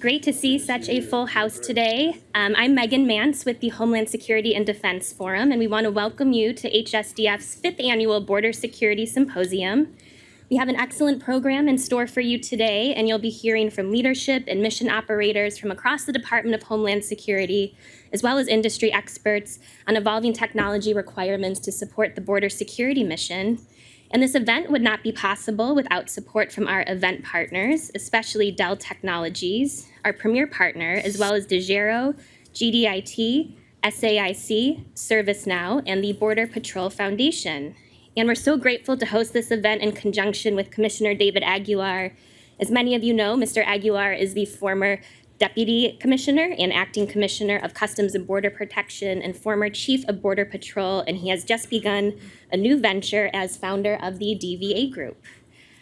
great to see such a full house today. I'm Megan Mance with the Homeland Security and Defense Forum, and we want to welcome you to HSDF's 5th Annual Border Security Symposium. We have an excellent program in store for you today, and you'll be hearing from leadership and mission operators from across the Department of Homeland Security, as well as industry experts on evolving technology requirements to support the border security mission. And this event would not be possible without support from our event partners, especially Dell Technologies, our premier partner, as well as DeGero, GDIT, SAIC, ServiceNow, and the Border Patrol Foundation. And we're so grateful to host this event in conjunction with Commissioner David Aguilar. As many of you know, Mr. Aguilar is the former Deputy Commissioner and Acting Commissioner of Customs and Border Protection and former Chief of Border Patrol, and he has just begun a new venture as founder of the DVA Group.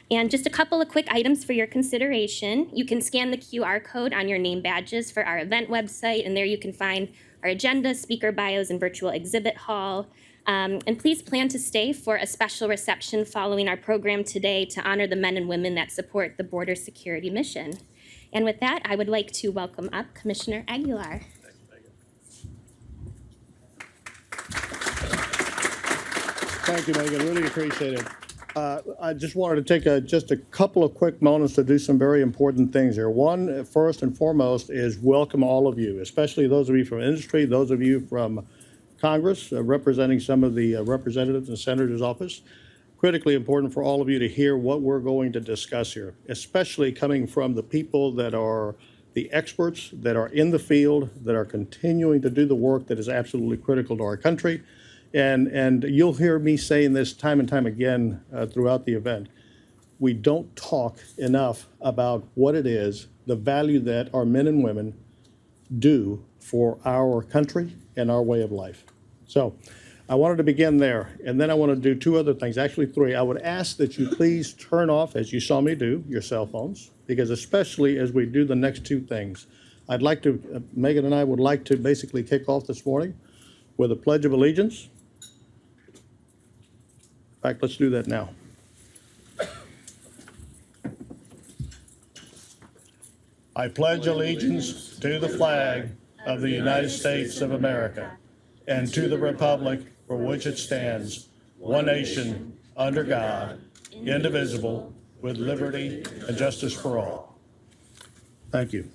And just a couple of quick items for your consideration. You can scan the QR code on your name badges for our event website, and there you can find our agenda, speaker bios, and virtual exhibit hall. And please plan to stay for a special reception following our program today to honor the men and women that support the border security mission. And with that, I would like to welcome up Commissioner Aguilar. Thank you, Megan. Really appreciate it. I just wanted to take just a couple of quick moments to do some very important things here. One, first and foremost, is welcome all of you, especially those of you from industry, those of you from Congress, representing some of the representatives in the Senator's office. Critically important for all of you to hear what we're going to discuss here, especially coming from the people that are the experts, that are in the field, that are continuing to do the work that is absolutely critical to our country. And you'll hear me saying this time and time again throughout the event. We don't talk enough about what it is, the value that our men and women do for our country and our way of life. So I wanted to begin there, and then I want to do two other things, actually three. I would ask that you please turn off, as you saw me do, your cell phones, because especially as we do the next two things, I'd like to, Megan and I would like to basically kick off this morning with a Pledge of Allegiance. In fact, let's do that now. I pledge allegiance to the flag of the United States of America and to the republic for which it stands, one nation, under God, indivisible, with liberty and justice for all. Thank you.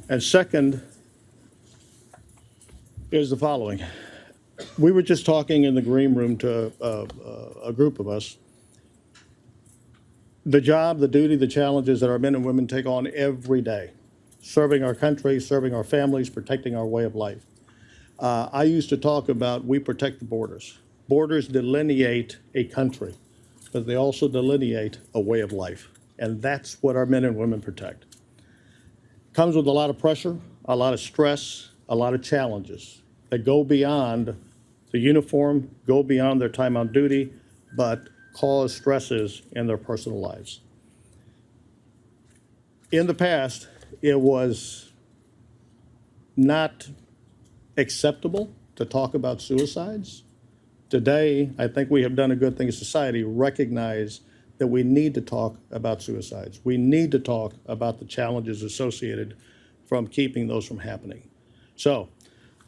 And second is the following. We were just talking in the green room to a group of us. The job, the duty, the challenges that our men and women take on every day, serving our country, serving our families, protecting our way of life. I used to talk about we protect the borders. Borders delineate a country, but they also delineate a way of life. And that's what our men and women protect. Comes with a lot of pressure, a lot of stress, a lot of challenges that go beyond the uniform, go beyond their time on duty, but cause stresses in their personal lives. In the past, it was not acceptable to talk about suicides. Today, I think we have done a good thing as society, recognize that we need to talk about suicides. We need to talk about the challenges associated from keeping those from happening. So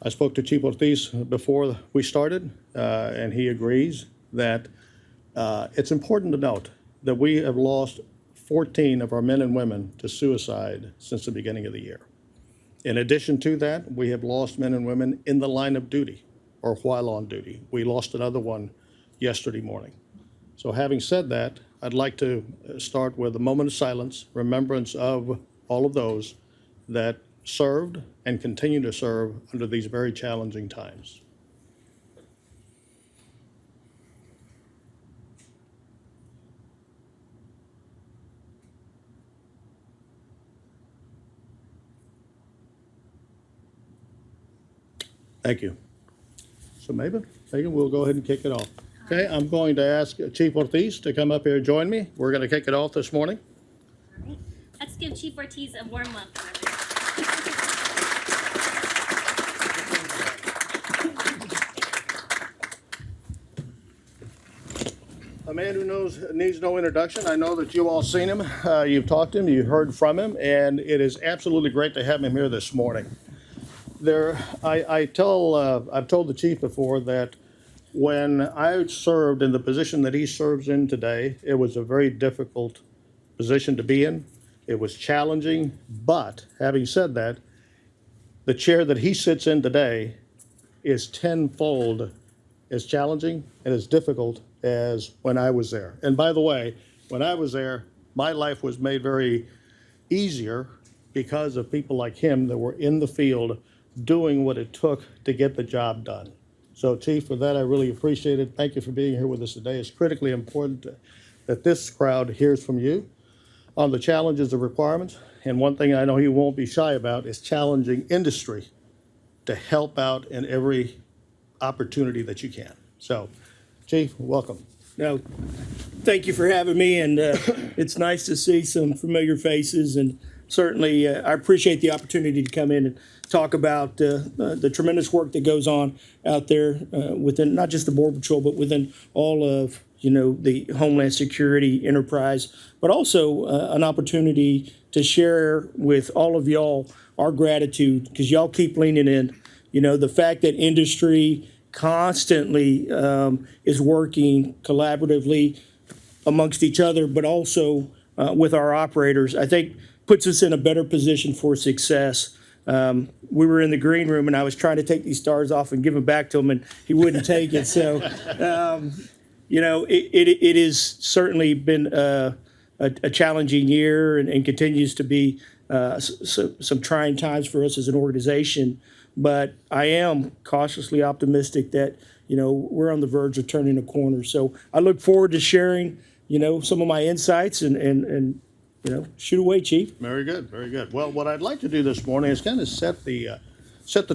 I spoke to Chief Ortiz before we started, and he agrees that it's important to note that we have lost 14 of our men and women to suicide since the beginning of the year. In addition to that, we have lost men and women in the line of duty or while on duty. We lost another one yesterday morning. So having said that, I'd like to start with a moment of silence, remembrance of all of those that served and continue to serve under these very challenging times. Thank you. So Megan, we'll go ahead and kick it off. Okay, I'm going to ask Chief Ortiz to come up here and join me. We're going to kick it off this morning. All right. Let's give Chief Ortiz a warm welcome. A man who needs no introduction. I know that you all seen him. You've talked to him. You've heard from him, and it is absolutely great to have him here this morning. I've told the chief before that when I served in the position that he serves in today, it was a very difficult position to be in. It was challenging, but having said that, the chair that he sits in today is tenfold as challenging and as difficult as when I was there. And by the way, when I was there, my life was made very easier because of people like him that were in the field doing what it took to get the job done. So Chief, for that, I really appreciate it. Thank you for being here with us today. It's critically important that this crowd hears from you on the challenges of requirements. And one thing I know you won't be shy about is challenging industry to help out in every opportunity that you can. So, Chief, welcome. No, thank you for having me, and it's nice to see some familiar faces, and certainly I appreciate the opportunity to come in and talk about the tremendous work that goes on out there within not just the Border Patrol, but within all of the Homeland Security enterprise, but also an opportunity to share with all of y'all our gratitude, because y'all keep leaning in. The fact that industry constantly is working collaboratively amongst each other, but also with our operators, I think puts us in a better position for success. We were in the green room, and I was trying to take these stars off and give them back to him, and he wouldn't take it. So, it has certainly been a challenging year, and continues to be some trying times for us as an organization. But I am cautiously optimistic that, we're on the verge of turning a corner. So I look forward to sharing, some of my insights and shoot away, Chief. Very good, very good. Well, what I'd like to do this morning is kind of set the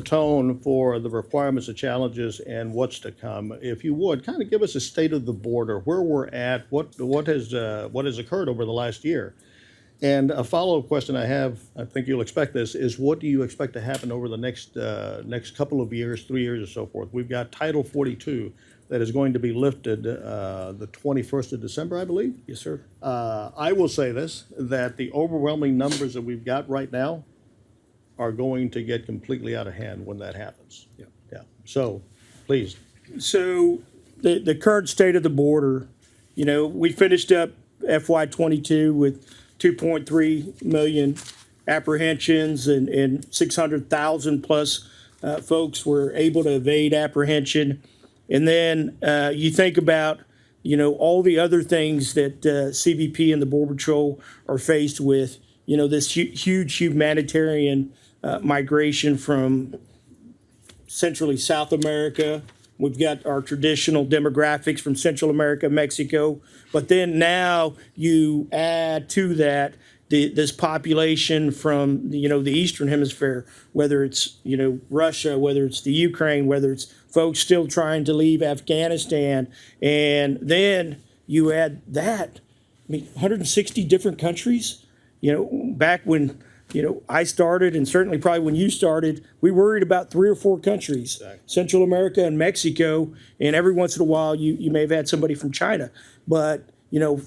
tone for the requirements, the challenges, and what's to come. If you would, kind of give us a state of the border, where we're at, what has occurred over the last year. And a follow-up question I have, I think you'll expect this, is what do you expect to happen over the next couple of years, 3 years or so forth? We've got Title 42 that is going to be lifted the 21st of December, I believe. Yes, sir. I will say this, that the overwhelming numbers that we've got right now are going to get completely out of hand when that happens. Yeah. Yeah. So, please. So the current state of the border, we finished up FY22 with 2.3 million apprehensions, and 600,000 plus folks were able to evade apprehension. And then you think about, all the other things that CBP and the Border Patrol are faced with, this huge humanitarian migration from centrally South America. We've got our traditional demographics from Central America, Mexico, but then now you add to that this population from the Eastern Hemisphere, whether it's Russia, whether it's the Ukraine, whether it's folks still trying to leave Afghanistan, and then you add that. 160 different countries. Back when I started, and certainly probably when you started, we worried about 3 or 4 countries, exactly. Central America and Mexico, and every once in a while you may have had somebody from China. But,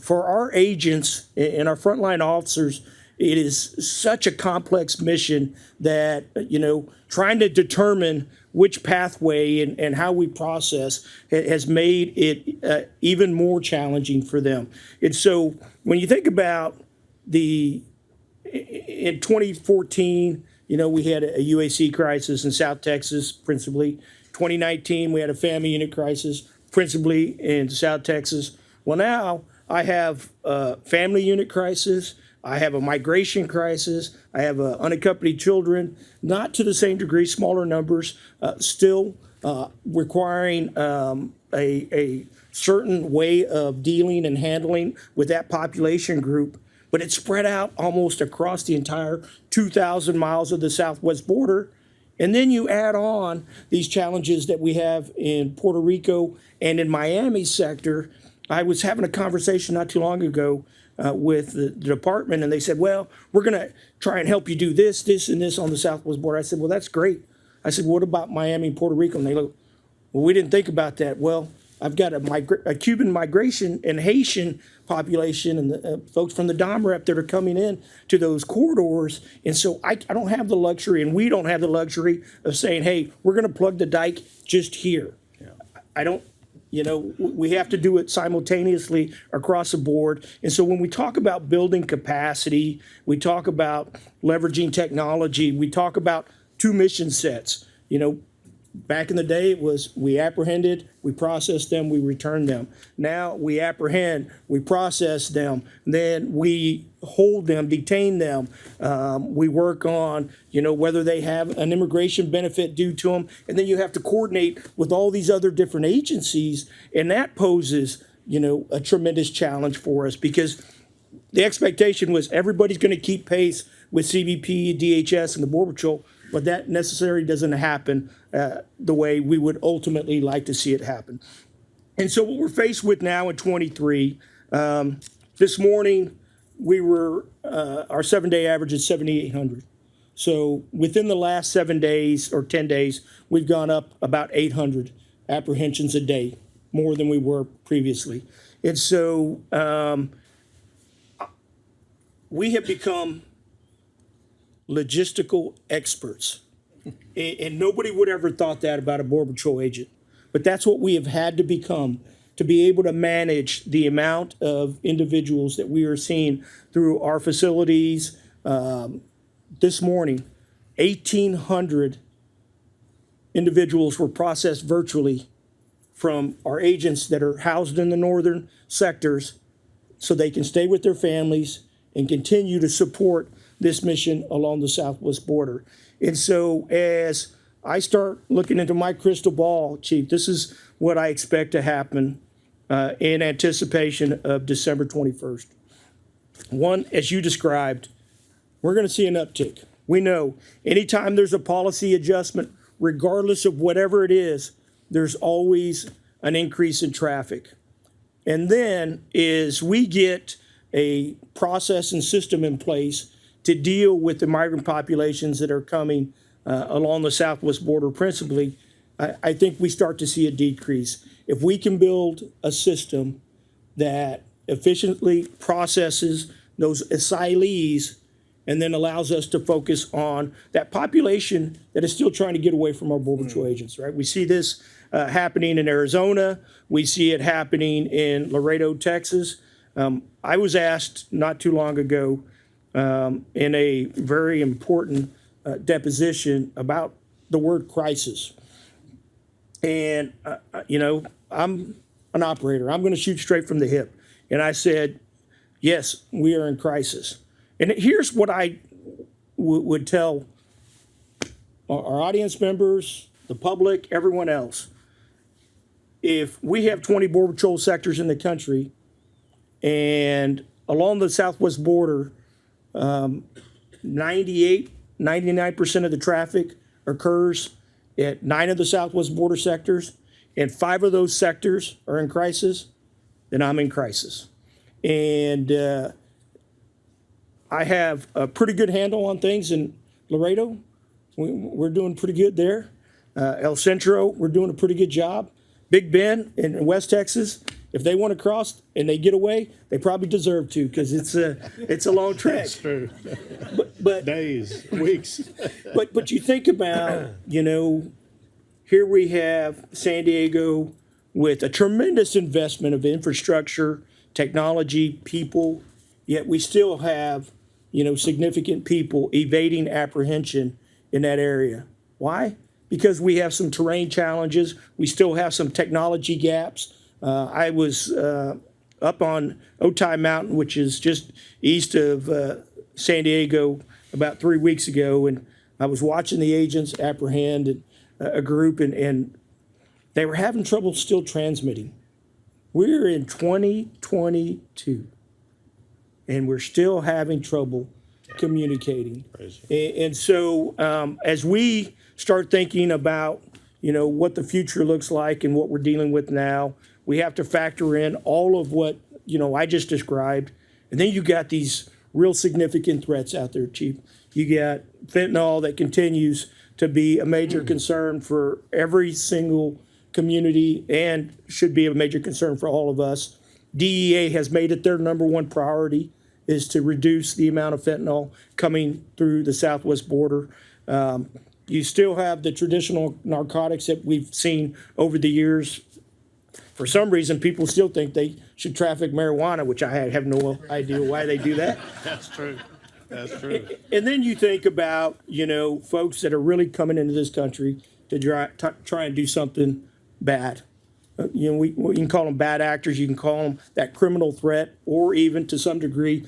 for our agents and our frontline officers, it is such a complex mission that, trying to determine which pathway and how we process has made it even more challenging for them. And so when you think about in 2014, we had a UAC crisis in South Texas, principally. 2019, we had a family unit crisis, principally in South Texas. Well, now I have a family unit crisis. I have a migration crisis. I have unaccompanied children, not to the same degree, smaller numbers, still requiring a certain way of dealing and handling with that population group. But it's spread out almost across the entire 2,000 miles of the southwest border. And then you add on these challenges that we have in Puerto Rico and in Miami sector. I was having a conversation not too long ago with the department, and they said, well, we're going to try and help you do this, this, and this on the southwest border. I said, well, that's great. I said, what about Miami and Puerto Rico? And they look, well, we didn't think about that. Well, I've got a Cuban migration and Haitian population and the folks from the Dom rep that are coming in to those corridors. And so I don't have the luxury, and we don't have the luxury of saying, hey, we're going to plug the dike just here. Yeah. I don't, we have to do it simultaneously across the board. And so when we talk about building capacity, we talk about leveraging technology, we talk about 2 mission sets. Back in the day, it was we apprehended, we processed them, we returned them. Now we apprehend, we process them, then we hold them, detain them. We work on, whether they have an immigration benefit due to them, and then you have to coordinate with all these other different agencies, and that poses, a tremendous challenge for us because the expectation was everybody's going to keep pace with CBP, DHS, and the Border Patrol, but that necessarily doesn't happen the way we would ultimately like to see it happen. And so what we're faced with now in 23, this morning we were, our 7-day average is 7,800. So within the last 7 days or 10 days, we've gone up about 800 apprehensions a day, more than we were previously. And so we have become logistical experts. And nobody would ever thought that about a Border Patrol agent. But that's what we have had to become to be able to manage the amount of individuals that we are seeing through our facilities. This morning, 1,800 individuals were processed virtually from our agents that are housed in the northern sectors so they can stay with their families and continue to support this mission along the southwest border. And so as I start looking into my crystal ball, Chief, this is what I expect to happen in anticipation of December 21st. One, as you described, we're going to see an uptick. We know anytime there's a policy adjustment, regardless of whatever it is, there's always an increase in traffic. And then as we get a process and system in place to deal with the migrant populations that are coming along the southwest border principally, I think we start to see a decrease. If we can build a system that efficiently processes those asylees and then allows us to focus on that population that is still trying to get away from our Border Patrol agents, right? We see this happening in Arizona. We see it happening in Laredo, Texas. I was asked not too long ago in a very important deposition about the word crisis. And, I'm an operator. I'm going to shoot straight from the hip. And I said, yes, we are in crisis. And here's what I would tell our audience members, the public, everyone else. If we have 20 Border Patrol sectors in the country and along the southwest border, 99% of the traffic occurs at 9 of the southwest border sectors, and 5 of those sectors are in crisis, then I'm in crisis. And I have a pretty good handle on things in Laredo. We're doing pretty good there. El Centro, we're doing a pretty good job. Big Bend in West Texas, if they want to cross and they get away, they probably deserve to because it's a long trek. That's true. But Days, weeks. but you think about, here we have San Diego with a tremendous investment of infrastructure, technology, people, yet we still have, significant people evading apprehension in that area. Why? Because we have some terrain challenges. We still have some technology gaps. I was up on Otay Mountain, which is just east of San Diego, about 3 weeks ago, and I was watching the agents apprehend a group, and they were having trouble still transmitting. We're in 2022, and we're still having trouble communicating. And so as we start thinking about, what the future looks like and what we're dealing with now, we have to factor in all of what, I just described. And then you got these real significant threats out there, Chief. You got fentanyl that continues to be a major concern for every single community and should be a major concern for all of us. DEA has made it their number one priority is to reduce the amount of fentanyl coming through the southwest border. You still have the traditional narcotics that we've seen over the years. For some reason, people still think they should traffic marijuana, which I have no idea why they do that. That's true. That's true. And then you think about, folks that are really coming into this country to try and do something bad. We can call them bad actors. You can call them that criminal threat, or even to some degree,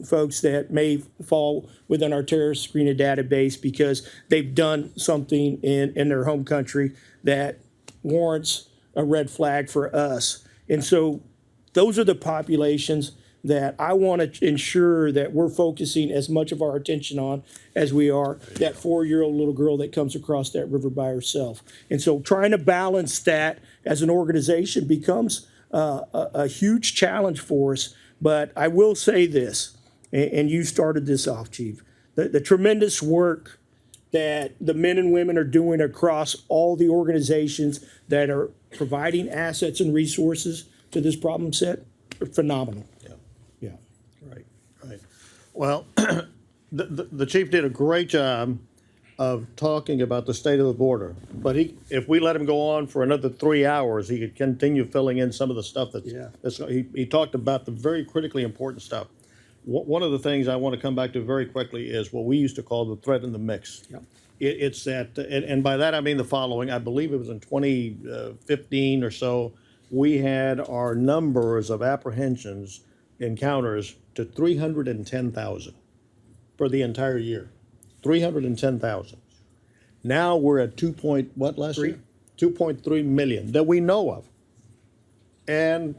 folks that may fall within our terrorist screening database because they've done something in their home country that warrants a red flag for us. And so those are the populations that I want to ensure that we're focusing as much of our attention on as we are that 4-year-old little girl that comes across that river by herself. And so trying to balance that as an organization becomes a huge challenge for us. But I will say this, and you started this off, Chief, the tremendous work that the men and women are doing across all the organizations that are providing assets and resources to this problem set are phenomenal. Yeah. Right, right. Well, the chief did a great job of talking about the state of the border. But if we let him go on for another 3 hours, he could continue filling in some of the stuff he talked about the very critically important stuff. One of the things I want to come back to very quickly is what we used to call the threat in the mix. Yep. It's that, and by that I mean the following. I believe it was in 2015 or so, we had our numbers of apprehensions, encounters to 310,000 for the entire year. 310,000. Now we're at 2.3 million that we know of. And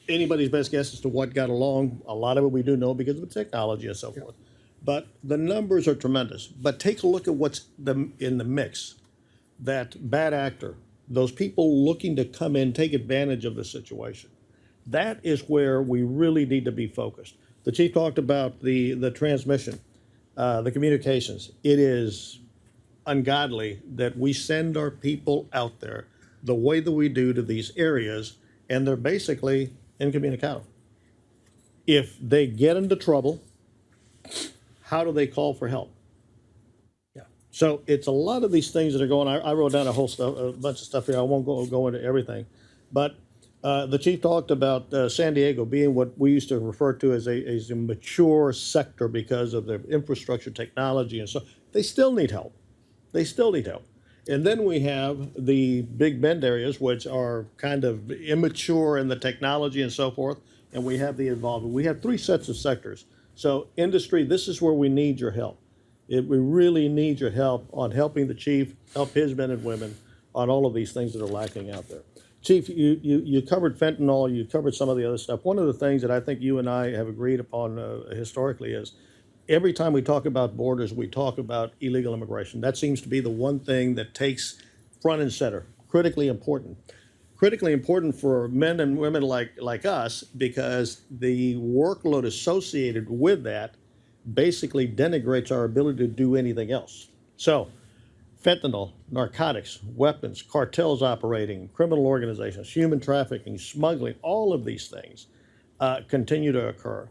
anybody's best guess as to what got along. A lot of it we do know because of the technology and so forth. But the numbers are tremendous. But take a look at what's in the mix. That bad actor, those people looking to come in, take advantage of the situation. That is where we really need to be focused. The chief talked about the transmission, the communications. It is ungodly that we send our people out there the way that we do to these areas, and they're basically incommunicado. If they get into trouble, how do they call for help? Yeah. So it's a lot of these things that are going on. I wrote down a bunch of stuff here. I won't go into everything. But the chief talked about San Diego being what we used to refer to as a mature sector because of their infrastructure, technology, and so they still need help. They still need help. And then we have the Big Bend areas, which are kind of immature in the technology and so forth, and we have the involvement. We have 3 sets of sectors. So industry, this is where we need your help. We really need your help on helping the chief, help his men and women on all of these things that are lacking out there. Chief, you covered fentanyl, you covered some of the other stuff. One of the things that I think you and I have agreed upon historically is every time we talk about borders, we talk about illegal immigration. That seems to be the one thing that takes front and center, critically important. Critically important for men and women like us because the workload associated with that basically denigrates our ability to do anything else. So fentanyl, narcotics, weapons, cartels operating, criminal organizations, human trafficking, smuggling, all of these things continue to occur.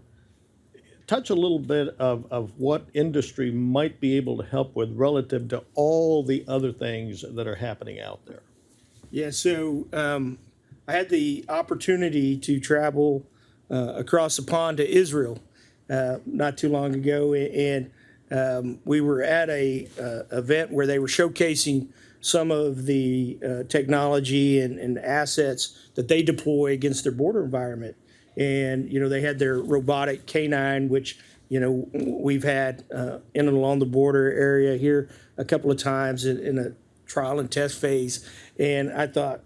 Touch a little bit of what industry might be able to help with relative to all the other things that are happening out there. Yeah, so I had the opportunity to travel across the pond to Israel not too long ago, and we were at a event where they were showcasing some of the technology and assets that they deploy against their border environment. And, they had their robotic canine, which, we've had in and along the border area here a couple of times in a trial and test phase. And I thought,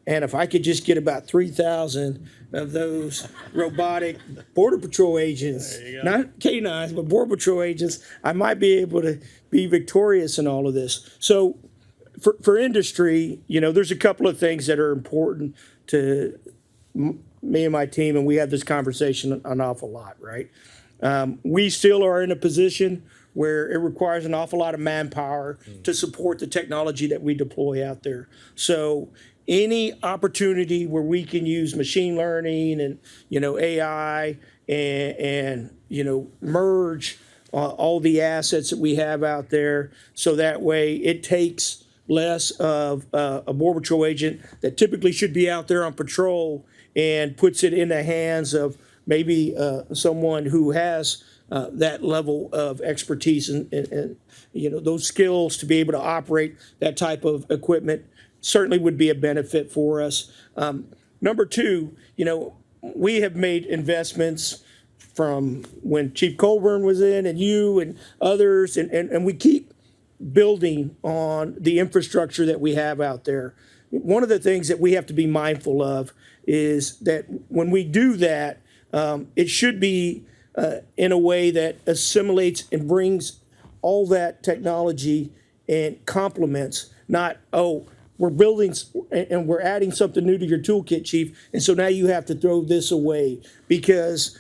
and if I could just get about 3,000 of those robotic Border Patrol agents, not canines, but Border Patrol agents, I might be able to be victorious in all of this. So for industry, there's a couple of things that are important to me and my team, and we have this conversation an awful lot, right? We still are in a position where it requires an awful lot of manpower to support the technology that we deploy out there. So any opportunity where we can use machine learning and, AI and merge all the assets that we have out there, so that way it takes less of a Border Patrol agent that typically should be out there on patrol and puts it in the hands of maybe someone who has that level of expertise and those skills to be able to operate that type of equipment certainly would be a benefit for us. Number two, we have made investments from when Chief Colburn was in and you and others, and we keep building on the infrastructure that we have out there. One of the things that we have to be mindful of is that when we do that, it should be in a way that assimilates and brings all that technology and complements, not, oh, we're building and we're adding something new to your toolkit, Chief, and so now you have to throw this away because,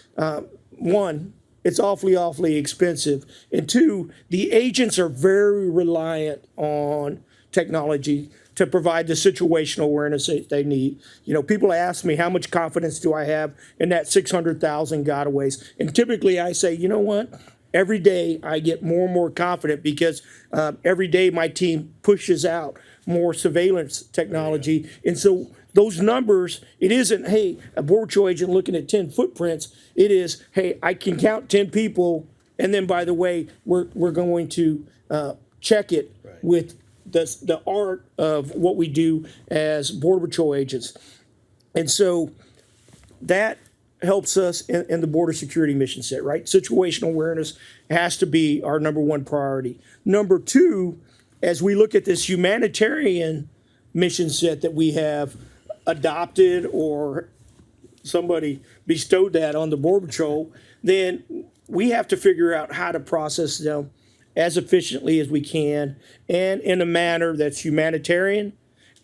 one, it's awfully expensive, and two, the agents are very reliant on technology to provide the situational awareness that they need. People ask me, how much confidence do I have in that 600,000 gotaways? And typically I say, you know what? Every day I get more and more confident because every day my team pushes out more surveillance technology. And so those numbers, it isn't, hey, a Border Patrol agent looking at 10 footprints. It is, hey, I can count 10 people, and then, by the way, we're going to check it with the art of what we do as Border Patrol agents. And so that helps us in the border security mission set, right? Situational awareness has to be our number one priority. Number two, as we look at this humanitarian mission set that we have adopted or somebody bestowed that on the Border Patrol, then we have to figure out how to process them as efficiently as we can and in a manner that's humanitarian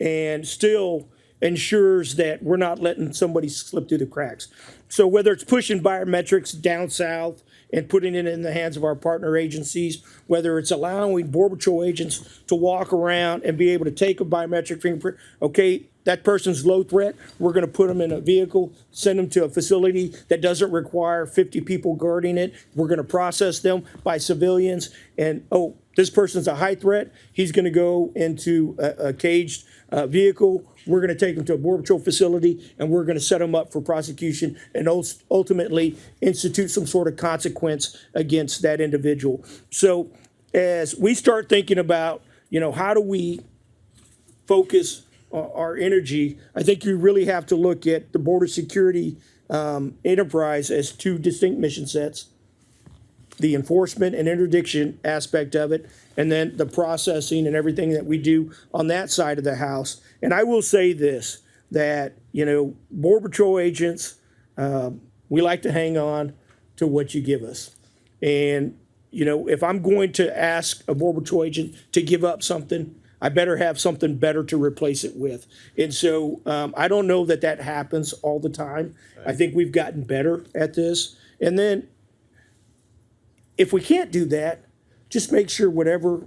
and still ensures that we're not letting somebody slip through the cracks. So whether it's pushing biometrics down south and putting it in the hands of our partner agencies, whether it's allowing Border Patrol agents to walk around and be able to take a biometric fingerprint, okay, that person's low threat, we're going to put them in a vehicle, send them to a facility that doesn't require 50 people guarding it. We're going to process them by civilians. And, oh, this person's a high threat. He's going to go into a caged vehicle. We're going to take them to a Border Patrol facility, and we're going to set them up for prosecution and ultimately institute some sort of consequence against that individual. So as we start thinking about, how do we focus our energy, I think you really have to look at the border security enterprise as two distinct mission sets, the enforcement and interdiction aspect of it, and then the processing and everything that we do on that side of the house. And I will say this, that, Border Patrol agents, we like to hang on to what you give us. And, if I'm going to ask a Border Patrol agent to give up something, I better have something better to replace it with. And so I don't know that happens all the time. Right. I think we've gotten better at this. And then if we can't do that, just make sure whatever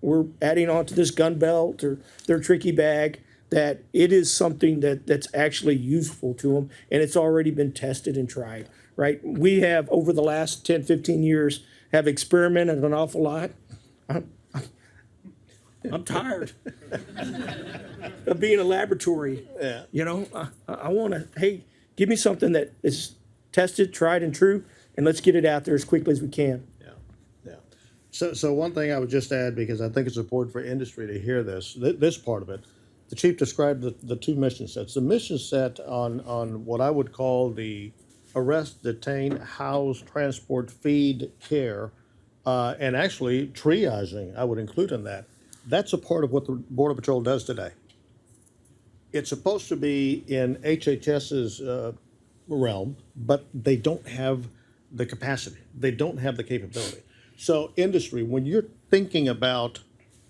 we're adding onto this gun belt or their tricky bag, that it is something that's actually useful to them and it's already been tested and tried, right? We have, over the last 10, 15 years, have experimented an awful lot. I'm tired of being a laboratory. Yeah. I want to, hey, give me something that is tested, tried, and true, and let's get it out there as quickly as we can. Yeah. So one thing I would just add, because I think it's important for industry to hear this part of it. The chief described the two mission sets. The mission set on what I would call the arrest, detain, house, transport, feed, care, and actually triaging, I would include in that. That's a part of what the Border Patrol does today. It's supposed to be in HHS's realm, but they don't have the capacity. They don't have the capability. So industry, when you're thinking about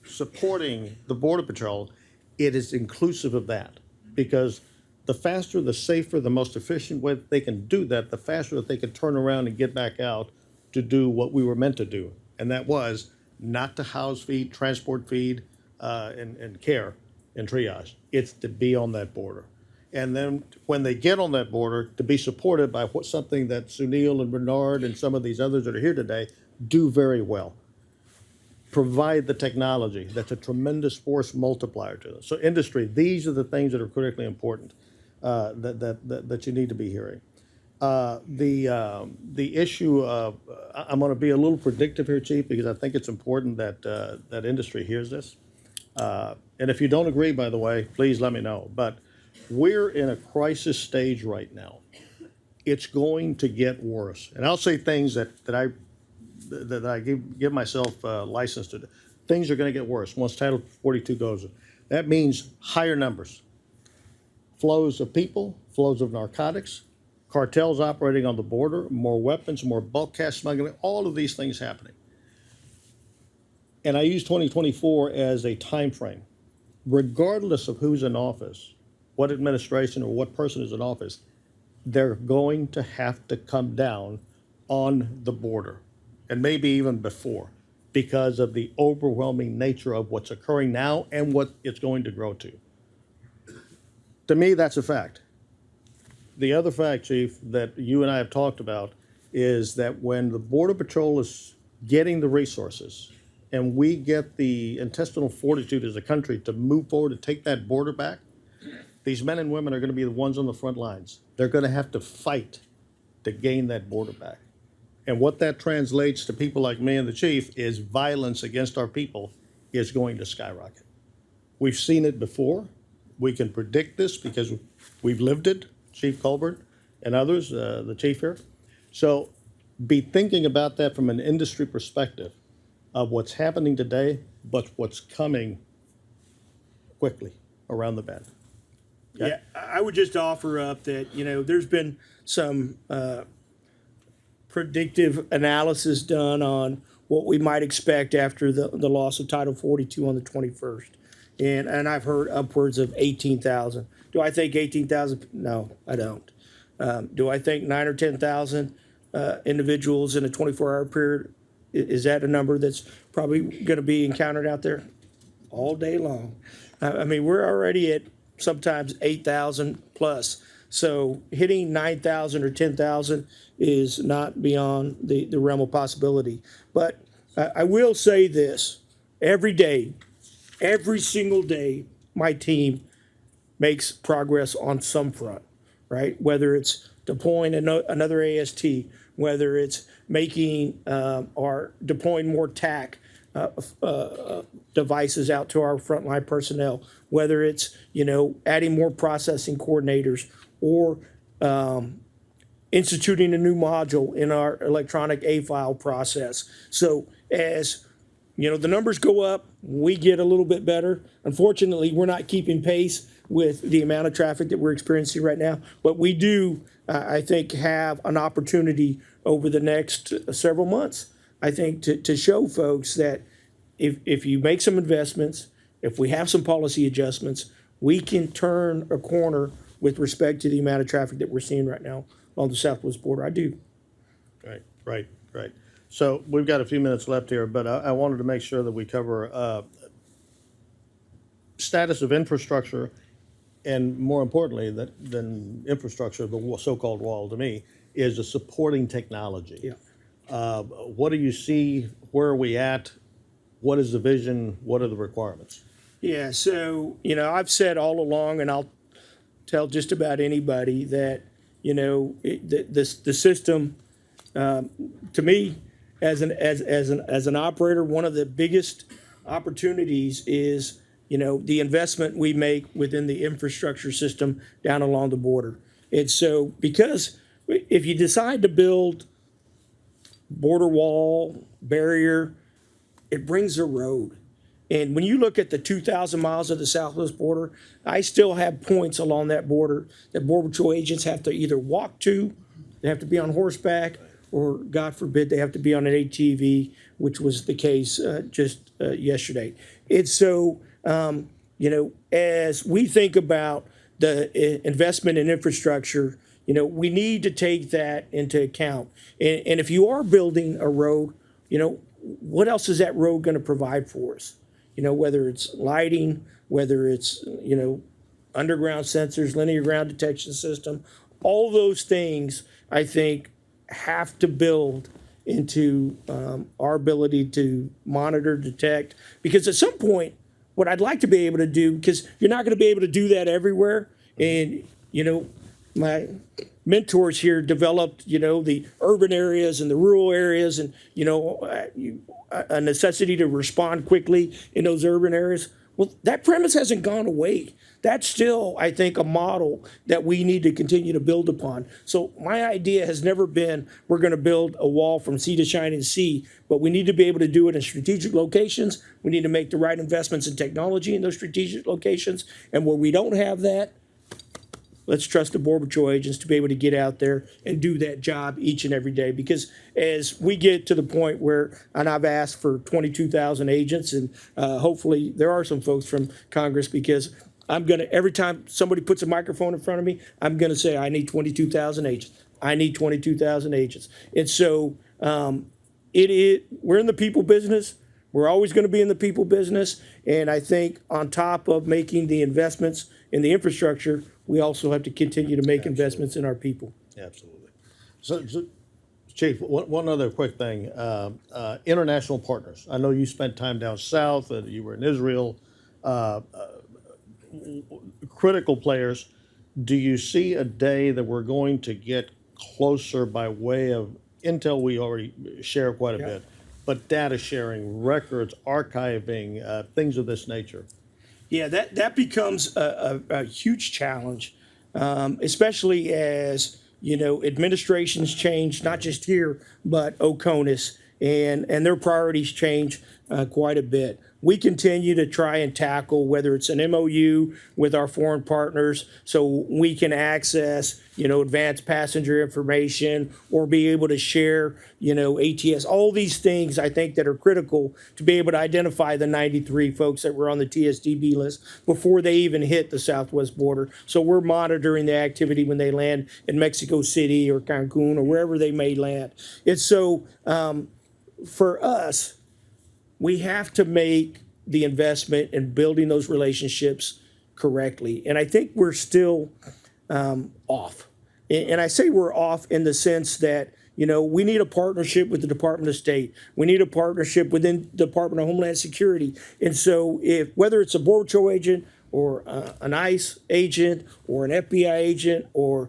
supporting the Border Patrol, it is inclusive of that, because the faster, the safer, the most efficient way that they can do that, the faster that they can turn around and get back out to do what we were meant to do, and that was not to house feed, transport feed, and care and triage. It's to be on that border. And then when they get on that border, to be supported by something that Sunil and Bernard and some of these others that are here today do very well. Provide the technology. That's a tremendous force multiplier to them. So industry, these are the things that are critically important that you need to be hearing. The issue of, I'm going to be a little predictive here, Chief, because I think it's important that that industry hears this. And if you don't agree, by the way, please let me know. But we're in a crisis stage right now. It's going to get worse. And I'll say things that I give myself license to do. Things are going to get worse once Title 42 goes. That means higher numbers, flows of people, flows of narcotics, cartels operating on the border, more weapons, more bulk cash smuggling, all of these things happening. And I use 2024 as a time frame. Regardless of who's in office, what administration or what person is in office, they're going to have to come down on the border, and maybe even before, because of the overwhelming nature of what's occurring now and what it's going to grow to. To me, that's a fact. The other fact, Chief, that you and I have talked about is that when the Border Patrol is getting the resources and we get the intestinal fortitude as a country to move forward to take that border back, these men and women are going to be the ones on the front lines. They're going to have to fight to gain that border back. And what that translates to people like me and the Chief is violence against our people is going to skyrocket. We've seen it before. We can predict this because we've lived it, Chief Colbert and others, the Chief here. So be thinking about that from an industry perspective of what's happening today, but what's coming quickly around the bend. Okay? Yeah, I would just offer up that, there's been some predictive analysis done on what we might expect after the loss of Title 42 on the 21st. And I've heard upwards of 18,000. Do I think 18,000? No, I don't. Do I think 9 or 10,000 individuals in a 24-hour period, is that a number that's probably going to be encountered out there all day long? I mean, we're already at sometimes 8,000 plus. So hitting 9,000 or 10,000 is not beyond the realm of possibility. But I will say this, every day, every single day, my team makes progress on some front, right? Whether it's deploying another AST, whether it's making or deploying more TAC devices out to our frontline personnel, whether it's, adding more processing coordinators or instituting a new module in our electronic A-file process. So as the numbers go up, we get a little bit better. Unfortunately, we're not keeping pace with the amount of traffic that we're experiencing right now. But we do, I think, have an opportunity over the next several months, I think, to show folks that if you make some investments, if we have some policy adjustments, we can turn a corner with respect to the amount of traffic that we're seeing right now on the southwest border. I do. Right. So we've got a few minutes left here, but I wanted to make sure that we cover status of infrastructure, and more importantly, than infrastructure, the so-called wall to me, is the supporting technology. Yeah. What do you see? Where are we at? What is the vision? What are the requirements? Yeah, so, I've said all along, and I'll tell just about anybody that, the system, to me, as an operator, one of the biggest opportunities is, the investment we make within the infrastructure system down along the border. And so, because if you decide to build border wall, barrier, it brings a road. And when you look at the 2,000 miles of the southwest border, I still have points along that border that Border Patrol agents have to either walk to, they have to be on horseback, or God forbid, they have to be on an ATV, which was the case just yesterday. It's so, as we think about the investment in infrastructure, we need to take that into account. And if you are building a road, what else is that road going to provide for us? Whether it's lighting, whether it's, underground sensors, linear ground detection system, all those things, I think, have to build into our ability to monitor, detect. Because at some point, what I'd like to be able to do, because you're not going to be able to do that everywhere. And, my mentors here developed, the urban areas and the rural areas and, a necessity to respond quickly in those urban areas. Well, that premise hasn't gone away. That's still, I think, a model that we need to continue to build upon. So my idea has never been we're going to build a wall from sea to shining sea, but we need to be able to do it in strategic locations. We need to make the right investments in technology in those strategic locations. And where we don't have that, let's trust the Border Patrol agents to be able to get out there and do that job each and every day. Because as we get to the point where, and I've asked for 22,000 agents, and hopefully there are some folks from Congress, because I'm going to, every time somebody puts a microphone in front of me, I'm going to say, I need 22,000 agents. I need 22,000 agents. And so we're in the people business. We're always going to be in the people business. And I think on top of making the investments in the infrastructure, we also have to continue to make investments in our people. Absolutely. So Chief, one other quick thing. International partners. I know you spent time down south, and you were in Israel. Critical players. Do you see a day that we're going to get closer by way of intel we already share quite a bit, but data sharing, records, archiving, things of this nature? Yeah, that becomes a huge challenge, especially as, administrations change, not just here, but OCONUS, and their priorities change quite a bit. We continue to try and tackle whether it's an MOU with our foreign partners so we can access, advanced passenger information or be able to share, ATS, all these things I think that are critical to be able to identify the 93 folks that were on the TSDB list before they even hit the southwest border. So we're monitoring the activity when they land in Mexico City or Cancun or wherever they may land. And so for us, we have to make the investment in building those relationships correctly. And I think we're still off. And I say we're off in the sense that, we need a partnership with the Department of State. We need a partnership within the Department of Homeland Security. And so whether it's a Border Patrol agent or an ICE agent or an FBI agent or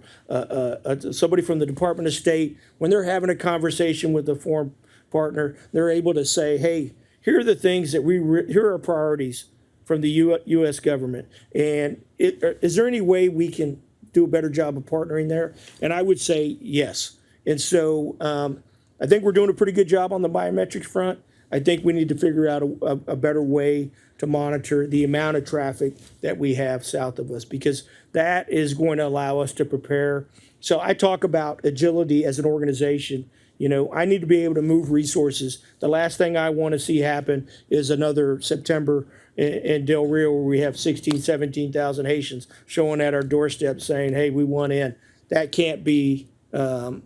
somebody from the Department of State, when they're having a conversation with a foreign partner, they're able to say, hey, here are the things that here are priorities from the U.S. government. And is there any way we can do a better job of partnering there? And I would say yes. And so I think we're doing a pretty good job on the biometrics front. I think we need to figure out a better way to monitor the amount of traffic that we have south of us, because that is going to allow us to prepare. So I talk about agility as an organization. I need to be able to move resources. The last thing I want to see happen is another September in Del Rio where we have 16, 17,000 Haitians showing at our doorstep saying, hey, we want in. That can't be, that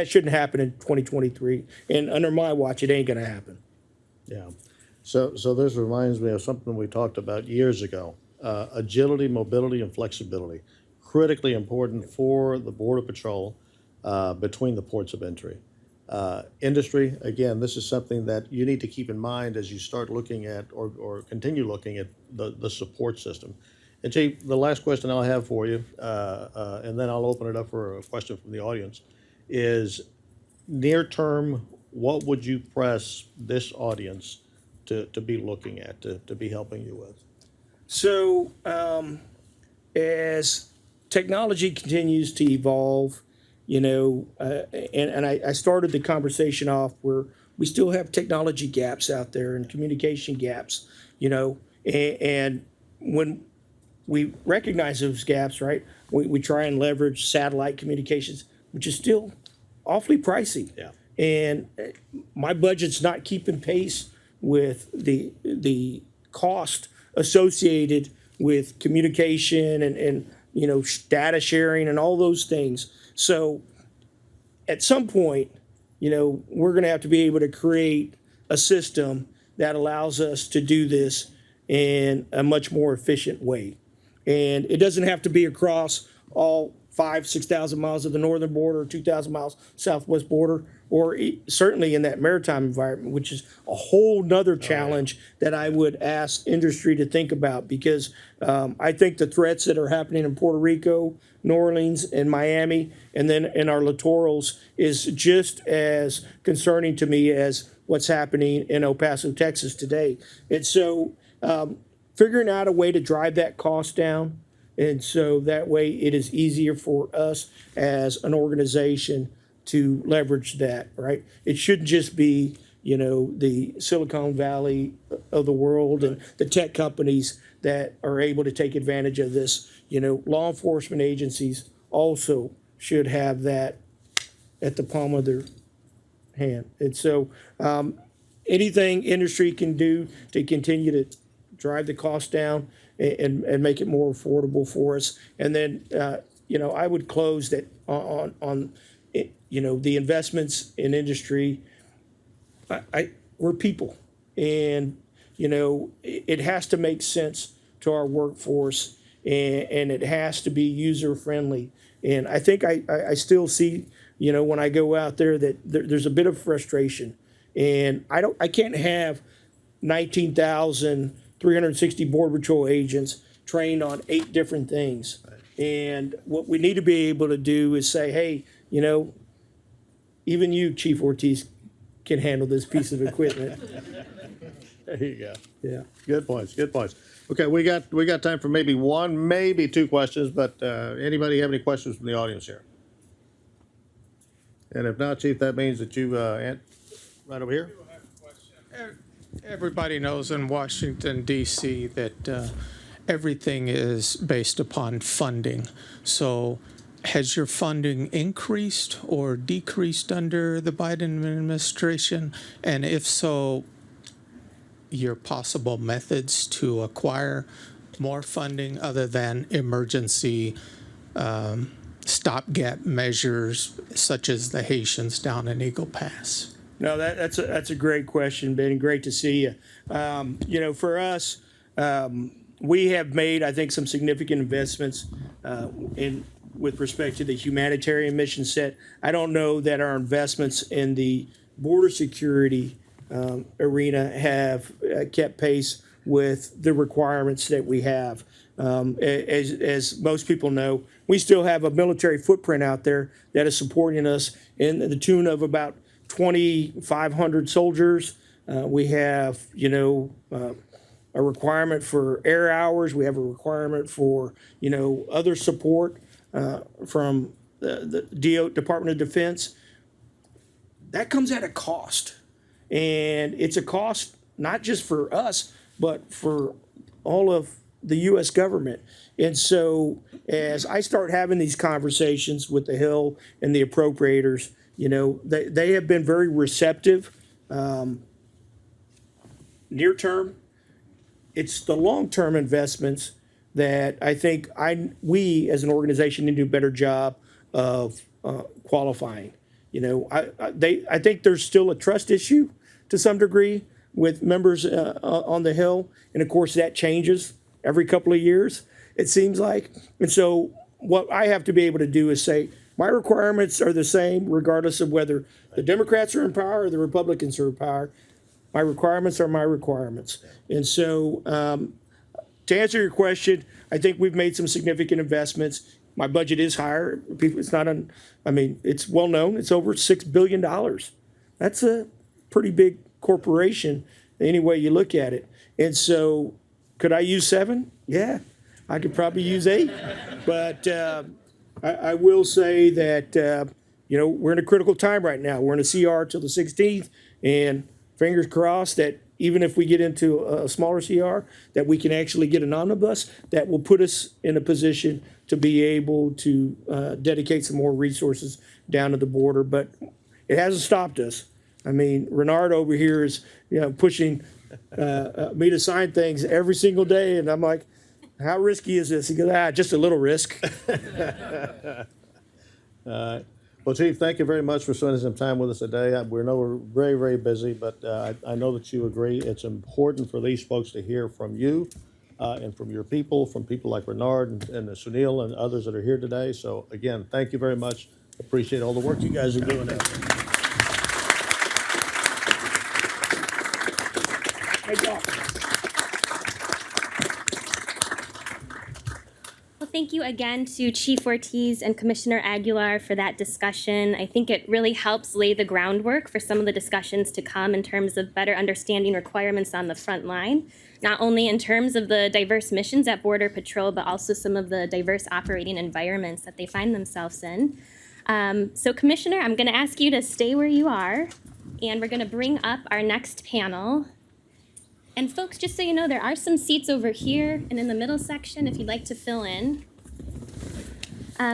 shouldn't happen in 2023. And under my watch, it ain't going to happen. Yeah. So this reminds me of something we talked about years ago. Agility, mobility, and flexibility. Critically important for the Border Patrol between the ports of entry. Industry, again, this is something that you need to keep in mind as you start looking at or continue looking at the support system. And Chief, the last question I'll have for you, and then I'll open it up for a question from the audience, is near term, what would you press this audience to be looking at, to be helping you with? So as technology continues to evolve, and I started the conversation off where we still have technology gaps out there and communication gaps, and when we recognize those gaps, right, we try and leverage satellite communications, which is still awfully pricey. Yeah. And my budget's not keeping pace with the cost associated with communication and data sharing and all those things. So at some point, we're going to have to be able to create a system that allows us to do this in a much more efficient way. And it doesn't have to be across all 6,000 miles of the northern border, 2,000 miles southwest border, or certainly in that maritime environment, which is a whole nother challenge that I would ask industry to think about, because I think the threats that are happening in Puerto Rico, New Orleans, and Miami, and then in our littorals is just as concerning to me as what's happening in El Paso, Texas today. And so figuring out a way to drive that cost down, and so that way it is easier for us as an organization to leverage that, right? It shouldn't just be, the Silicon Valley of the world and the tech companies that are able to take advantage of this. Law enforcement agencies also should have that at the palm of their hand. And so anything industry can do to continue to drive the cost down and make it more affordable for us. And then, I would close that on the investments in industry. We're people, and, it has to make sense to our workforce, and it has to be user friendly. And I think I still see, when I go out there that there's a bit of frustration, and I can't have 19,360 Border Patrol agents trained on 8 different things. And what we need to be able to do is say, hey, even you, Chief Ortiz, can handle this piece of equipment. There you go. Yeah. Good points. Okay, we got time for maybe one, maybe 2 questions, but anybody have any questions from the audience here? And if not, Chief, that means that you, right over here. Everybody knows in Washington, D.C. that everything is based upon funding. So has your funding increased or decreased under the Biden administration? And if so, your possible methods to acquire more funding other than emergency stopgap measures such as the Haitians down in Eagle Pass? No, that's a great question, Ben. Great to see you. For us, we have made, I think, some significant investments with respect to the humanitarian mission set. I don't know that our investments in the border security arena have kept pace with the requirements that we have. As most people know, we still have a military footprint out there that is supporting us in the tune of about 2,500 soldiers. We have, a requirement for air hours. We have a requirement for, other support from the Department of Defense. That comes at a cost. And it's a cost not just for us, but for all of the U.S. government. And so as I start having these conversations with the Hill and the appropriators, they have been very receptive. Near term, it's the long-term investments that I think we as an organization need to do a better job of qualifying. I think there's still a trust issue to some degree with members on the Hill, and of course that changes every couple of years, it seems like. And so what I have to be able to do is say, my requirements are the same regardless of whether the Democrats are in power or the Republicans are in power. My requirements are my requirements. And so to answer your question, I think we've made some significant investments. My budget is higher. It's well known. It's over $6 billion. That's a pretty big corporation any way you look at it. And so could I use 7? Yeah, I could probably use 8. But I will say that, we're in a critical time right now. We're in a CR till the 16th, and fingers crossed that even if we get into a smaller CR, that we can actually get an omnibus that will put us in a position to be able to dedicate some more resources down to the border. But it hasn't stopped us. Renard over here is pushing me to sign things every single day, and I'm like, How risky is this? He goes, just a little risk. Well, Chief, thank you very much for spending some time with us today. We know we're very, very busy, but I know that you agree it's important for these folks to hear from you and from your people, from people like Bernard and Sunil and others that are here today. So again, thank you very much. Appreciate all the work you guys are doing out there. Well, thank you again to Chief Ortiz and Commissioner Aguilar for that discussion. I think it really helps lay the groundwork for some of the discussions to come in terms of better understanding requirements on the front line, not only in terms of the diverse missions at Border Patrol, but also some of the diverse operating environments that they find themselves in. So Commissioner, I'm going to ask you to stay where you are, and we're going to bring up our next panel. And folks, just so you know, there are some seats over here and in the middle section if you'd like to fill in.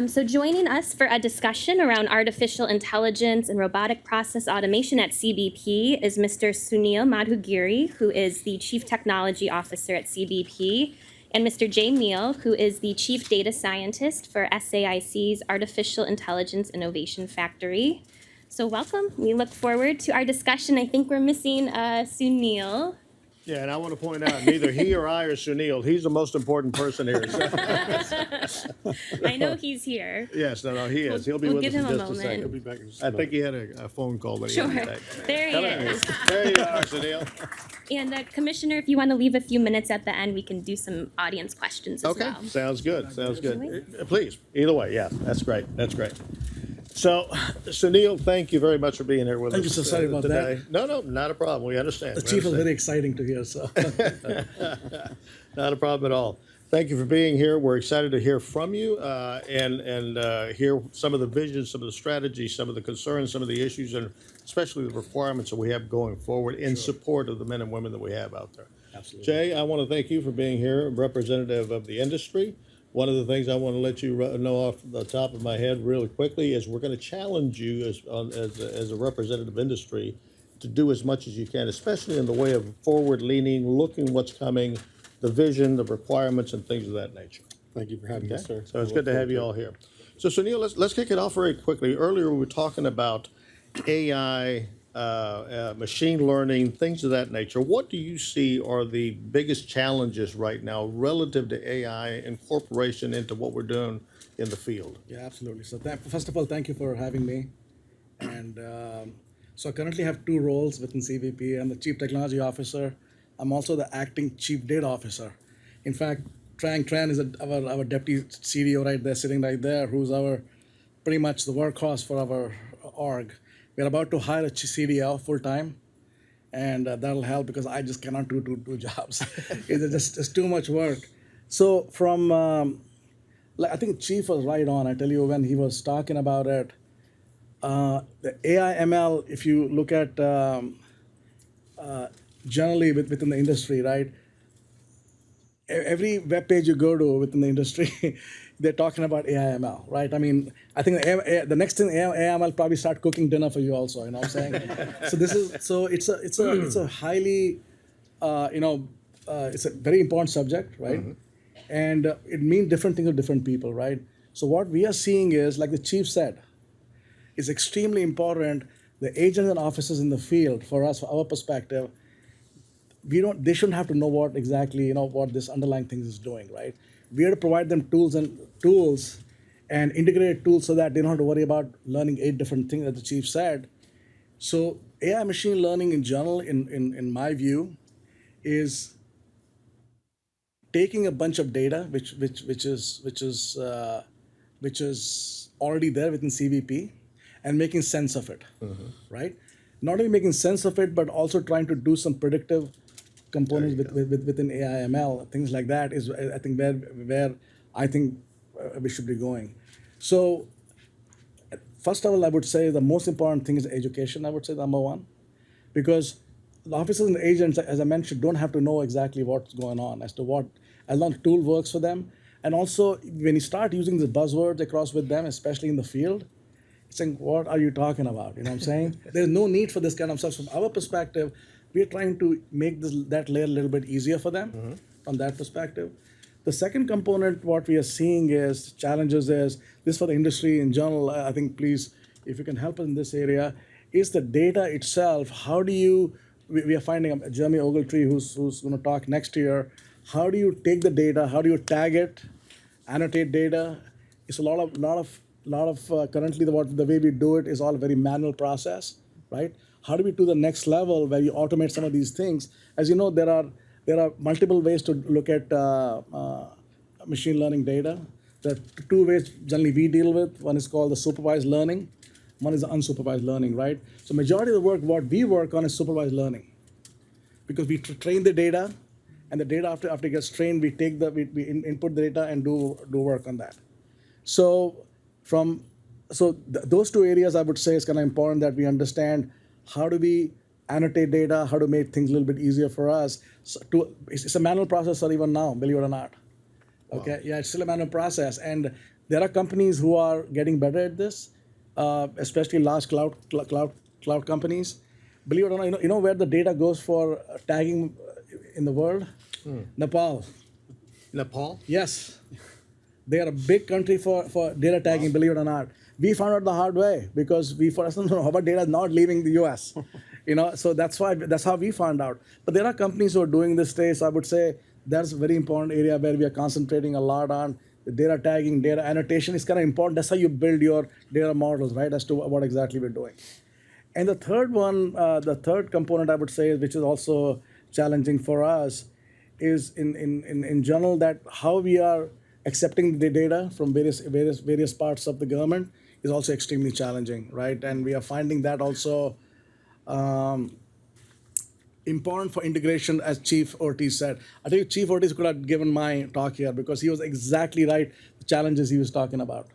So joining us for a discussion around artificial intelligence and robotic process automation at CBP is Mr. Sunil Madhugiri, who is the Chief Technology Officer at CBP, and Mr. Jay Neal, who is the Chief Data Scientist for SAIC's Artificial Intelligence Innovation Factory. So welcome. We look forward to our discussion. I think we're missing Sunil. Yeah, and I want to point out, neither he or I are Sunil. He's the most important person here. So. I know he's here. Yes, no, he is. He'll be We'll with us give in him a just a moment. second. He'll be back in just a I think he had a phone call that he Sure. had to take. There he Come on. is. There you are, Sunil. And Commissioner, if you want to leave a few minutes at the end, we can do some audience questions as Okay, well. sounds good, sounds good. Really? Please, either way, yeah, that's great, that's great. So, Sunil, thank you very much for being here with us. Thank you, so sorry about today. No, not a problem, we understand. The chief was very exciting to hear, so. Not a problem at all. Thank you for being here. We're excited to hear from you and hear some of the visions, some of the strategies, some of the concerns, some of the issues, and especially the requirements that we have going forward in support of the men and women that we have out there. Absolutely. Jay, I want to thank you for being here, representative of the industry. One of the things I want to let you know off the top of my head really quickly is we're going to challenge you as a representative industry to do as much as you can, especially in the way of forward-leaning, looking what's coming, the vision, the requirements, and things of that nature. Thank you for having us, sir. So it's good to have you all here. So Sunil, let's kick it off very quickly. Earlier we were talking about AI, machine learning, things of that nature. What do you see are the biggest challenges right now relative to AI incorporation into what we're doing in the field? Yeah, absolutely. So first of all, thank you for having me. And so I currently have two roles within CVP. I'm the Chief Technology Officer. I'm also the Acting Chief Data Officer. In fact, Trang Tran is our Deputy CDO right there, sitting right there, who's our pretty much the workhorse for our org. We're about to hire a CDO full-time, and that'll help because I just cannot do two jobs. It's too much work. So from, I think Chief was right on. I tell you, when he was talking about it, the AI ML, if you look at generally within the industry, right? Every web page you go to within the industry, they're talking about AI ML, right? I mean, I think the next thing AI ML probably start cooking dinner for you also. You know what I'm saying? So it's a highly, it's a very important subject, right? Mm-hmm. And it means different things to different people, right? So what we are seeing is, like the chief said, it's extremely important. The agents and officers in the field, for us, for our perspective, they shouldn't have to know what exactly, what this underlying thing is doing, right? We have to provide them tools and integrated tools so that they don't have to worry about learning 8 different things, as the chief said. So AI machine learning in general, in my view, is taking a bunch of data which is already there within CVP and making sense of it, right? Not only making sense of it, but also trying to do some predictive components within AI ML, things like that is, I think, where I think we should be going. So first of all, I would say the most important thing is education, I would say, number one, because the officers and the agents, as I mentioned, don't have to know exactly what's going on as long as the tool works for them. And also, when you start using the buzzwords across with them, especially in the field, saying, what are you talking about? You know what I'm saying? There's no need for this kind of stuff. From our perspective, we're trying to make that layer a little bit easier for them from that perspective. The second component, what we are seeing is challenges is this for the industry in general. I think please, if you can help us in this area, is the data itself. How do you? We are finding Jeremy Ogletree, who's going to talk next year. How do you take the data? How do you tag it, annotate data? It's a lot of currently the way we do it is all a very manual process, right? How do we do the next level where you automate some of these things? As you know, there are multiple ways to look at machine learning data. There are two ways generally we deal with. One is called the supervised learning. One is the unsupervised learning, right? So majority of the work, what we work on is supervised learning, because we train the data, and the data after it gets trained, we take we input the data and do work on that. So those two areas I would say is kind of important that we understand how do we annotate data, how to make things a little bit easier for us. It's a manual process even now, believe it or not. Okay, wow. Yeah, it's still a manual process, and there are companies who are getting better at this, especially large cloud companies. Believe it or not, you know where the data goes for tagging in the world? Nepal. Nepal? Yes. They are a big country for data tagging, believe it or not. We found out the hard way because we first don't know how about data is not leaving the US. So that's how we found out. But there are companies who are doing this today, so I would say that's a very important area where we are concentrating a lot on. The data tagging, data annotation is kind of important. That's how you build your data models, right, as to what exactly we're doing. And the third one, the third component I would say, which is also challenging for us, is in general that how we are accepting the data from various parts of the government is also extremely challenging, right? And we are finding that also important for integration, as Chief Ortiz said. I think Chief Ortiz could have given my talk here because he was exactly right, the challenges he was talking about.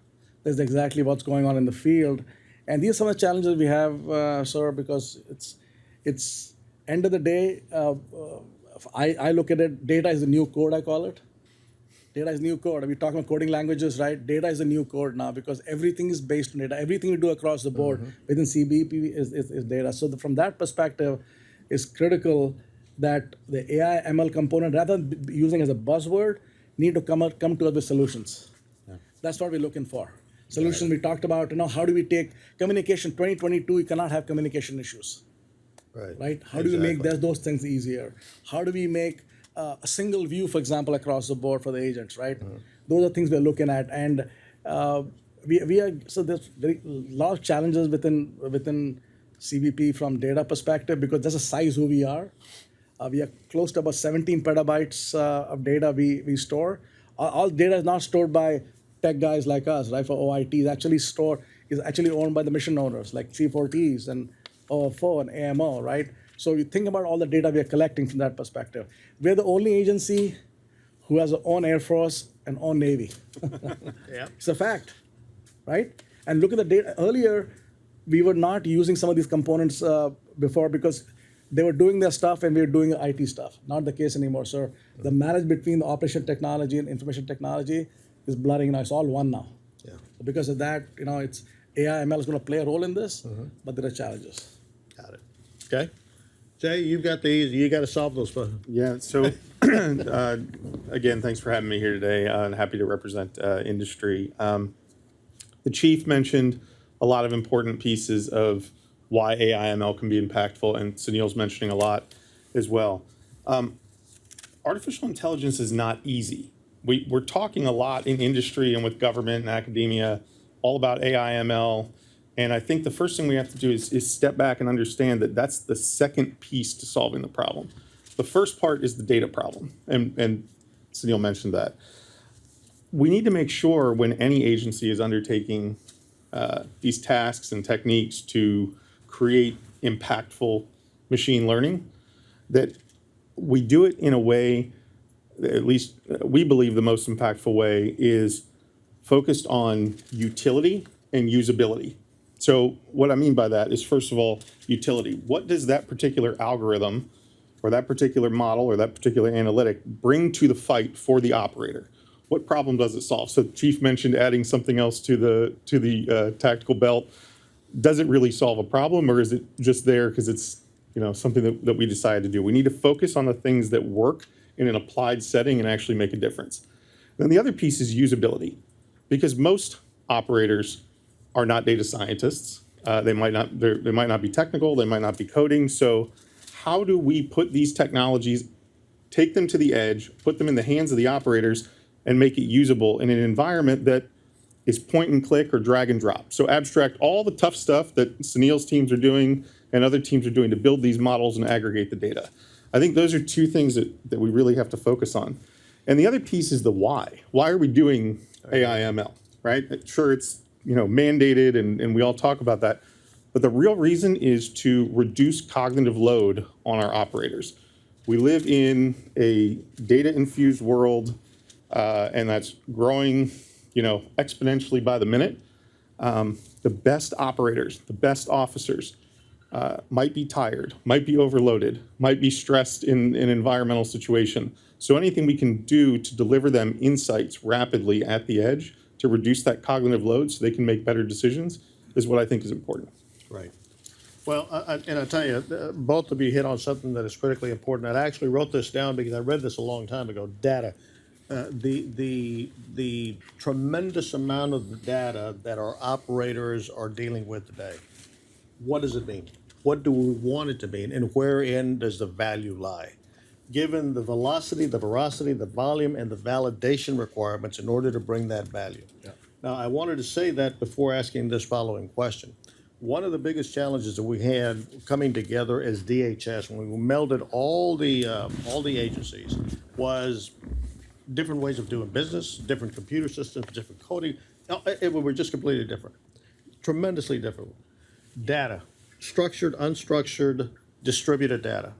That's exactly what's going on in the field. And these are some of the challenges we have, sir, because it's end of the day, I look at it, data is the new code, I call it. Data is new code. We're talking about coding languages, right? Data is a new code now because everything is based on data. Everything we do across the board within CBP is data. So from that perspective, it's critical that the AI ML component, rather than using as a buzzword, need to come to us with solutions. Yeah. That's what we're looking for. Solutions we talked about, how do we take communication, 2022, you cannot have communication issues. Right? How do we make those things easier? How do we make a single view, for example, across the board for the agents, right? Those are things we're looking at. And so there's a lot of challenges within CBP from data perspective because that's the size who we are. We are close to about 17 petabytes of data we store. All data is not stored by tech guys like us, right? For OIT, is actually owned by the mission owners like Chief Ortiz and OFO and AMO, right? So you think about all the data we are collecting from that perspective. We're the only agency who has our own Air Force and own Navy. Yeah. It's a fact, right? And look at the data. Earlier, we were not using some of these components before because they were doing their stuff and we were doing IT stuff. Not the case anymore, sir. The marriage between the operation technology and information technology is blurring now. It's all one now. Yeah. So because of that, it's AI, ML is going to play a role in this, but there are challenges. Got it. Okay. Jay, you got to solve those problems. Yeah, so again, thanks for having me here today. I'm happy to represent industry. The chief mentioned a lot of important pieces of why AI/ML can be impactful, and Sunil's mentioning a lot as well. Artificial intelligence is not easy. We're talking a lot in industry and with government and academia all about AI/ML. And I think the first thing we have to do is step back and understand that that's the second piece to solving the problem. The first part is the data problem, and Sunil mentioned that. We need to make sure when any agency is undertaking these tasks and techniques to create impactful machine learning, that we do it in a way, at least we believe the most impactful way, is focused on utility and usability. So what I mean by that is, first of all, utility. What does that particular algorithm or that particular model or that particular analytic bring to the fight for the operator? What problem does it solve? So Chief mentioned adding something else to the tactical belt. Does it really solve a problem, or is it just there because it's something that we decided to do? We need to focus on the things that work in an applied setting and actually make a difference. Then the other piece is usability, because most operators are not data scientists. They might not be technical, they might not be coding. So how do we put these technologies, take them to the edge, put them in the hands of the operators, and make it usable in an environment that is point and click or drag and drop? So abstract all the tough stuff that Sunil's teams are doing and other teams are doing to build these models and aggregate the data. I think those are two things that we really have to focus on. And the other piece is the why. Why are we doing AI ML, right? Sure, it's mandated and we all talk about that. But the real reason is to reduce cognitive load on our operators. We live in a data-infused world, and that's growing, exponentially by the minute. The best operators, the best officers might be tired, might be overloaded, might be stressed in an environmental situation. So anything we can do to deliver them insights rapidly at the edge to reduce that cognitive load so they can make better decisions is what I think is important. Right. Well, and I tell you, both of you hit on something that is critically important. I actually wrote this down because I read this a long time ago. Data, the tremendous amount of the data that our operators are dealing with today. What does it mean? What do we want it to mean, and wherein does the value lie? Given the velocity, the veracity, the volume, and the validation requirements in order to bring that value. Yeah. Now, I wanted to say that before asking this following question. One of the biggest challenges that we had coming together as DHS when we melded all the agencies was different ways of doing business, different computer systems, different coding. We were just completely different, tremendously different. Data, structured, unstructured, distributed data.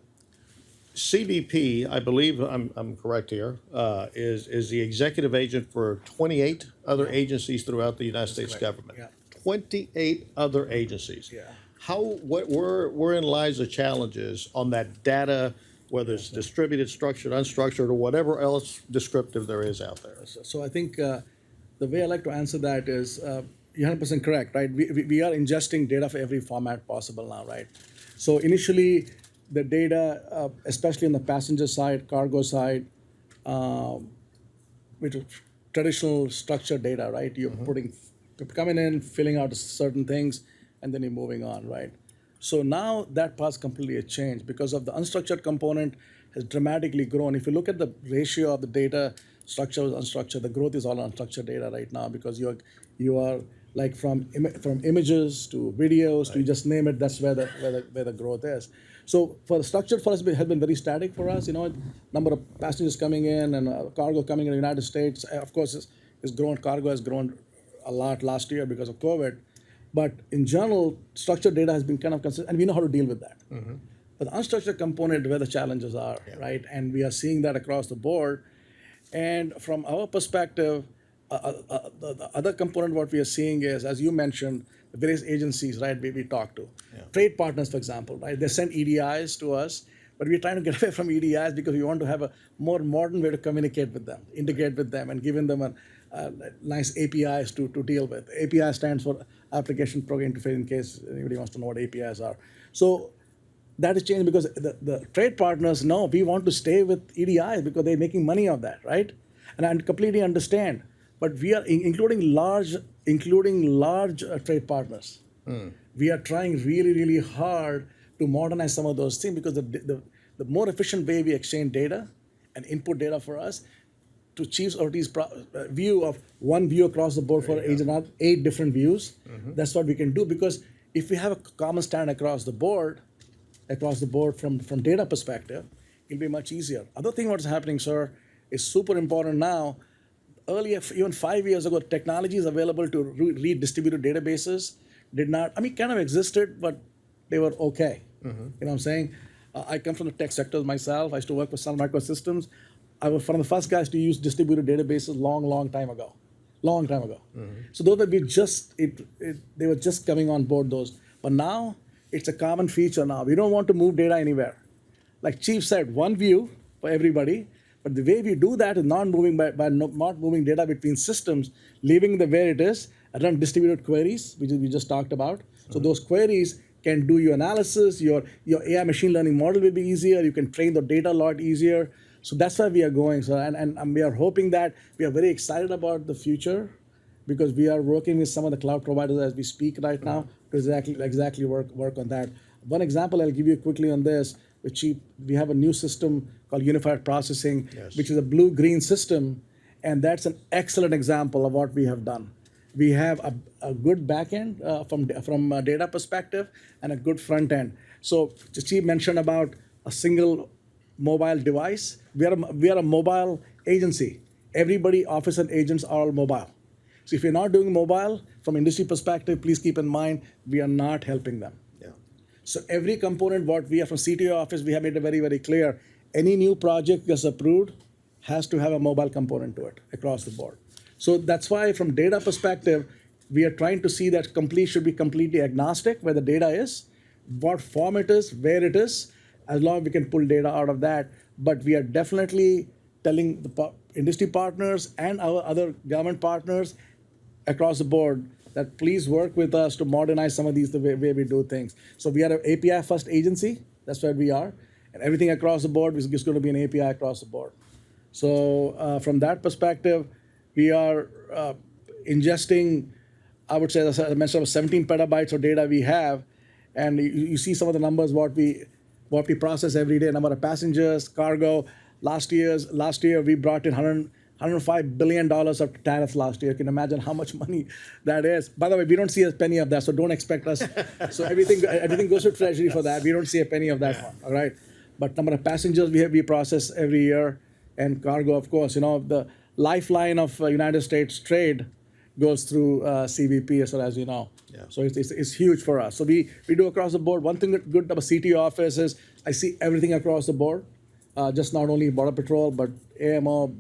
CBP, I believe I'm correct here, is the executive agent for 28 other agencies throughout the United States government. Yeah. 28 other agencies. Yeah. Wherein lies the challenges on that data, whether it's distributed, structured, unstructured, or whatever else descriptive there is out there? So I think the way I like to answer that is you're 100% correct, right? We are ingesting data for every format possible now, right? So initially, the data, especially on the passenger side, cargo side, which is traditional structured data, right? You're coming in, filling out certain things, and then you're moving on, right? So now that part's completely changed because of the unstructured component has dramatically grown. If you look at the ratio of the data, structured, unstructured, the growth is all unstructured data right now because you are like from images to videos to you just name it. That's where the growth is. So for the structured for us has been very static for us. Number of passengers coming in and cargo coming in the United States, of course, is grown. Cargo has grown a lot last year because of COVID. But in general, structured data has been kind of consistent, and we know how to deal with that. Mm-hmm. But the unstructured component, where the challenges are, right? And we are seeing that across the board. And from our perspective, the other component what we are seeing is, as you mentioned, the various agencies, right, we talk to. Yeah. Trade partners, for example, right? They send EDIs to us, but we're trying to get away from EDIs because we want to have a more modern way to communicate with them, integrate with them, and giving them nice APIs to deal with. API stands for Application Program Interface, in case anybody wants to know what APIs are. So that is changed because the trade partners know we want to stay with EDIs because they're making money on that, right? And I completely understand. But we are including large trade partners. We are trying really, really hard to modernize some of those things because the more efficient way we exchange data and input data for us to Chief's or T's view of one view across the board for agent, not 8 different views. Mm-hmm. That's what we can do because if we have a common standard across the board from data perspective, it'll be much easier. Other thing what's happening, sir, is super important now. Earlier, even 5 years ago, technologies available to read distributed databases kind of existed, but they were okay. Mm-hmm. You know what I'm saying? I come from the tech sector myself. I used to work with Sun Microsystems. I was one of the first guys to use distributed databases long time ago. Mm-hmm. So those they were just coming on board those. But now, it's a common feature now. We don't want to move data anywhere. Like Chief said, one view for everybody. But the way we do that is not moving not moving data between systems, leaving the where it is, and run distributed queries, which we just talked about. Mm-hmm. So those queries can do your analysis, your AI machine learning model will be easier, you can train the data a lot easier. So that's where we are going. So and we are hoping that we are very excited about the future because we are working with some of the cloud providers as we speak right now to exactly work on that. One example I'll give you quickly on this, which we have a new system called Unified Processing, which is a blue-green system, and that's an excellent example of what we have done. We have a good backend from a data perspective and a good front end. So Chief mentioned about a single mobile device. We are a mobile agency. Everybody, office and agents are all mobile. So if you're not doing mobile, from industry perspective, please keep in mind, we are not helping them. Yeah. So every component, what we have from CTO office, we have made it very, very clear. Any new project that's approved has to have a mobile component to it across the board. So that's why from data perspective, we are trying to see that should be completely agnostic where the data is, what form it is, where it is, as long as we can pull data out of that. But we are definitely telling the industry partners and our other government partners across the board that please work with us to modernize some of these the way we do things. So we are an API first agency. That's where we are. And everything across the board is just going to be an API across the board. So from that perspective, we are ingesting, I would say, as I mentioned, 17 petabytes of data we have. And you see some of the numbers, what we process every day, number of passengers, cargo. Last year, we brought in $105 billion of tariffs last year. You can imagine how much money that is. By the way, we don't see a penny of that, so don't expect us. So everything goes to Treasury for that. We don't see a penny of that one, all right? But number of passengers we process every year, and cargo, of course. The lifeline of United States trade goes through CBP, as you know. Yeah. So it's huge for us. So we do across the board. One thing good about CTO office is I see everything across the board, just not only Border Patrol, but AMO,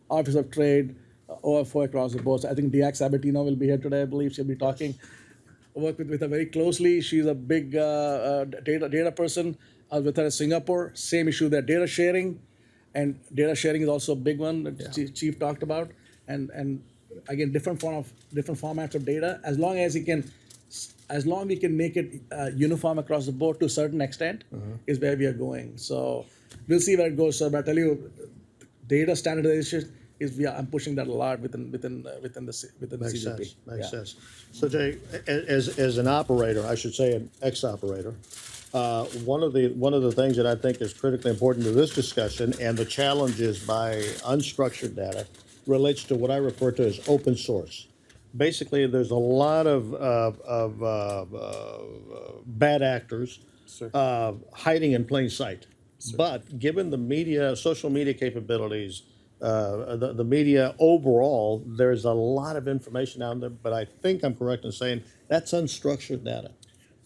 Office of Trade, OFO across the board. So I think DX Abertino will be here today, I believe. She'll be talking. I work with her very closely. She's a big data person. I was with her in Singapore. Same issue there, data sharing. And data sharing is also a big one that Chief talked about. And again, different formats of data. As long as we can make it uniform across the board to a certain extent, is where we are going. So we'll see where it goes, sir. But I tell you, data standardization I'm pushing that a lot within the Makes CGP. sense. Makes sense. So Jay, as an operator, I should say an ex-operator, one of the things that I think is critically important to this discussion and the challenges by unstructured data relates to what I refer to as open source. Basically, there's a lot of bad actors hiding in plain sight. But given the social media capabilities, the media overall, there's a lot of information out there, but I think I'm correct in saying that's unstructured data.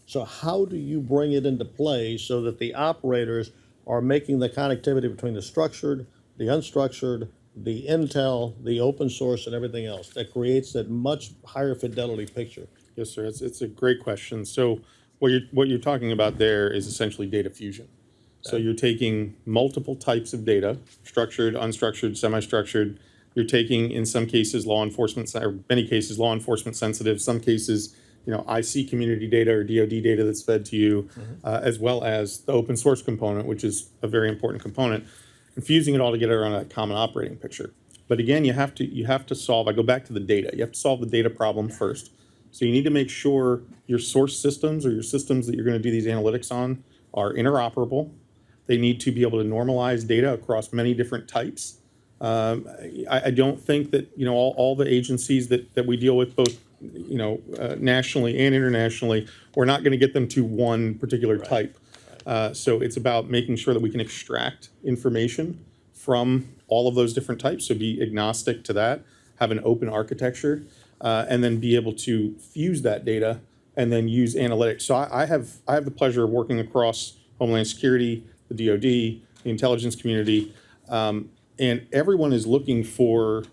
So how do you bring it into play so that the operators are making the connectivity between the structured, the unstructured, the intel, the open source, and everything else that creates that much higher fidelity picture? Yes, sir. It's a great question. So what you're talking about there is essentially data fusion. So you're taking multiple types of data, structured, unstructured, semi-structured. You're taking, in some cases, law enforcement, or many cases, law enforcement sensitive, some cases, IC community data or DoD data that's fed to you, as well as the open source component, which is a very important component, and fusing it all together around a common operating picture. But again, you have to solve, I go back to the data. You have to solve the data problem first. So you need to make sure your source systems or your systems that you're going to do these analytics on are interoperable. They need to be able to normalize data across many different types. I don't think that all the agencies that we deal with, both nationally and internationally, we're not going to get them to one particular type. So it's about making sure that we can extract information from all of those different types. So be agnostic to that, have an open architecture, and then be able to fuse that data and then use analytics. So I have the pleasure of working across Homeland Security, the DoD, the intelligence community, and everyone is looking for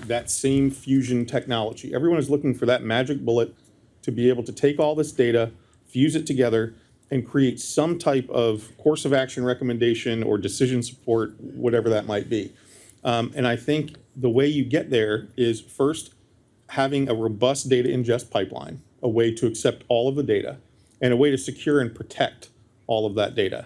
that same fusion technology. Everyone is looking for that magic bullet to be able to take all this data, fuse it together, and create some type of course of action recommendation or decision support, whatever that might be. And I think the way you get there is first having a robust data ingest pipeline, a way to accept all of the data, and a way to secure and protect all of that data.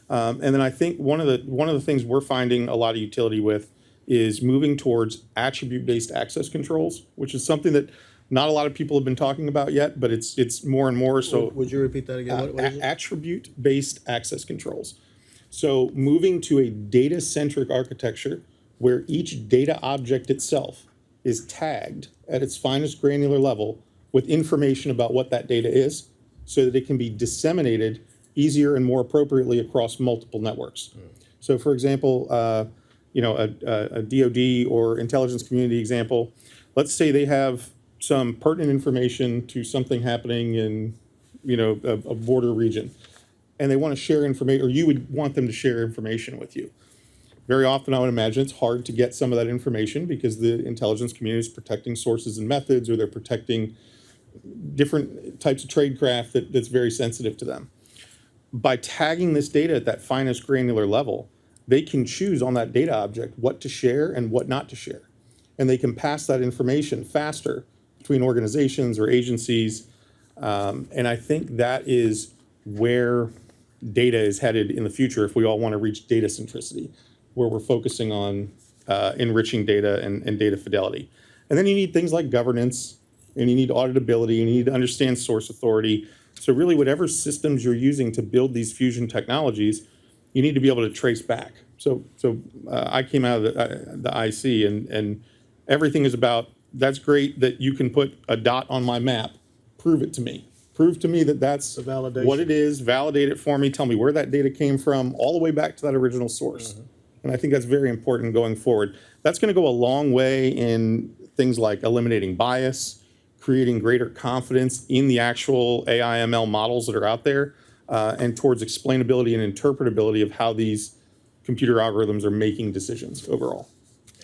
And then I think one of the things we're finding a lot of utility with is moving towards attribute-based access controls, which is something that not a lot of people have been talking about yet, but it's more and more. So Would you repeat that again? What is it? attribute-based access controls. So moving to a data-centric architecture where each data object itself is tagged at its finest granular level with information about what that data is, so that it can be disseminated easier and more appropriately across multiple networks. So for example, a DoD or intelligence community example, let's say they have some pertinent information to something happening in, a border region, and they want to share information, or you would want them to share information with you. Very often, I would imagine it's hard to get some of that information because the intelligence community is protecting sources and methods, or they're protecting different types of tradecraft that's very sensitive to them. By tagging this data at that finest granular level, they can choose on that data object what to share and what not to share. And they can pass that information faster between organizations or agencies. And I think that is where data is headed in the future if we all want to reach data centricity, where we're focusing on enriching data and data fidelity. And then you need things like governance, and you need auditability, and you need to understand source authority. So really, whatever systems you're using to build these fusion technologies, you need to be able to trace back. So I came out of the IC, and everything is about, that's great that you can put a dot on my map. Prove it to me. Prove to me that that's The validation. what it is. Validate it for me. Tell me where that data came from, all the way back to that original source. And I think that's very important going forward. That's going to go a long way in things like eliminating bias, creating greater confidence in the actual AI ML models that are out there, and towards explainability and interpretability of how these computer algorithms are making decisions overall.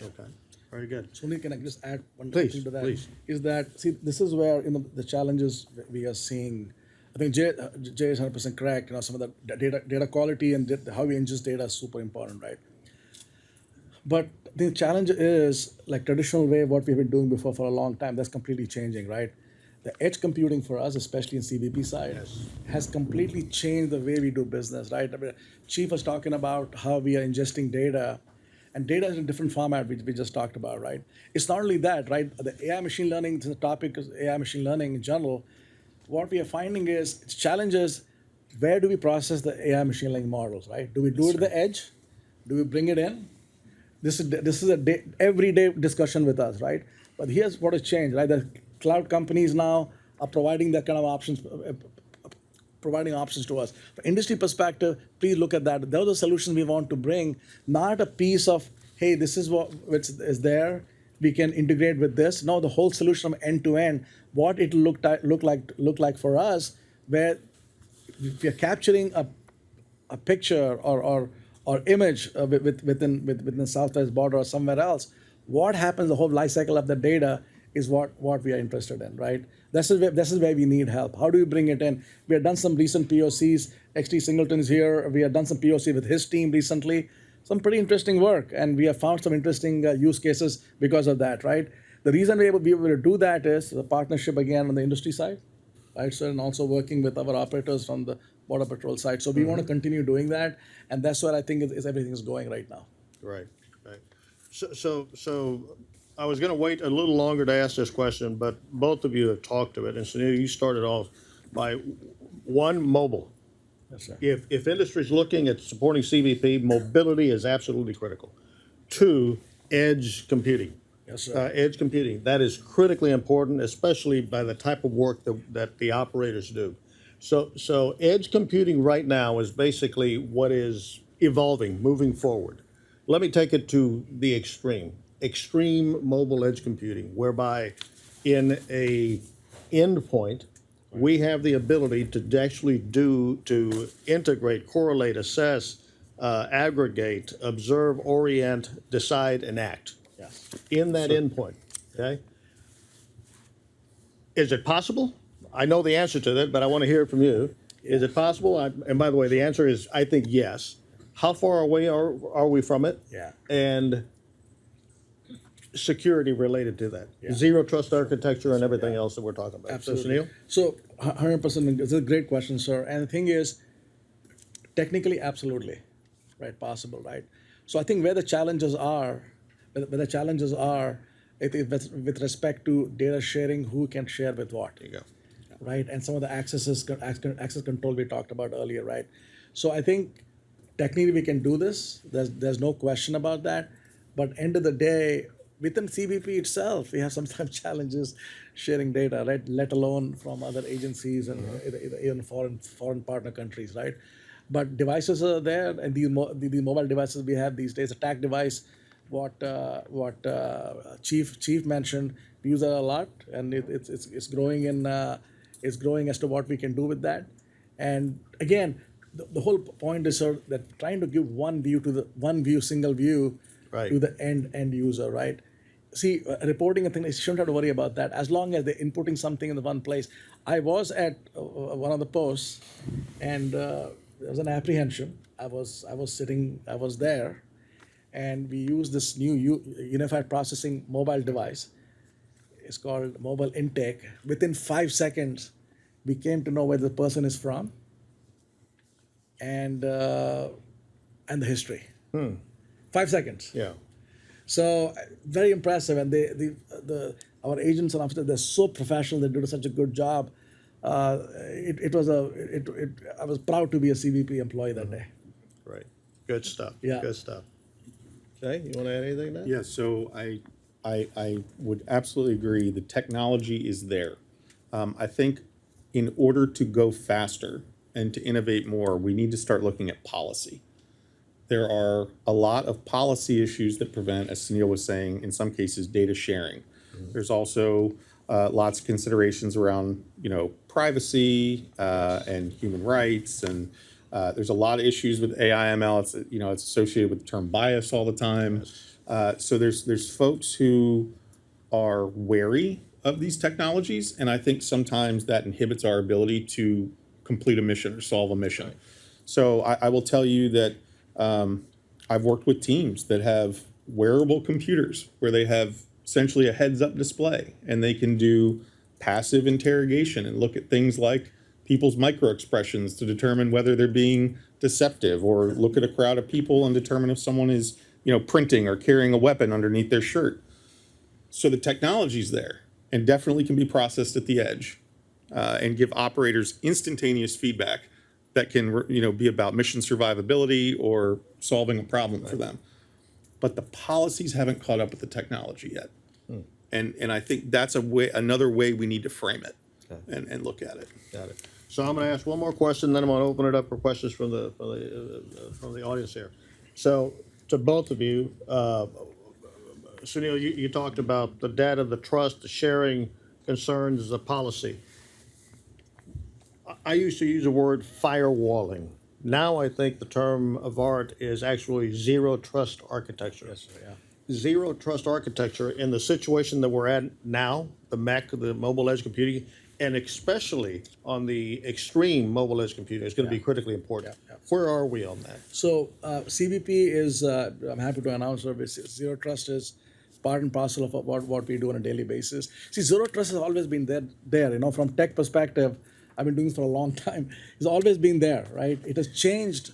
Okay, very good. Sunil, can I just add one Please, thing to that? please. Is that, see, this is where, the challenges that we are seeing. I think Jay is 100% correct. Some of the data quality and how we ingest data is super important, right? But the challenge is, like traditional way, what we've been doing before for a long time, that's completely changing, right? The edge computing for us, especially in CBP side, has completely changed the way we do business, right? I mean, Chief was talking about how we are ingesting data, and data is in a different format, which we just talked about, right? It's not only that, right? The AI machine learning, the topic is AI machine learning in general. What we are finding is, its challenges, where do we process the AI machine learning models, right? Do we do it at the edge? Do we bring it in? This is a everyday discussion with us, right? But here's what has changed, right? The cloud companies now are providing that kind of options, providing options to us. From industry perspective, please look at that. Those are the solutions we want to bring, not a piece of, hey, this is what is there, we can integrate with this. No, the whole solution from end to end, what it look like for us, where we are capturing a picture or image within the southwest border or somewhere else. What happens, the whole life cycle of the data is what we are interested in, right? This is where we need help. How do we bring it in? We have done some recent POCs. XT Singleton is here. We have done some POC with his team recently. Some pretty interesting work, and we have found some interesting use cases because of that, right? The reason we're able to do that is the partnership again on the industry side, right? So, and also working with our operators from the Border Patrol side. So we want to continue doing that, and that's where I think is everything is going right now. Right. So I was going to wait a little longer to ask this question, but both of you have talked to it. And Sunil, you started off by mobile. Yes, sir. If industry's looking at supporting CBP, mobility is absolutely critical. 2, edge computing. Yes, sir. Edge computing, that is critically important, especially by the type of work that the operators do. So edge computing right now is basically what is evolving, moving forward. Let me take it to the extreme mobile edge computing, whereby in a endpoint, we have the ability to actually to integrate, correlate, assess, aggregate, observe, orient, decide, and act in that endpoint, okay? Is it possible? I know the answer to that, but I want to hear it from you. Is it possible? And by the way, the answer is, I think, yes. How far away are we from it? Yeah. And security related to that. Zero trust architecture and everything else that we're talking about. Absolutely. So, Sunil? So 100%, it's a great question, sir. And the thing is, Technically, absolutely, right, possible, right? So I think where the challenges are, it is with respect to data sharing, who can share with what. There you go. Right? And some of the access control we talked about earlier, right? So I think technically we can do this. There's no question about that. But end of the day, within CBP itself, we have sometimes challenges sharing data, right? Let alone from other agencies and even foreign partner countries, right? But devices are there, and these mobile devices we have these days, attack device, what Chief mentioned, we use that a lot, and it's growing in it's growing as to what we can do with that. And again, the whole point is sort of that trying to give single view Right. to the end user, right? See, reporting a thing, you shouldn't have to worry about that as long as they're inputting something in the one place. I was at one of the posts, and there was an apprehension. I was there, and we used this new unified processing mobile device. It's called mobile intake. Within 5 seconds, we came to know where the person is from, and the history. 5 secones. Yeah. So very impressive, and our agents and officers, they're so professional. They do such a good job. I was proud to be a CBP employee that day. Right. Good stuff. Yeah. Good stuff. Jay, you want to add anything to that? Yeah, so I would absolutely agree. The technology is there. I think in order to go faster and to innovate more, we need to start looking at policy. There are a lot of policy issues that prevent, as Sunil was saying, in some cases, data sharing. There's also lots of considerations around, privacy and human rights, and there's a lot of issues with AI/ML. It's associated with the term bias all the time. So there's folks who are wary of these technologies, and I think sometimes that inhibits our ability to complete a mission or solve a mission. Right. So I will tell you that I've worked with teams that have wearable computers where they have essentially a heads-up display, and they can do passive interrogation and look at things like people's microexpressions to determine whether they're being deceptive, or look at a crowd of people and determine if someone is, printing or carrying a weapon underneath their shirt. So the technology's there and definitely can be processed at the edge and give operators instantaneous feedback that can, be about mission survivability or solving a problem for them. But the policies haven't caught up with the technology yet. And I think that's another way we need to frame it and look at it. Got it. So I'm going to ask one more question, then I'm going to open it up for questions from the audience here. So to both of you, Sunil, you talked about the data, the trust, the sharing concerns, the policy. I used to use the word firewalling. Now I think the term of art is actually zero trust architecture. Yes, sir, yeah. Zero trust architecture in the situation that we're at now, the MAC, the mobile edge computing, and especially on the extreme mobile edge computing is going to be critically important. Yeah. Where are we on that? So CBP is, I'm happy to announce, zero trust is part and parcel of what we do on a daily basis. See, zero trust has always been there. From tech perspective, I've been doing this for a long time. It's always been there, right? It has changed.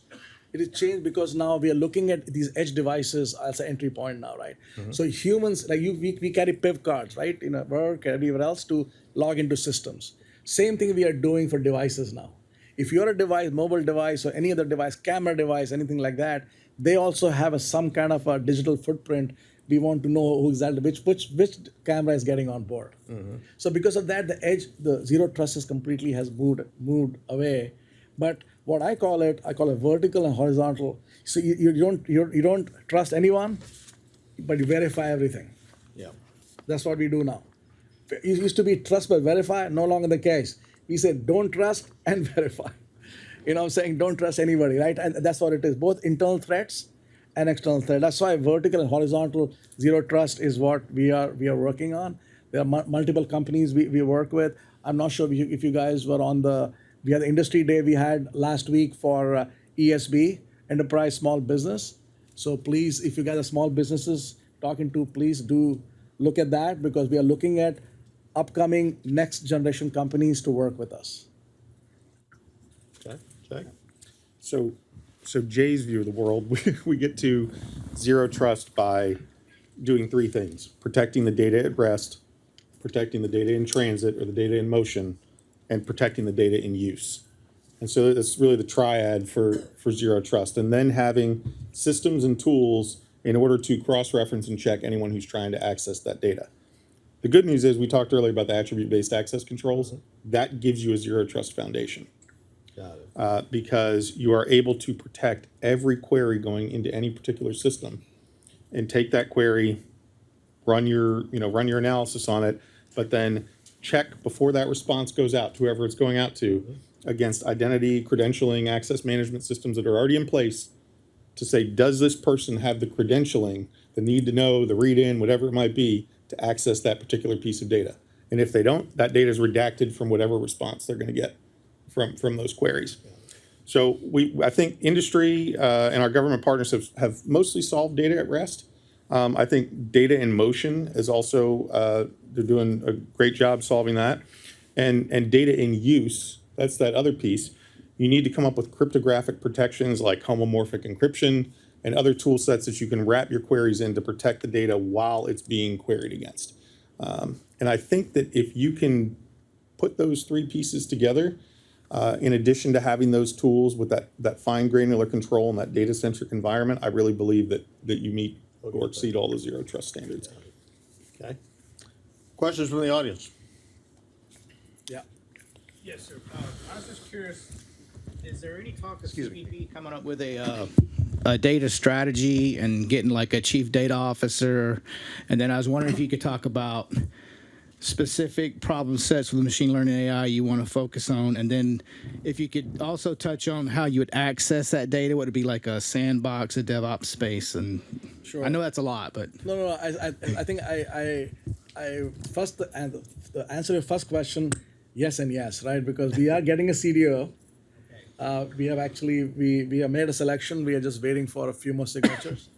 It has changed because now we are looking at these edge devices as an entry point now, right? So humans, like we carry PIV cards, right? In our work, everywhere else to log into systems. Same thing we are doing for devices now. If you're a device, mobile device or any other device, camera device, anything like that, they also have some kind of a digital footprint. We want to know who exactly which camera is getting on board. So because of that, the zero trust has completely moved away. But what I call it vertical and horizontal. So you don't trust anyone, but you verify everything. Yeah. That's what we do now. It used to be trust but verify, no longer the case. We say don't trust and verify. I'm saying don't trust anybody, right? And that's what it is, both internal threats and external threat. That's why vertical and horizontal zero trust is what we are working on. There are multiple companies we work with. I'm not sure if you guys were on we had the industry day we had last week for ESB, Enterprise Small Business. So please, if you guys are small businesses talking to, please do look at that, because we are looking at upcoming next generation companies to work with us. Okay. Jack? So so Jay's view of the world, we get to zero trust by doing three things: protecting the data at rest, protecting the data in transit or the data in motion, and protecting the data in use. And so that's really the triad for zero trust. And then having systems and tools in order to cross-reference and check anyone who's trying to access that data. The good news is we talked earlier about the attribute-based access controls. That gives you a zero trust foundation. Got it. Because you are able to protect every query going into any particular system and take that query, run your analysis on it, but then check before that response goes out to whoever it's going out to against identity, credentialing, access management systems that are already in place to say, does this person have the credentialing, the need to know, the read-in, whatever it might be, to access that particular piece of data? And if they don't, that data is redacted from whatever response they're going to get from those queries. So I think industry and our government partners have mostly solved data at rest. I think data in motion is also, they're doing a great job solving that. And data in use, that's that other piece. You need to come up with cryptographic protections like homomorphic encryption and other tool sets that you can wrap your queries in to protect the data while it's being queried against. And I think that if you can put those three pieces together, in addition to having those tools with that fine granular control and that data-centric environment, I really believe that you meet or exceed all the zero trust standards. Okay. Questions from the audience? Yeah. Yes, sir. I was just curious, is there any talk of CBP coming up with a data strategy and getting like a chief data officer? And then I was wondering if you could talk about specific problem sets with machine learning AI you want to focus on, and then if you could also touch on how you would access that data. Would it be like a sandbox, a DevOps space? And Sure. I know that's a lot, but No. I think I first the answer to your first question, yes and yes, right? Because we are getting a CDO. We have actually we have made a selection. We are just waiting for a few more signatures,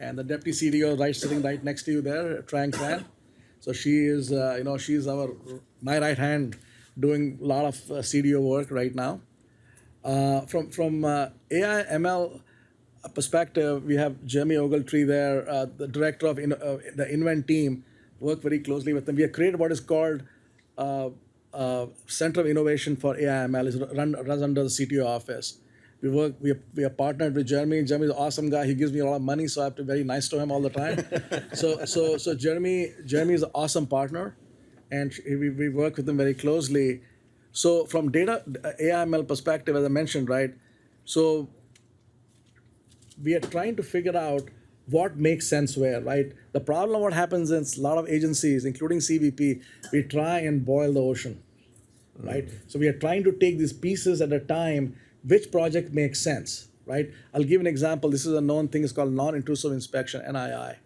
and the deputy CDO sitting right next to you there, Trang Tran. So she is she's my right hand, doing a lot of CDO work right now. From AI ML perspective, we have Jeremy Ogletree there, the director of the Invent team, work very closely with them. We have created what is called Center of Innovation for AI ML. It runs under the CTO office. We are partnered with Jeremy. Jeremy's an awesome guy. He gives me a lot of money, so I have to be very nice to him all the time. So Jeremy is an awesome partner, and we work with him very closely. So from data AIML perspective, as I mentioned, right? So we are trying to figure out what makes sense where, right? The problem, what happens is a lot of agencies, including CBP, we try and boil the ocean, right? So we are trying to take these pieces at a time. Which project makes sense, right? I'll give an example. This is a known thing. It's called non-intrusive inspection, NII.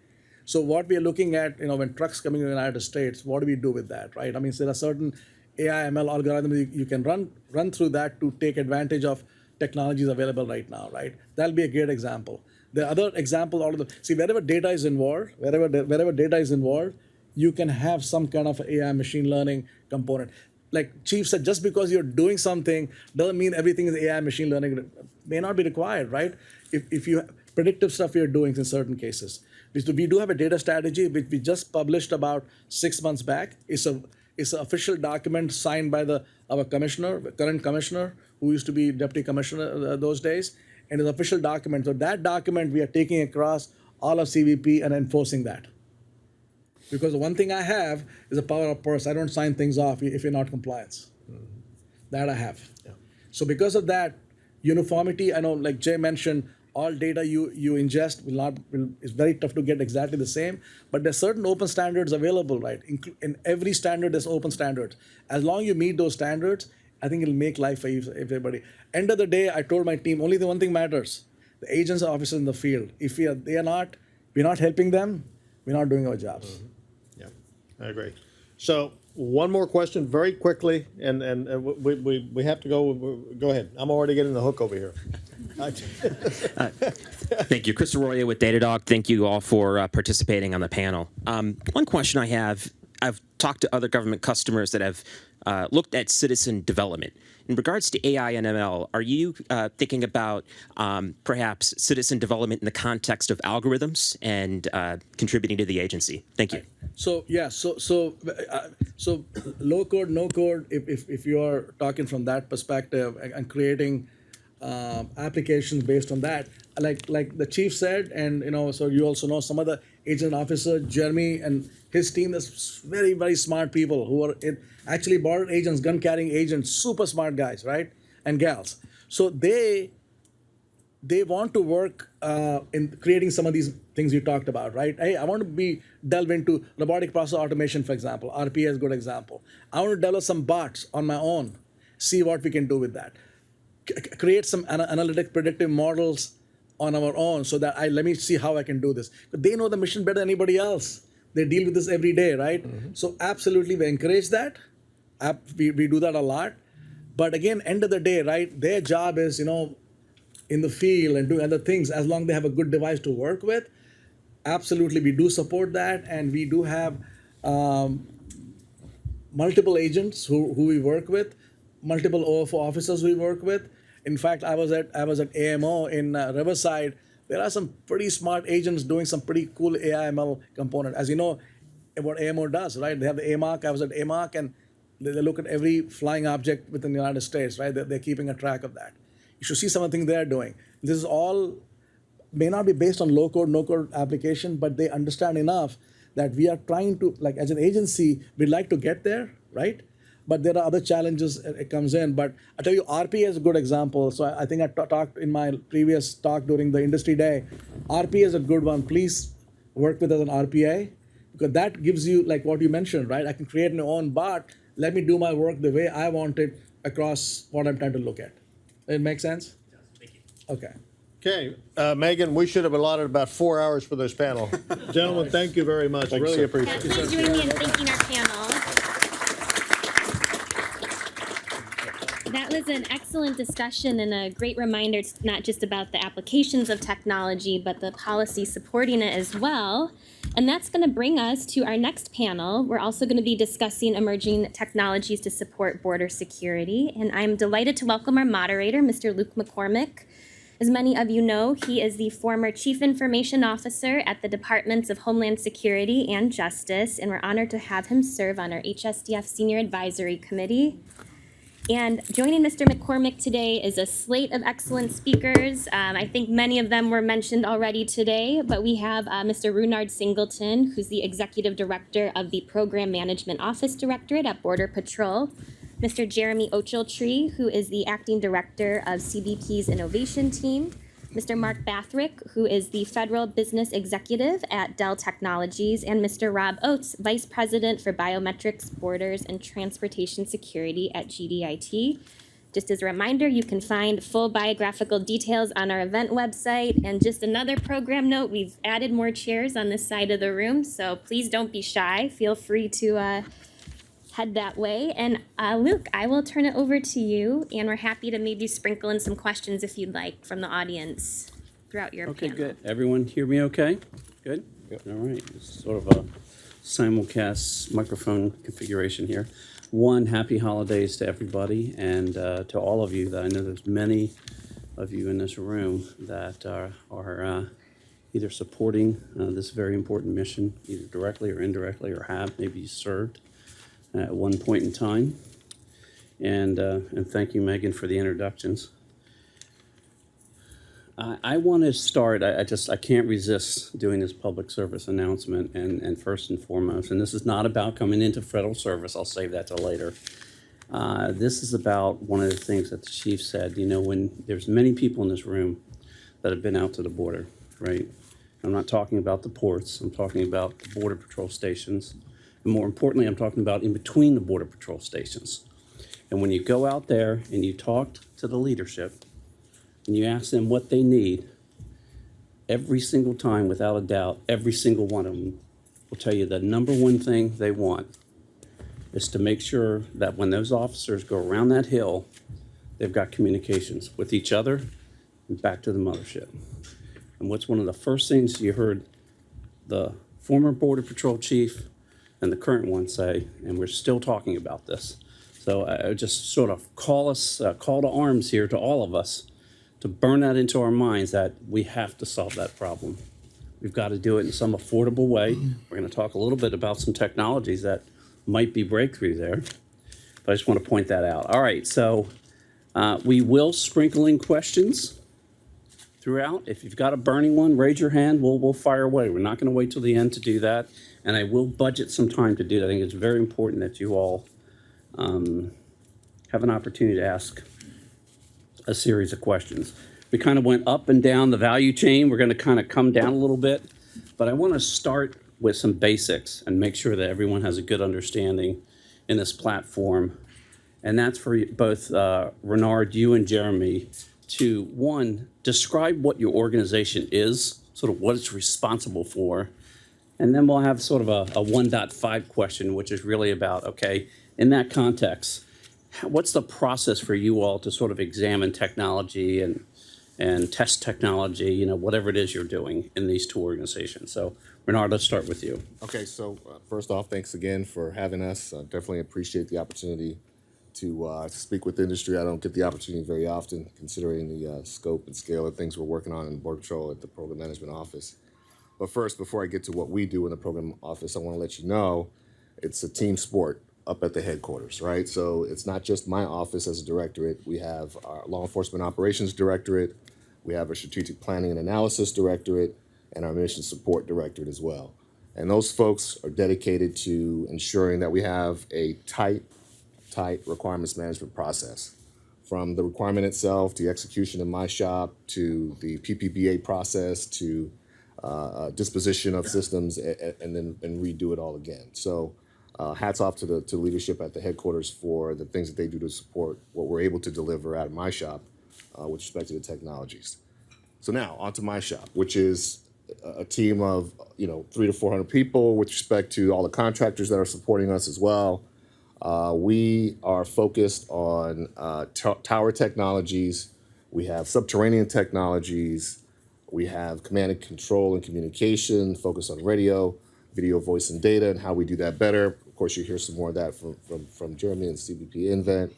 So what we are looking at, when trucks coming in the United States, what do we do with that, right? I mean, so there are certain AI ML algorithms you can run through that to take advantage of technologies available right now, right? That'll be a great example. The other example, wherever data is involved, wherever data is involved, you can have some kind of AI machine learning component. Like Chief said, just because you're doing something doesn't mean everything is AI machine learning. May not be required, right? If you predictive stuff you're doing in certain cases. We do have a data strategy which we just published about 6 months back. It's an official document signed by our current commissioner, who used to be deputy commissioner those days, and it's an official document. So that document we are taking across all of CVP and enforcing that. Because the one thing I have is a power of purse. I don't sign things off if you're not compliance. That I have. Yeah. So because of that uniformity, I know, like Jay mentioned, all data you ingest is very tough to get exactly the same. But there's certain open standards available, right? In every standard, there's open standards. As long as you meet those standards, I think it'll make life for everybody. End of the day, I told my team, only the one thing matters: the agents and officers in the field. If we're not helping them, we're not doing our jobs. Mm-hmm. I agree. So one more question very quickly, and we have to go. Go ahead. I'm already getting the hook over here. Thank you. Chris Arroyo with Datadog. Thank you all for participating on the panel. One question I have, I've talked to other government customers that have looked at citizen development. In regards to AI and ML, are you thinking about perhaps citizen development in the context of algorithms and contributing to the agency? Thank you. So yeah, so low code, no code. If you are talking from that perspective and creating applications based on that, like the chief said, and so you also know some of the agent officer, Jeremy and his team. There's very smart people who are actually border agents, gun carrying agents, super smart guys, right, and gals. So they want to work in creating some of these things you talked about, right? Hey, I want to delve into robotic process automation, for example. RPA is a good example. I want to develop some bots on my own, see what we can do with that. Create some analytic predictive models on our own so that let me see how I can do this. But they know the mission better than anybody else. They deal with this every day, right? So absolutely, we encourage that. We do that a lot. But again, end of the day, right? Their job is, in the field and doing other things, as long as they have a good device to work with. Absolutely, we do support that, and we do have multiple agents who we work with, multiple OFO officers we work with. In fact, I was at AMO in Riverside. There are some pretty smart agents doing some pretty cool AI/ML component. As you know, what AMO does, right? They have the AMOC. I was at AMOC, and they look at every flying object within the United States, right? They're keeping a track of that. You should see some of the things they're doing. This is all may not be based on low code, no code application, but they understand enough that we are trying to, like as an agency, we'd like to get there, right? But there are other challenges it comes in. But I tell you, RPA is a good example. So I think I talked in my previous talk during the industry day. RPA is a good one. Please work with us on RPA, because that gives you, like what you mentioned, right? I can create my own bot. Let me do my work the way I want it across what I'm trying to look at. It make sense? Yes, thank you. Okay. Okay, Megan, we should have allotted about 4 hours for this panel. Gentlemen, thank you very much. Really sir. appreciate it. Please join me in thanking our panel. That was an excellent discussion and a great reminder. It's not just about the applications of technology, but the policy supporting it as well. And that's going to bring us to our next panel. We're also going to be discussing emerging technologies to support border security. And I'm delighted to welcome our moderator, Mr. Luke McCormick. As many of you know, he is the former Chief Information Officer at the Departments of Homeland Security and Justice, and we're honored to have him serve on our HSDF Senior Advisory Committee. And joining Mr. McCormick today is a slate of excellent speakers. I think many of them were mentioned already today, but we have Mr. Runard Singleton, who's the Executive Director of the Program Management Office Directorate at Border Patrol, Mr. Jeremy Ochiltree, who is the Acting Director of CBP's Innovation Team, Mr. Mark Bathrick, who is the Federal Business Executive at Dell Technologies, and Mr. Rob Oates, Vice President for Biometrics, Borders, and Transportation Security at GDIT. Just as a reminder, you can find full biographical details on our event website. And just another program note, we've added more chairs on this side of the room, so please don't be shy. Feel free to head that way. And Luke, I will turn it over to you, and we're happy to maybe sprinkle in some questions if you'd like from the audience throughout your Okay, panel. good. Everyone hear me okay? Good? Yep. All right. It's sort of a simulcast microphone configuration here. One, happy holidays to everybody, and to all of you that I know there's many of you in this room that are either supporting this very important mission, either directly or indirectly, or have maybe served at one point in time. And thank you, Megan, for the introductions. I want to start, I can't resist doing this public service announcement, and first and foremost, and this is not about coming into federal service, I'll save that till later. This is about one of the things that the chief said, when there's many people in this room that have been out to the border, right? I'm not talking about the ports, I'm talking about the Border Patrol stations. And more importantly, I'm talking about in between the Border Patrol stations. And when you go out there and you talk to the leadership and you ask them what they need, every single time, without a doubt, every single one of them will tell you the number one thing they want is to make sure that when those officers go around that hill, they've got communications with each other and back to the mothership. And what's one of the first things you heard the former Border Patrol chief and the current one say, and we're still talking about this, So I would just sort of call to arms here to all of us to burn that into our minds that we have to solve that problem. We've got to do it in some affordable way. We're going to talk a little bit about some technologies that might be breakthrough there. But I just want to point that out. All right, so we will sprinkle in questions throughout. If you've got a burning one, raise your hand. We'll fire away. We're not going to wait till the end to do that. And I will budget some time to do that. I think it's very important that you all have an opportunity to ask a series of questions. We kind of went up and down the value chain. We're going to kind of come down a little bit. But I want to start with some basics and make sure that everyone has a good understanding in this platform. And that's for both Renard, you and Jeremy, to, one, describe what your organization is, sort of what it's responsible for. And then we'll have sort of a 1.5 question, which is really about, okay, in that context, what's the process for you all to sort of examine technology and test technology, you know, whatever it is you're doing in these two organizations? So, Renard, let's start with you. Okay, so first off, thanks again for having us. Definitely appreciate the opportunity to speak with the industry. I don't get the opportunity very often, considering the scope and scale of things we're working on in Border Patrol at the Program Management Office. But first, before I get to what we do in the Program Office, I want to let you know it's a team sport up at the headquarters, right? So it's not just my office as a directorate. We have our Law Enforcement Operations Directorate, we have our Strategic Planning and Analysis Directorate, and our Mission Support Directorate as well. And those folks are dedicated to ensuring that we have a tight requirements management process. From the requirement itself, to execution in my shop, to the PPBA process, to disposition of systems, and then redo it all again. So hats off to the leadership at the headquarters for the things that they do to support what we're able to deliver out of my shop with respect to the technologies. So now onto my shop, which is a team of 300 to 400 people with respect to all the contractors that are supporting us as well. We are focused on tower technologies. We have subterranean technologies. We have command and control and communication, focus on radio, video, voice, and data, and how we do that better. Of course, you hear some more of that from Jeremy and CBP Invent.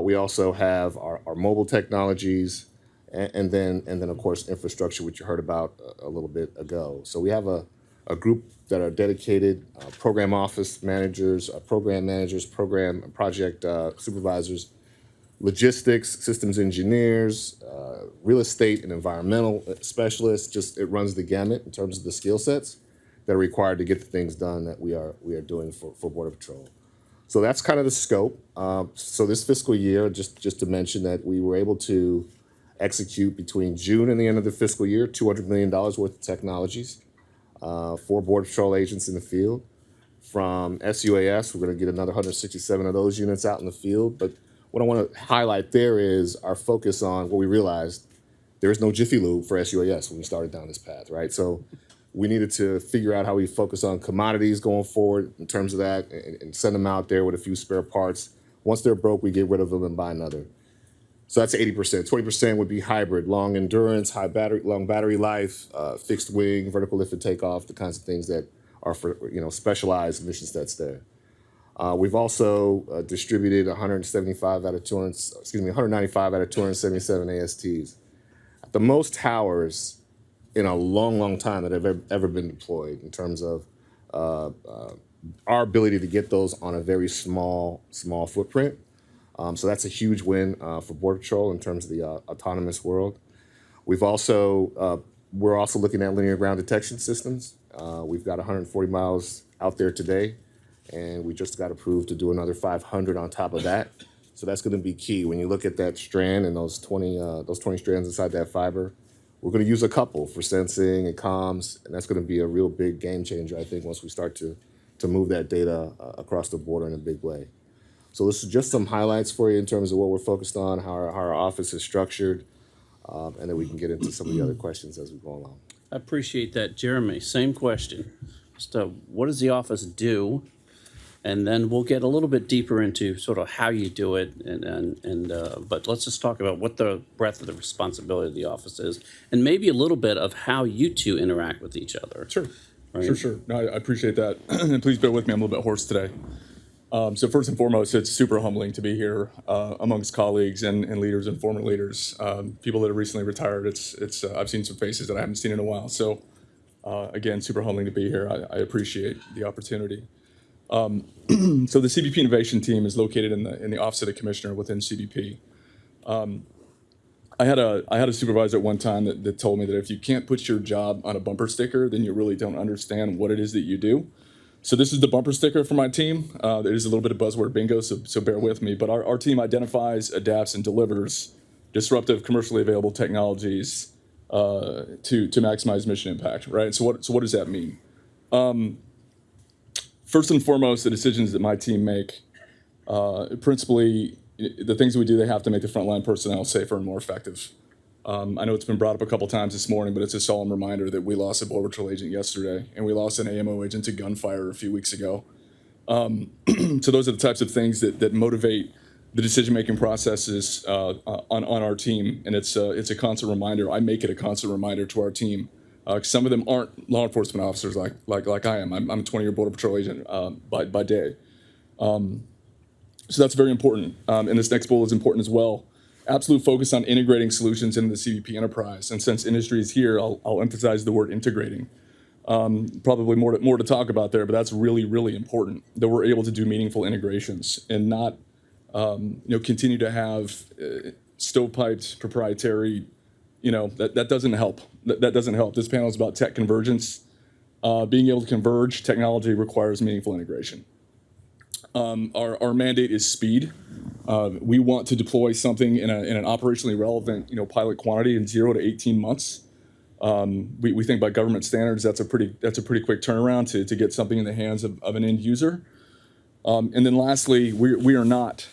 We also have our mobile technologies, and then of course infrastructure, which you heard about a little bit ago. So we have a group that are dedicated program office managers, program managers, program and project supervisors, logistics, systems engineers, real estate and environmental specialists. Just it runs the gamut in terms of the skill sets that are required to get the things done that we are doing for Border Patrol. So that's kind of the scope. So this fiscal year, just to mention that we were able to execute between June and the end of the fiscal year, $200 million worth of technologies for Border Patrol agents in the field. From SUAS, we're going to get another 167 of those units out in the field. But what I want to highlight there is our focus on what we realized. There is no Jiffy Lube for SUAS when we started down this path, right? So we needed to figure out how we focus on commodities going forward in terms of that and send them out there with a few spare parts. Once they're broke, we get rid of them and buy another. So that's 80%. 20% would be hybrid, long endurance, long battery life, fixed wing, vertical lift and takeoff, the kinds of things that are for specialized mission sets there. We've also distributed 195 out of 195 out of 277 ASTs. The most towers in a long time that have ever been deployed in terms of our ability to get those on a very small footprint. So that's a huge win for Border Patrol in terms of the autonomous world. We're also looking at linear ground detection systems. We've got 140 miles out there today, and we just got approved to do another 500 on top of that. So that's going to be key when you look at that strand and those 20 strands inside that fiber. We're going to use a couple for sensing and comms, and that's going to be a real big game changer, I think, once we start to move that data across the border in a big way. So this is just some highlights for you in terms of what we're focused on, how our office is structured, and then we can get into some of the other questions as we go along. I appreciate that. Jeremy, same question. So what does the office do? And then we'll get a little bit deeper into sort of how you do it, but let's just talk about what the breadth of the responsibility of the office is, and maybe a little bit of how you two interact with each other. Sure, right? sure. No, I appreciate that, and please bear with me. I'm a little bit hoarse today. So first and foremost, it's super humbling to be here amongst colleagues and leaders and former leaders, people that have recently retired. I've seen some faces that I haven't seen in a while. So again, super humbling to be here. I appreciate the opportunity. So the CBP Innovation Team is located in the Office of the Commissioner within CBP. I had a supervisor at one time that told me that if you can't put your job on a bumper sticker, then you really don't understand what it is that you do. So this is the bumper sticker for my team. There is a little bit of buzzword bingo, so bear with me. But our team identifies, adapts, and delivers disruptive, commercially available technologies to maximize mission impact. Right. So what does that mean? First and foremost, the decisions that my team make, principally the things that we do, they have to make the frontline personnel safer and more effective. I know it's been brought up a couple times this morning, but it's a solemn reminder that we lost a Border Patrol agent yesterday, and we lost an AMO agent to gunfire a few weeks ago. So those are the types of things that motivate the decision-making processes on our team, and it's a constant reminder. I make it a constant reminder to our team. Some of them aren't law enforcement officers like I am. I'm a 20-year Border Patrol agent by day. So that's very important. And this next bullet is important as well. Absolute focus on integrating solutions into the CBP enterprise. And since industry is here, I'll emphasize the word integrating. Probably more to talk about there, but that's really, really important that we're able to do meaningful integrations and not continue to have stovepiped proprietary, that doesn't help. That doesn't help. This panel is about tech convergence. Being able to converge technology requires meaningful integration. Our mandate is speed. We want to deploy something in an operationally relevant, pilot quantity in 0 to 18 months. We think by government standards, that's a pretty quick turnaround to get something in the hands of an end user. And then lastly, we are not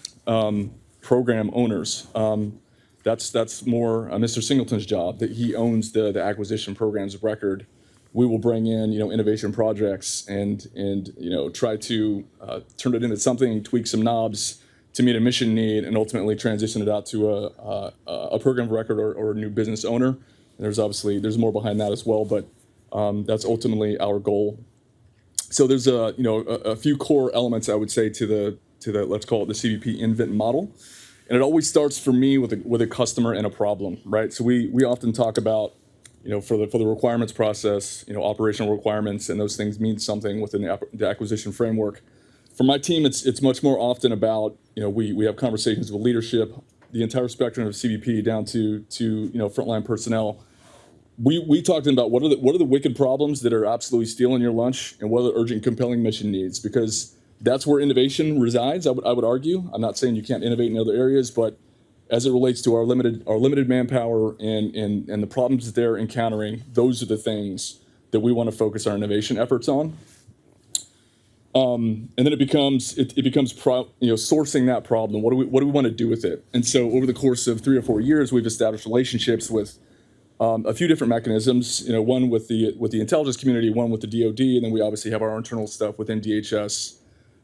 program owners. That's more Mr. Singleton's job, that he owns the acquisition programs of record. We will bring in, innovation projects and try to turn it into something, tweak some knobs to meet a mission need, and ultimately transition it out to a program of record or a new business owner. And there's more behind that as well, but that's ultimately our goal. So there's a few core elements I would say to the let's call it the CBP Invent model, and it always starts for me with a customer and a problem, right? So we often talk about for the requirements process, operational requirements, and those things mean something within the acquisition framework. For my team, it's much more often about, we have conversations with leadership, the entire spectrum of CBP down to frontline personnel. We talked about what are the wicked problems that are absolutely stealing your lunch, and what are the urgent, compelling mission needs, because that's where innovation resides. I would argue. I'm not saying you can't innovate in other areas, but as it relates to our limited manpower and the problems that they're encountering, those are the things that we want to focus our innovation efforts on. And then it becomes sourcing that problem. What do we want to do with it? And so over the course of 3 or 4 years, we've established relationships with a few different mechanisms. One with the intelligence community, one with the DoD, and then we obviously have our internal stuff within DHS.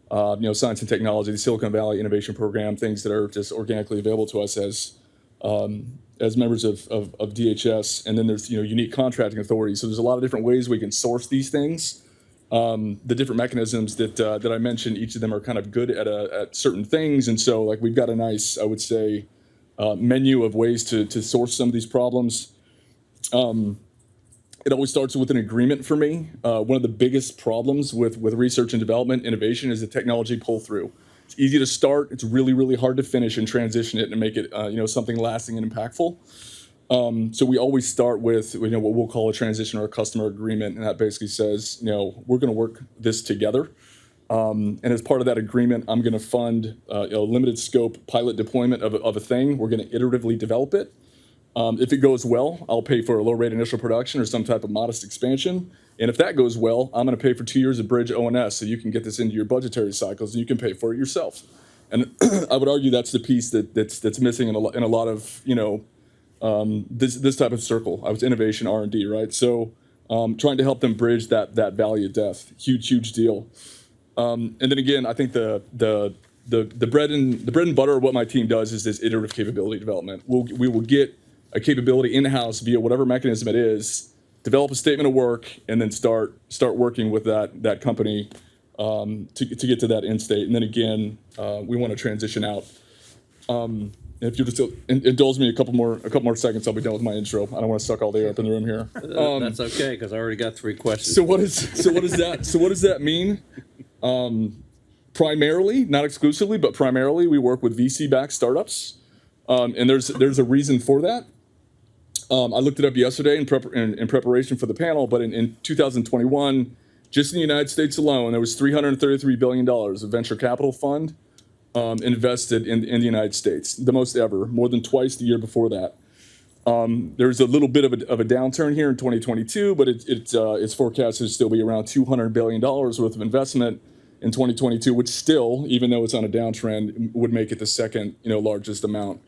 Science and technology, the Silicon Valley Innovation Program, things that are just organically available to us as members of DHS, and then there's unique contracting authorities. So there's a lot of different ways we can source these things. The different mechanisms that I mentioned, each of them are kind of good at certain things, and so we've got a nice, I would say, menu of ways to source some of these problems. It always starts with an agreement for me. One of the biggest problems with research and development innovation is the technology pull-through. It's easy to start. It's really, really hard to finish and transition it and make it something lasting and impactful. So we always start with what we'll call a transition or a customer agreement, and that basically says we're going to work this together. And as part of that agreement, I'm going to fund a limited scope pilot deployment of a thing. We're going to iteratively develop it. If it goes well, I'll pay for a low-rate initial production or some type of modest expansion. And if that goes well, I'm going to pay for 2 years of bridge O&S so you can get this into your budgetary cycles and you can pay for it yourself. And I would argue that's the piece that's missing in a lot of this type of circle. I was innovation R&D, right? So trying to help them bridge that valley of death, huge deal. And then again, I think the bread and butter of what my team does is this iterative capability development. We will get a capability in-house via whatever mechanism it is, develop a statement of work, and then start working with that company to get to that end state. And then again, we want to transition out. If you just indulge me a couple more seconds, I'll be done with my intro. I don't want to suck all the air up in the room here. That's okay, because I already got 3 questions. So what does that mean? Primarily, not exclusively, but primarily, we work with VC-backed startups, and there's a reason for that. I looked it up yesterday in preparation for the panel, but in 2021, just in the United States alone, there was $333 billion of venture capital fund invested in the United States, the most ever, more than twice the year before that. There's a little bit of a downturn here in 2022, but it's forecasted to still be around $200 billion worth of investment in 2022, which still, even though it's on a downtrend, would make it the second largest amount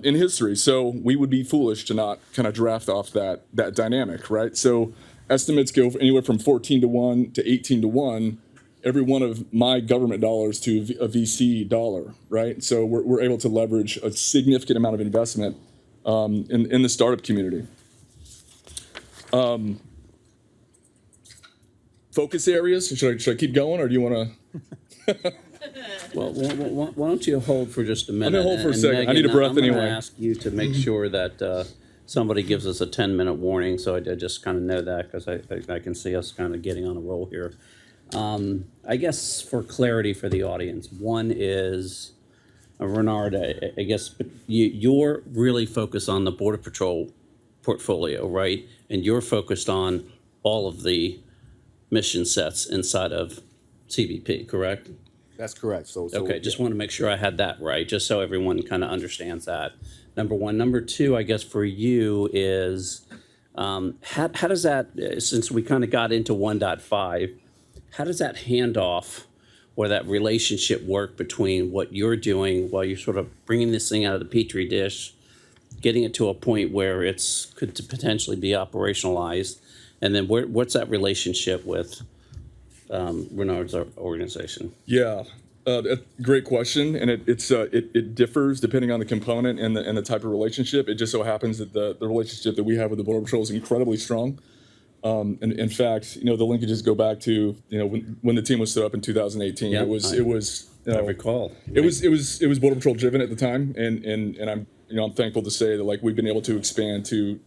in history. So we would be foolish to not kind of draft off that dynamic, right? So estimates go anywhere from 14 to 1 to 18 to 1, every one of my government dollars to a VC dollar, right? So we're able to leverage a significant amount of investment in the startup community. Focus areas, should I keep going, or do you want to? Well, why don't you hold for just a minute? I'm going to hold for a And second. I need a breath anyway. I'm going to ask you to make sure that somebody gives us a 10-minute warning, so I just kind of know that, because I can see us kind of getting on a roll here. I guess for clarity for the audience, one is, Renard, I guess you're really focused on the Border Patrol portfolio, right? And you're focused on all of the mission sets inside of CBP, correct? That's correct. So Okay, just want to make sure I had that right, just so everyone kind of understands that. Number one. Number two, I guess for you is, how does that, since we kind of got into 1.5, how does that handoff or that relationship work between what you're doing while you're sort of bringing this thing out of the petri dish, getting it to a point where it's could potentially be operationalized, and then what's that relationship with Renard's organization? Yeah, great question, and it differs depending on the component and the type of relationship. It just so happens that the relationship that we have with the Border Patrol is incredibly strong. And in fact, the linkages go back to when the team was set up in 2018. Yeah, it was I recall. it was Border Patrol driven at the time, and I'm thankful to say that we've been able to expand to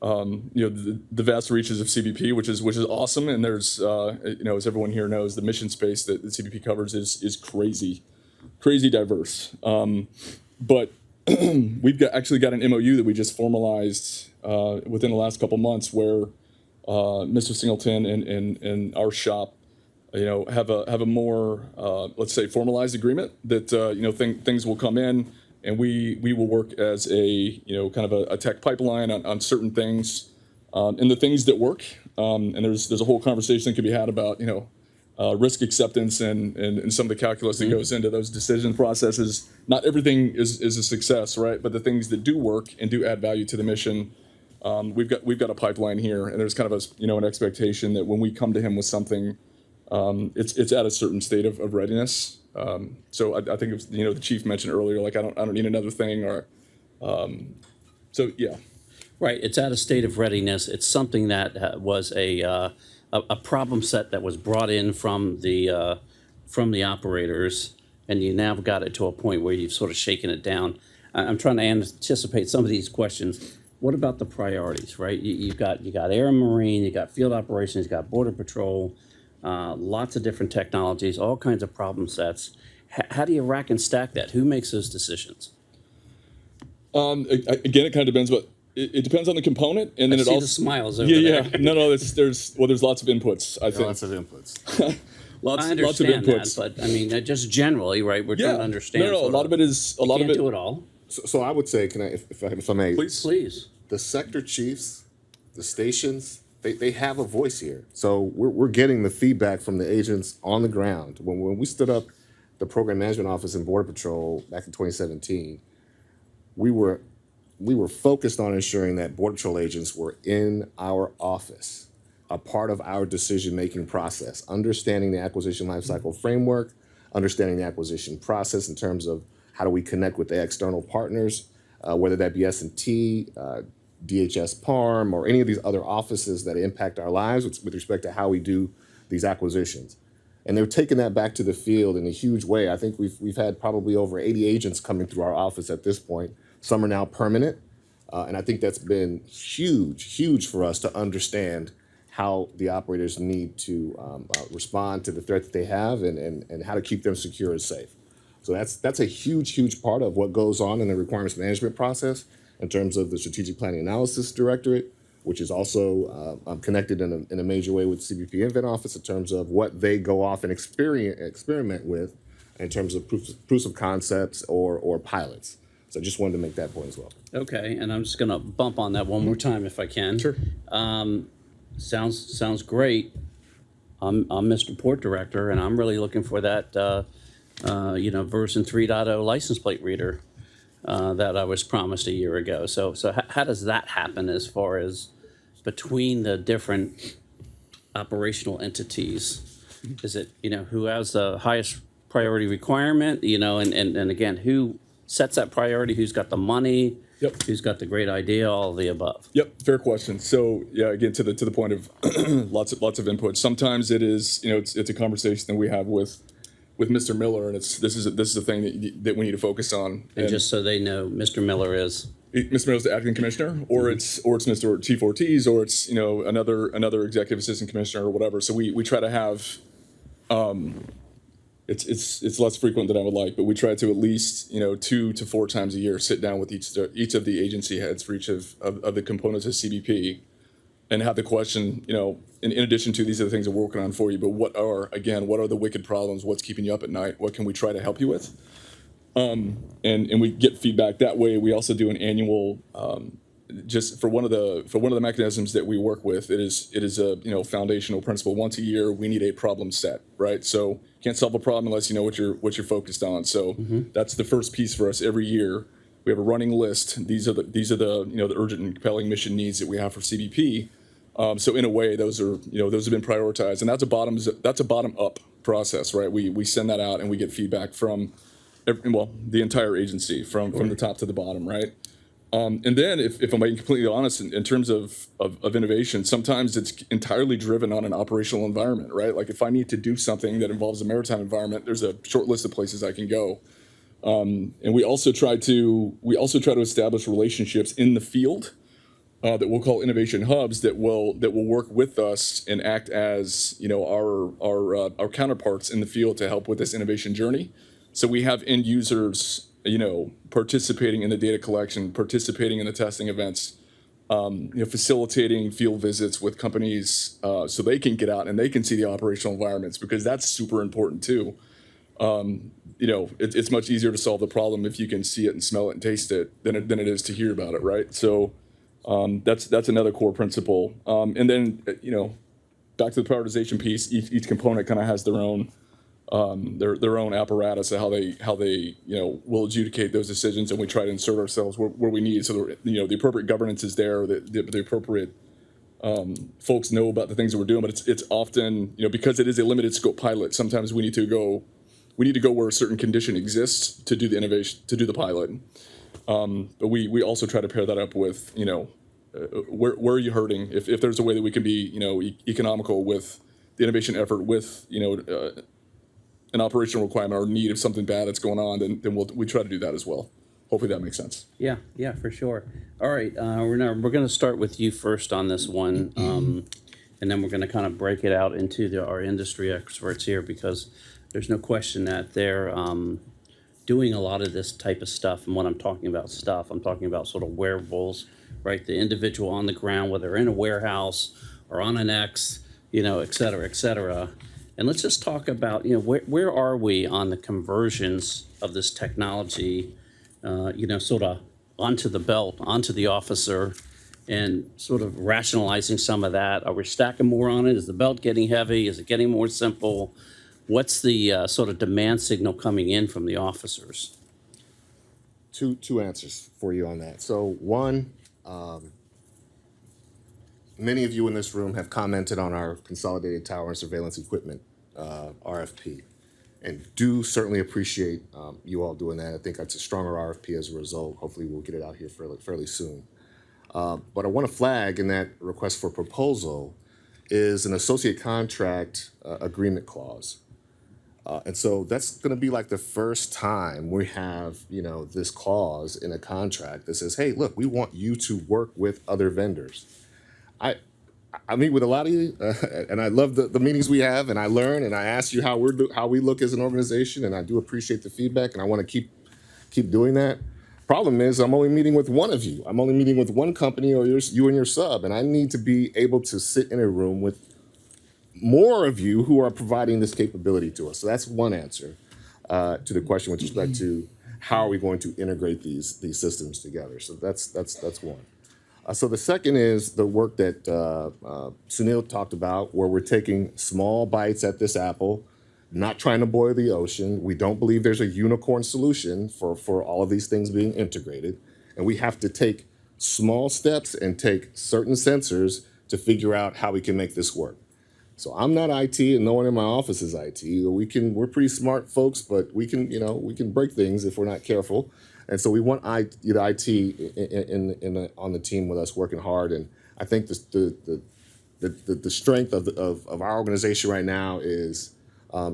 the vast reaches of CBP, which is awesome. And there's as everyone here knows, the mission space that the CBP covers is crazy diverse. But we've actually got an MOU that we just formalized within the last couple months, where Mr. Singleton and our shop, have a more let's say formalized agreement that things will come in, and we will work as a kind of a tech pipeline on certain things, and the things that work. And there's a whole conversation that can be had about risk acceptance and some of the calculus that goes into those decision processes. Not everything is a success, right? But the things that do work and do add value to the mission, we've got a pipeline here, and there's kind of an expectation that when we come to him with something, it's at a certain state of readiness. So I think it was, the chief mentioned earlier, I don't need another thing, or so yeah. Right, it's at a state of readiness. It's something that was a problem set that was brought in from the operators, and you now got it to a point where you've sort of shaken it down. I'm trying to anticipate some of these questions. What about the priorities, right? You got Air and Marine, you got field operations, you got Border Patrol, lots of different technologies, all kinds of problem sets. How do you rack and stack that? Who makes those decisions? Again, it kind of depends, but it depends on the component, and then I it see also the smiles over yeah. there. No. There's lots of inputs. I think lots of inputs. lots I of understand inputs. that, but I mean, just generally, right? We're trying to understand. No. A lot of it is a lot Can't of it. do it all. So I would say, can I, if I may, Please. the sector chiefs, the stations, they have a voice here. So we're getting the feedback from the agents on the ground. When we stood up the program management office in Border Patrol back in 2017, we were focused on ensuring that Border Patrol agents were in our office, a part of our decision-making process, understanding the acquisition lifecycle framework, understanding the acquisition process in terms of how do we connect with the external partners, whether that be S&T, DHS PARM, or any of these other offices that impact our lives with respect to how we do these acquisitions. And they're taking that back to the field in a huge way. I think we've had probably over 80 agents coming through our office at this point. Some are now permanent. And I think that's been huge for us to understand how the operators need to respond to the threat that they have and how to keep them secure and safe. So that's a huge part of what goes on in the requirements management process in terms of the Strategic Planning Analysis Directorate, which is also connected in a major way with CBP Invent Office in terms of what they go off and experiment with in terms of proofs of concepts or pilots. So I just wanted to make that point as well. Okay, and I'm just going to bump on that one more time if I can. Sure. Sounds great. I'm Mr. Port Director, and I'm really looking for that, version 3.0 license plate reader that I was promised a year ago. So how does that happen as far as between the different operational entities? Is it, who has the highest priority requirement, and again, who sets that priority, who's got the money, Yep. who's got the great idea, all of the above? Yep, fair question. So yeah, again, to the point of lots of input. Sometimes it is, it's a conversation that we have with Mr. Miller, and this is a thing that we need to focus on. And just so they know, Mr. Miller is Mr. Miller's the acting commissioner, or it's Mr. Chief Ortiz, or it's another executive assistant commissioner or whatever. So we try to have it's less frequent than I would like, but we try to at least 2 to 4 times a year sit down with each of the agency heads for each of the components of CBP and have the question, in addition to these are the things that we're working on for you, but what are the wicked problems? What's keeping you up at night? What can we try to help you with? And we get feedback that way. We also do an annual, just for one of the mechanisms that we work with. It is a foundational principle. Once a year, we need a problem set, right? So can't solve a problem unless you know what you're focused on. So that's the first piece for us every year. We have a running list. These are the the urgent and compelling mission needs that we have for CBP. So in a way, those have been prioritized, and that's a bottom up process, right? We send that out and we get feedback from the entire agency from the top to the bottom, right? And then if I'm being completely honest, in terms of innovation, sometimes it's entirely driven on an operational environment, right? Like if I need to do something that involves a maritime environment, there's a short list of places I can go. And we also try to establish relationships in the field that we'll call innovation hubs that will work with us and act as our counterparts in the field to help with this innovation journey. So we have end users participating in the data collection, participating in the testing events, facilitating field visits with companies so they can get out and they can see the operational environments, because that's super important too. It's much easier to solve the problem if you can see it and smell it and taste it than it is to hear about it, right? So that's another core principle. And then back to the prioritization piece, each component kind of has their own apparatus of how they will adjudicate those decisions, and we try to insert ourselves where we need, so the appropriate governance is there, the appropriate folks know about the things that we're doing. But it's often because it is a limited scope pilot, sometimes we need to go where a certain condition exists to do the innovation, to do the pilot. But we also try to pair that up with where are you hurting, if there's a way that we can be economical with the innovation effort with an operational requirement or need of something bad that's going on, then we try to do that as well. Hopefully that makes sense. Yeah, for sure. All right, we're going to start with you first on this one, and then we're going to kind of break it out into our industry experts here, because there's no question that they're doing a lot of this type of stuff. And when I'm talking about stuff, I'm talking about sort of wearables, right? The individual on the ground, whether in a warehouse or on an X, et cetera, et cetera. And let's just talk about, where are we on the conversions of this technology, sort of onto the belt, onto the officer, and sort of rationalizing some of that. Are we stacking more on it? Is the belt getting heavy? Is it getting more simple? What's the sort of demand signal coming in from the officers? Two answers for you on that. So one, many of you in this room have commented on our Consolidated Tower and Surveillance Equipment RFP, and do certainly appreciate you all doing that. I think it's a stronger RFP as a result. Hopefully we'll get it out here fairly soon. But I want to flag in that request for proposal is an associate contract agreement clause. And so that's going to be like the first time we have, this clause in a contract that says, hey, look, we want you to work with other vendors. I meet with a lot of you, and I love the meetings we have, and I learn, and I ask you how we look as an organization, and I do appreciate the feedback, and I want to keep doing that. Problem is, I'm only meeting with one of you. I'm only meeting with one company, or you and your sub, and I need to be able to sit in a room with more of you who are providing this capability to us. So that's one answer to the question with respect to how are we going to integrate these systems together. So that's one. So the second is the work that Sunil talked about, where we're taking small bites at this apple, not trying to boil the ocean. We don't believe there's a unicorn solution for all of these things being integrated. And we have to take small steps and take certain sensors to figure out how we can make this work. So I'm not IT, and no one in my office is IT. We're pretty smart folks, but we can break things if we're not careful. And so we want IT on the team with us working hard. And I think the strength of our organization right now is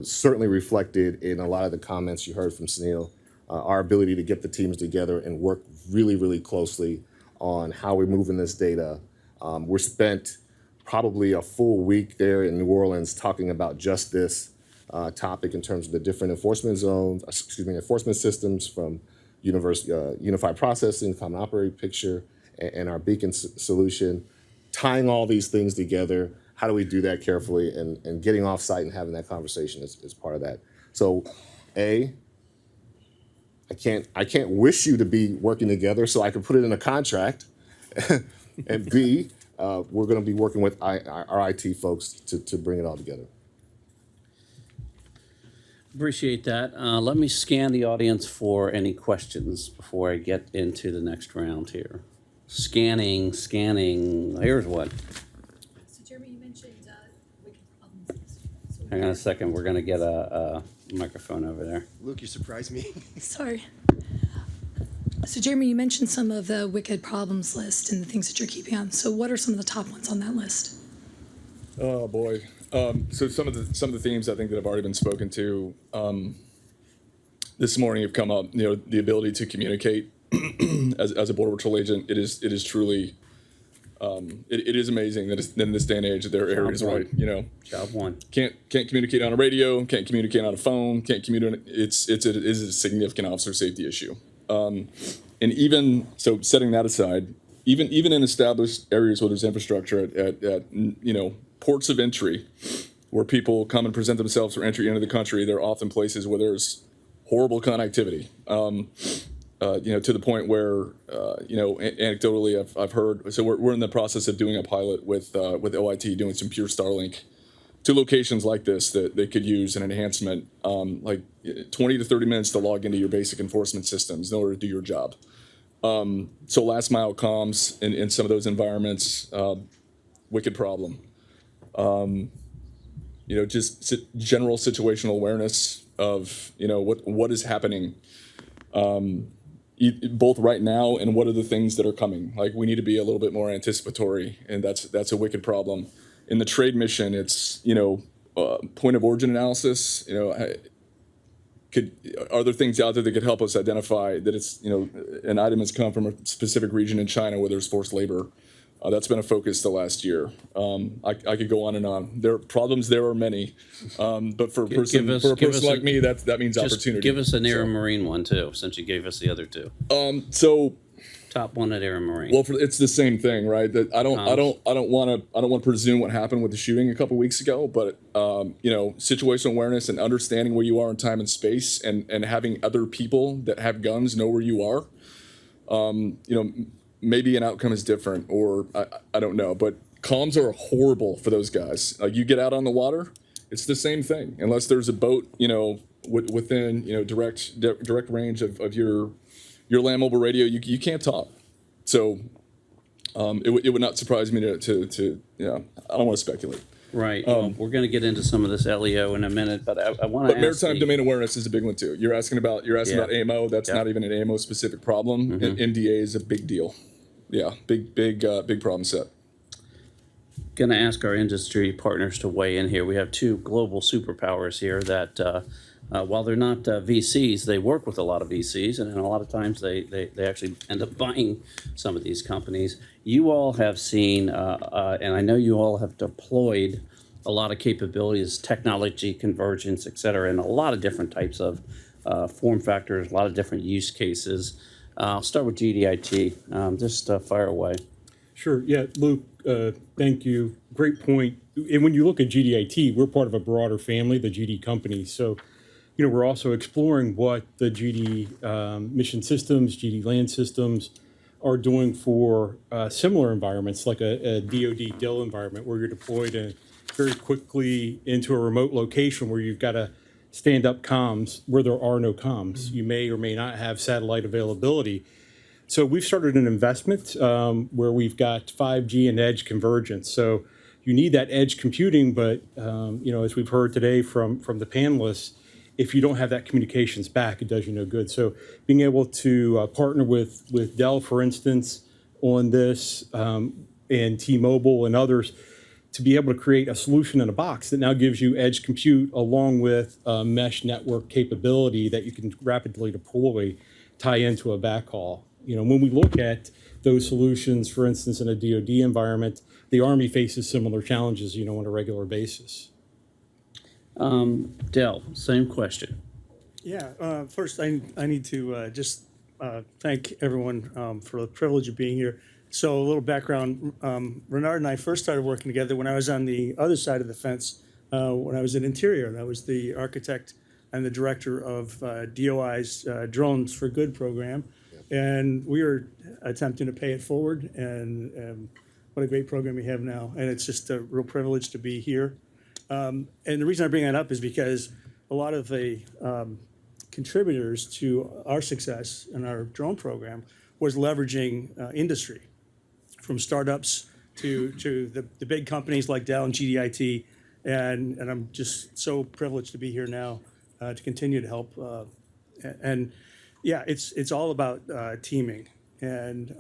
certainly reflected in a lot of the comments you heard from Sunil. Our ability to get the teams together and work really, really closely on how we're moving this data. We're spent probably a full week there in New Orleans talking about just this topic in terms of the different enforcement systems from unified processing, common operating picture, and our beacon solution, tying all these things together. How do we do that carefully, and getting off site and having that conversation is part of that. So I can't wish you to be working together so I can put it in a contract. And B, we're going to be working with our IT folks to bring it all together. Appreciate that. Let me scan the audience for any questions before I get into the next round here. Scanning. Here's one. So, Jeremy, you mentioned wicked problems. So Hang on a second. We're going to get a microphone over there. Luke, you surprised me. Sorry. So, Jeremy, you mentioned some of the wicked problems list and the things that you're keeping on. So what are some of the top ones on that list? Oh boy. So some of the themes I think that have already been spoken to this morning have come up. The ability to communicate as a Border Patrol agent. It is truly it is amazing that in this day and age there are areas where Job one. Can't communicate on a radio, can't communicate on a phone, can't communicate. It is a significant officer safety issue. And even so, setting that aside, even in established areas where there's infrastructure at ports of entry, where people come and present themselves for entry into the country, there are often places where there's horrible connectivity. To the point where anecdotally I've heard. So we're in the process of doing a pilot with OIT doing some pure Starlink to locations like this that they could use an enhancement, like 20 to 30 minutes to log into your basic enforcement systems in order to do your job. So last mile comms in some of those environments, wicked problem. Just general situational awareness of, what is happening, both right now and what are the things that are coming. Like we need to be a little bit more anticipatory, and that's a wicked problem. In the trade mission, it's, point of origin analysis, are there things out there that could help us identify that it's, an item has come from a specific region in China where there's forced labor? That's been a focus the last year. I could go on and on. There are problems. There are many, but for a person like me, that means Just opportunity. give us an Air and Marine one too, since you gave us the other two. So top one at Air and Marine. Well, it's the same thing, right? That I don't want to presume what happened with the shooting a couple weeks ago, but situational awareness and understanding where you are in time and space, and having other people that have guns know where you are. Maybe an outcome is different, or I don't know, but comms are horrible for those guys. You get out on the water, it's the same thing, unless there's a boat, within direct range of your land mobile radio. You can't talk. So it would not surprise me to I don't want to speculate. Right. We're going to get into some of this LEO in a minute, but I want to ask. But maritime domain awareness is a big one too. You're asking about AMO. That's not even an AMO specific problem. Mm-hmm. And MDA is a big deal. Yeah, big problem set. going to ask our industry partners to weigh in here. We have two global superpowers here that, while they're not VCs, they work with a lot of VCs, and a lot of times they actually end up buying some of these companies. You all have seen, and I know you all have deployed a lot of capabilities, technology convergence, et cetera, and a lot of different types of form factors, a lot of different use cases. I'll start with GDIT. Just fire away. Sure. Yeah, Luke, thank you. Great point. And when you look at GDIT, we're part of a broader family, the GD companies. So, we're also exploring what the GD mission systems, GD land systems are doing for similar environments, like a DoD DIL environment where you're deployed very quickly into a remote location where you've got to stand up comms where there are no comms. You may or may not have satellite availability. So we've started an investment where we've got 5G and edge convergence. So you need that edge computing, but as we've heard today from the panelists, if you don't have that communications back, it does you no good. So being able to partner with Dell, for instance, on this, and T-Mobile and others, to be able to create a solution in a box that now gives you edge compute along with mesh network capability that you can rapidly deploy, tie into a backhaul. When we look at those solutions, for instance, in a DoD environment, the Army faces similar challenges, on a regular basis. Dell, same question. Yeah, first I need to just thank everyone for the privilege of being here. So a little background, Renard and I first started working together when I was on the other side of the fence, when I was in Interior. And I was the architect and the director of DOI's Drones for Good program. And we were attempting to pay it forward, and what a great program we have now. And it's just a real privilege to be here. And the reason I bring that up is because a lot of the contributors to our success in our drone program was leveraging industry, from startups to the big companies like Dell and GDIT. And I'm just so privileged to be here now to continue to help. And yeah, it's all about teaming. And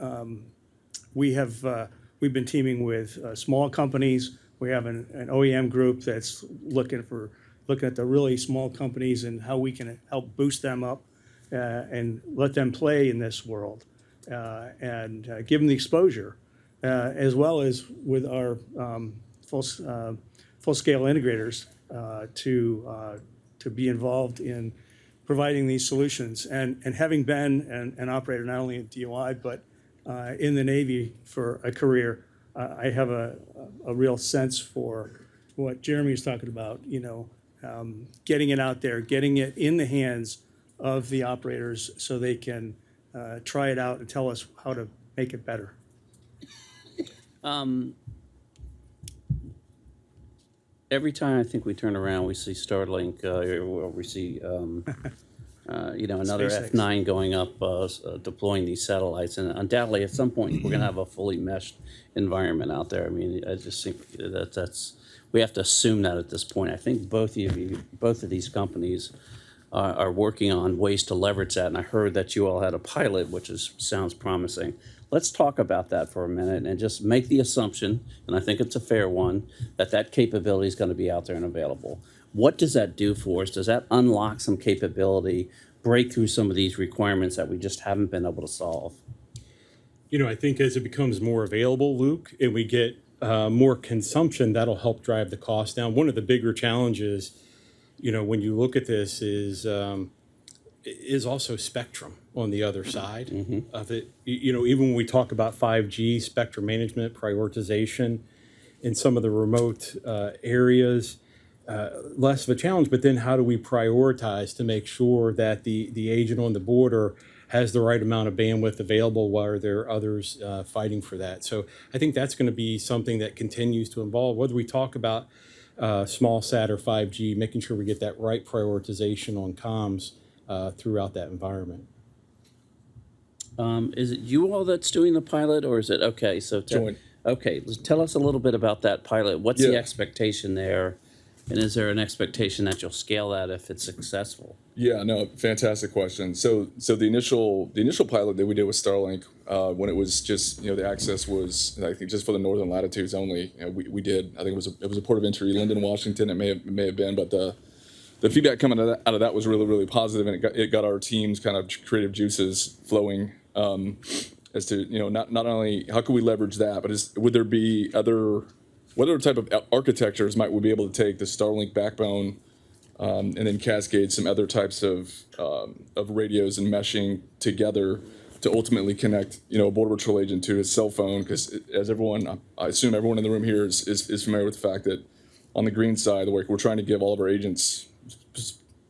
we've been teaming with small companies. We have an OEM group that's looking at the really small companies and how we can help boost them up and let them play in this world and give them the exposure, as well as with our full-scale integrators to be involved in providing these solutions. And having been an operator not only at DOI but in the Navy for a career, I have a real sense for what Jeremy is talking about, getting it out there, getting it in the hands of the operators so they can try it out and tell us how to make it better. Every time I think we turn around, we see Starlink, or we see, another SpaceX. F9 going up, deploying these satellites. And undoubtedly, at some point, we're going to have a fully meshed environment out there. I mean, I just think that's we have to assume that at this point. I think both of these companies are working on ways to leverage that. And I heard that you all had a pilot, which sounds promising. Let's talk about that for a minute and just make the assumption, and I think it's a fair one, that capability is going to be out there and available. What does that do for us? Does that unlock some capability, break through some of these requirements that we just haven't been able to solve? I think as it becomes more available, Luke, and we get more consumption, that'll help drive the cost down. One of the bigger challenges, when you look at this is also spectrum on the other side of it. Even when we talk about 5G, spectrum management, prioritization in some of the remote areas, less of a challenge, but then how do we prioritize to make sure that the agent on the border has the right amount of bandwidth available while there are others fighting for that. So I think that's going to be something that continues to evolve, whether we talk about small sat or 5G, making sure we get that right prioritization on comms throughout that environment. Is it you all that's doing the pilot, or is it, okay, so Joint. Okay, tell us a little bit about that pilot. What's the expectation there? And is there an expectation that you'll scale that if it's successful? Yeah, no, fantastic question. So the initial pilot that we did with Starlink, when it was just, the access was, I think, just for the northern latitudes only. We did, I think it was a port of entry, Linden, Washington. It may have been, but the feedback coming out of that was really, really positive, and it got our team's kind of creative juices flowing, as to, not only how can we leverage that, but would there be what other type of architectures might we be able to take the Starlink backbone, and then cascade some other types of radios and meshing together to ultimately connect, a Border Patrol agent to his cell phone? Because as everyone, I assume everyone in the room here is familiar with the fact that on the green side of the work, we're trying to give all of our agents,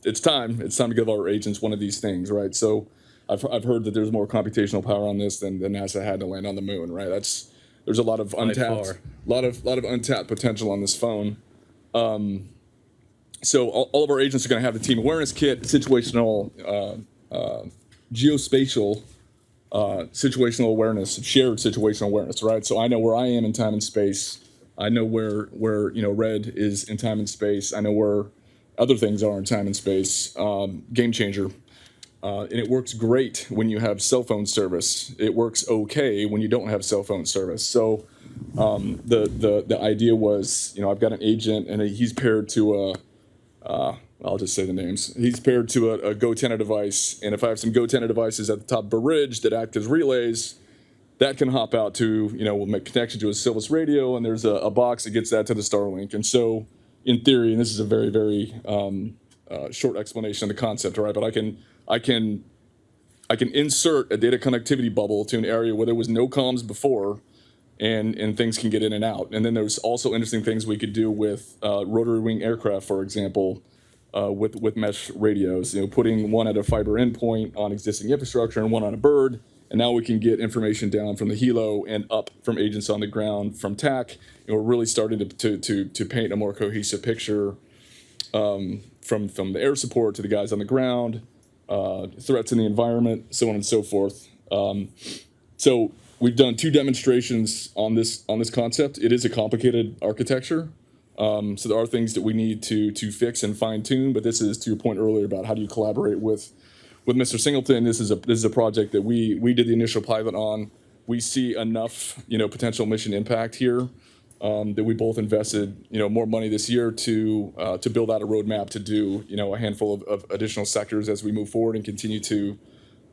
it's time to give all our agents one of these things, right? So I've heard that there's more computational power on this than NASA had to land on the moon, right? There's a lot of untapped, lot of untapped potential on this phone. So all of our agents are going to have the team awareness kit, situational, geospatial, situational awareness, shared situational awareness, right? So I know where I am in time and space. I know where red is in time and space. I know where other things are in time and space. Game changer. And it works great when you have cell phone service. It works okay when you don't have cell phone service. So the idea was, I've got an agent and he's paired to I'll just say the names. He's paired to a GoTenna device, and if I have some GoTenna devices at the top of a bridge that act as relays, that can hop out to, we'll make connection to a Silvus radio, and there's a box that gets that to the Starlink. And so, in theory, and this is a very, very short explanation of the concept, right? But I can insert a data connectivity bubble to an area where there was no comms before, and things can get in and out. And then there's also interesting things we could do with rotary wing aircraft, for example, with mesh radios. Putting one at a fiber endpoint on existing infrastructure and one on a bird, and now we can get information down from the helo and up from agents on the ground from TAC. And we're really starting to paint a more cohesive picture, from the air support to the guys on the ground, threats in the environment, so on and so forth. So we've done 2 demonstrations on this concept. It is a complicated architecture, so there are things that we need to fix and fine tune. But this is to your point earlier about how do you collaborate with Mr. Singleton. This is a project that we did the initial pilot on. We see enough potential mission impact here, that we both invested more money this year to build out a roadmap to do a handful of additional sectors as we move forward and continue to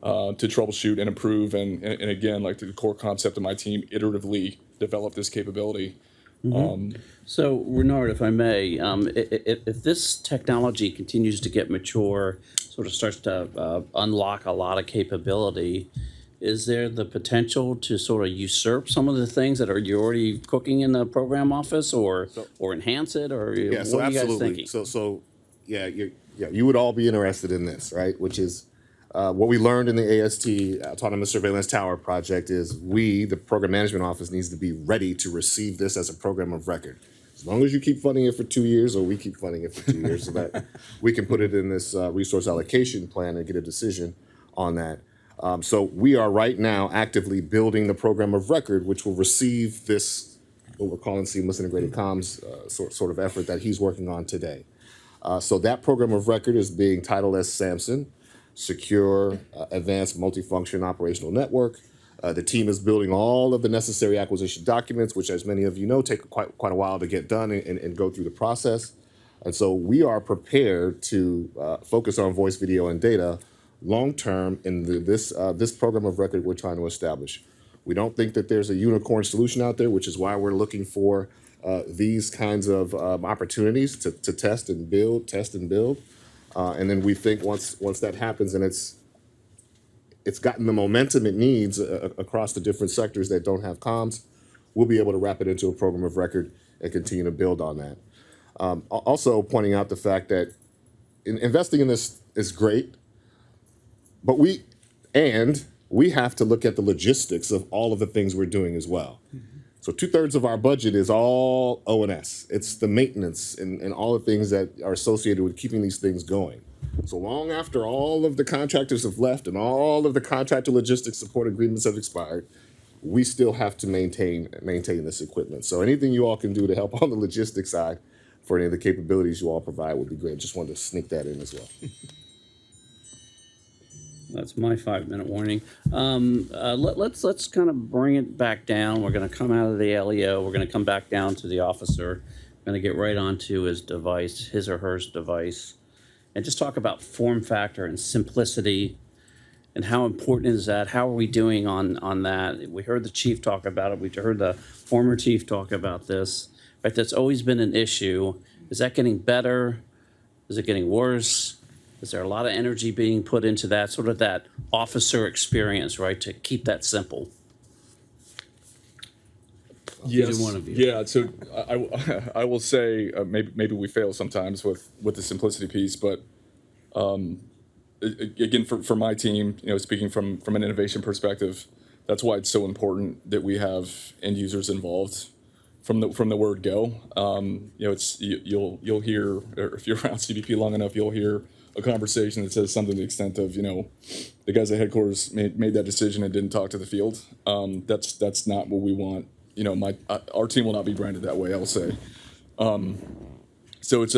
troubleshoot and improve, and again, like the core concept of my team, iteratively develop this capability. So, Renard, if I may, if this technology continues to get mature, sort of starts to unlock a lot of capability, is there the potential to sort of usurp some of the things that you're already cooking in the program office, or enhance it, or Yeah, what so are you guys absolutely. thinking? You would all be interested in this, right? Which is what we learned in the AST, Autonomous Surveillance Tower project, is the Program Management Office, needs to be ready to receive this as a program of record. As long as you keep funding it for 2 years, or we keep funding it for 2 years, so that we can put it in this resource allocation plan and get a decision on that. So we are right now actively building the program of record, which will receive this, what we're calling seamless integrated comms sort of effort that he's working on today. So that program of record is being titled as SAMSON, Secure Advanced Multifunction Operational Network. The team is building all of the necessary acquisition documents, which, as many of you know, take quite a while to get done and go through the process. And so we are prepared to focus on voice, video, and data long-term in this program of record we're trying to establish. We don't think that there's a unicorn solution out there, which is why we're looking for these kinds of opportunities to test and build. And then we think once that happens and it's gotten the momentum it needs across the different sectors that don't have comms, we'll be able to wrap it into a program of record and continue to build on that. Also pointing out the fact that investing in this is great, but we have to look at the logistics of all of the things we're doing as well. So 2/3 of our budget is all O&S. It's the maintenance and all the things that are associated with keeping these things going. So long after all of the contractors have left and all of the contractor logistics support agreements have expired, we still have to maintain this equipment. So anything you all can do to help on the logistics side, for any of the capabilities you all provide would be great. Just wanted to sneak that in as well. That's my 5-minute warning. Let's kind of bring it back down. We're going to come out of the LEO. We're going to come back down to the officer. We're going to get right onto his device, his or her device, and just talk about form factor and simplicity and how important is that? How are we doing on that? We heard the chief talk about it. We heard the former chief talk about this. Right, that's always been an issue. Is that getting better? Is it getting worse? Is there a lot of energy being put into that, sort of that officer experience, right, to keep that simple? Yes. Either one of you. Yeah. So I will say maybe we fail sometimes with the simplicity piece, but again for my team, speaking from an innovation perspective, that's why it's so important that we have end users involved from the word go. It's you'll hear, or if you're around CBP long enough, you'll hear a conversation that says something to the extent of, the guys at headquarters made that decision and didn't talk to the field. That's not what we want. Our team will not be branded that way, I'll say. So it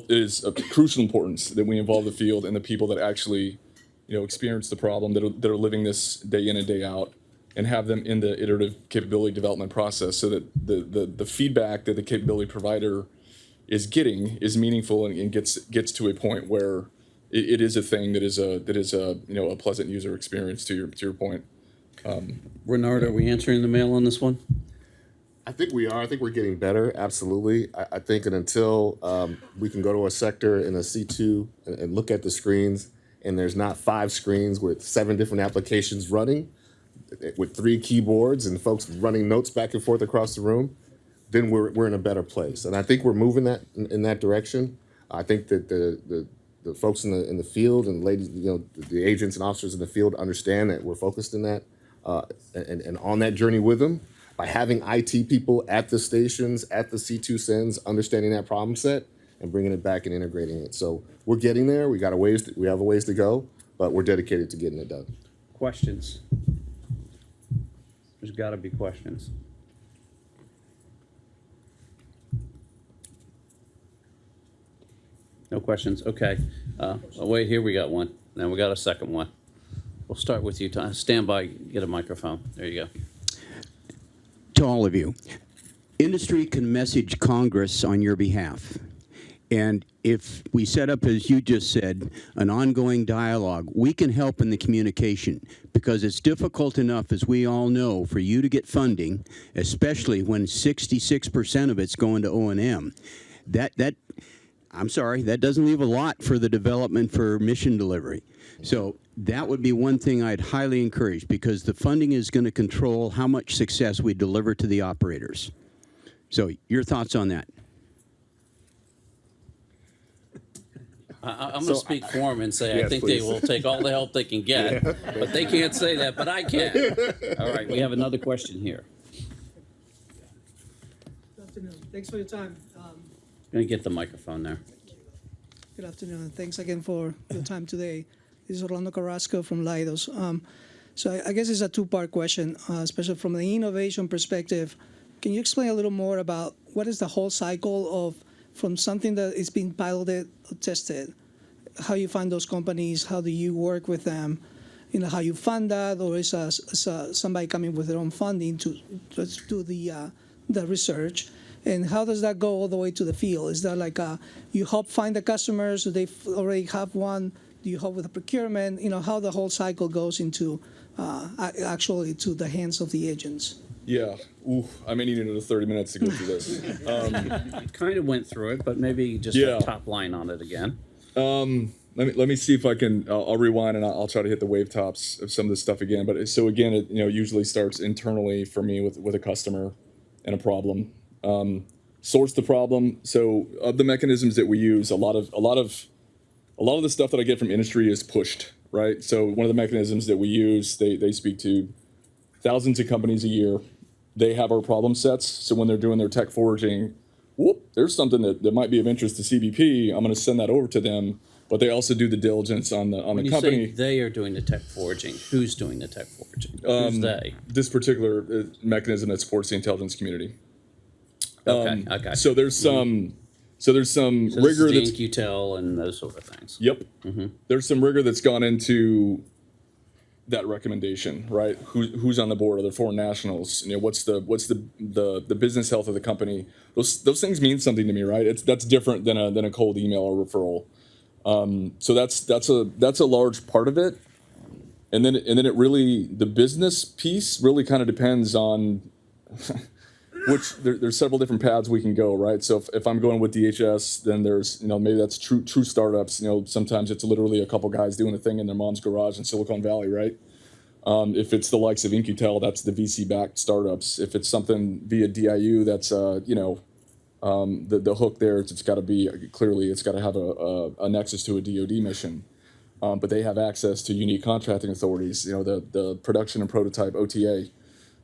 is of crucial importance that we involve the field and the people that actually, experience the problem, that are living this day in and day out, and have them in the iterative capability development process, so that the feedback that the capability provider is getting is meaningful and gets to a point where it is a thing that is a pleasant user experience. To your point, Renard, are we answering the mail on this one? I think we are. I think we're getting better. Absolutely. I think that until we can go to a sector in a C2 and look at the screens, and there's not 5 screens with 7 different applications running, with 3 keyboards and folks running notes back and forth across the room, then we're in a better place. And I think we're moving in that direction. I think that the folks in the field and ladies, the agents and officers in the field understand that we're focused in that and on that journey with them. By having IT people at the stations, at the C2 sends, understanding that problem set and bringing it back and integrating it. So we're getting there. We have a ways to go, but we're dedicated to getting it done. Questions? There's got to be questions. No questions? Okay. Wait, here we got one. Now we got a second one. We'll start with you. Stand by, get a microphone. There you go. To all of you, industry can message Congress on your behalf. And if we set up, as you just said, an ongoing dialogue, we can help in the communication, because it's difficult enough, as we all know, for you to get funding, especially when 66% of it's going to O&M. I'm sorry, that doesn't leave a lot for the development for mission delivery. So that would be one thing I'd highly encourage, because the funding is going to control how much success we deliver to the operators. So your thoughts on that? I'm going to speak for them and say, yes, I think please. they will take all the help they can get. But they can't say that, but I can. All right, we have another question here. Good afternoon. Thanks for your time. Going to get the microphone there. Good afternoon, and thanks again for your time today. This is Orlando Carrasco from Leidos. So I guess it's a two-part question, especially from the innovation perspective. Can you explain a little more about what is the whole cycle of from something that is being piloted or tested, how you find those companies, how do you work with them, how you fund that, or is somebody coming with their own funding to do the research? And how does that go all the way to the field? Is that like you help find the customers? Do they already have one? Do you help with the procurement? How the whole cycle goes into actually to the hands of the agents? Yeah. Ooh, I may need another 30 minutes to go through this. Kind of went through it, but maybe just a top line on it again. Let me see if I can. I'll rewind and I'll try to hit the wave tops of some of this stuff again. But so again, it usually starts internally for me with a customer and a problem. Source the problem. So of the mechanisms that we use, a lot of the stuff that I get from industry is pushed, right? So one of the mechanisms that we use, they speak to thousands of companies a year. They have our problem sets. So when they're doing their tech foraging, there's something that might be of interest to CBP. I'm going to send that over to them. But they also do the diligence on the When you company. say they are doing the tech foraging, who's doing the tech foraging? Who's they? This particular mechanism that supports the intelligence community. Okay, I got you. So there's some, So there's some So this is rigor the that's InQtel and those sort of things. Yep. There's some rigor that's gone into that recommendation, right? Who's on the board? Are there foreign nationals? What's the business health of the company? Those things mean something to me, right? That's different than a cold email or referral. So that's a large part of it. And then it really, the business piece really kind of depends on which there's several different paths we can go, right? So if I'm going with DHS, then there's, maybe that's true startups. Sometimes it's literally a couple guys doing a thing in their mom's garage in Silicon Valley, right? If it's the likes of InQtel, that's the VC-backed startups. If it's something via DIU, that's the hook there. It's got to be clearly, it's got to have a nexus to a DoD mission. But they have access to unique contracting authorities. The production and prototype OTA.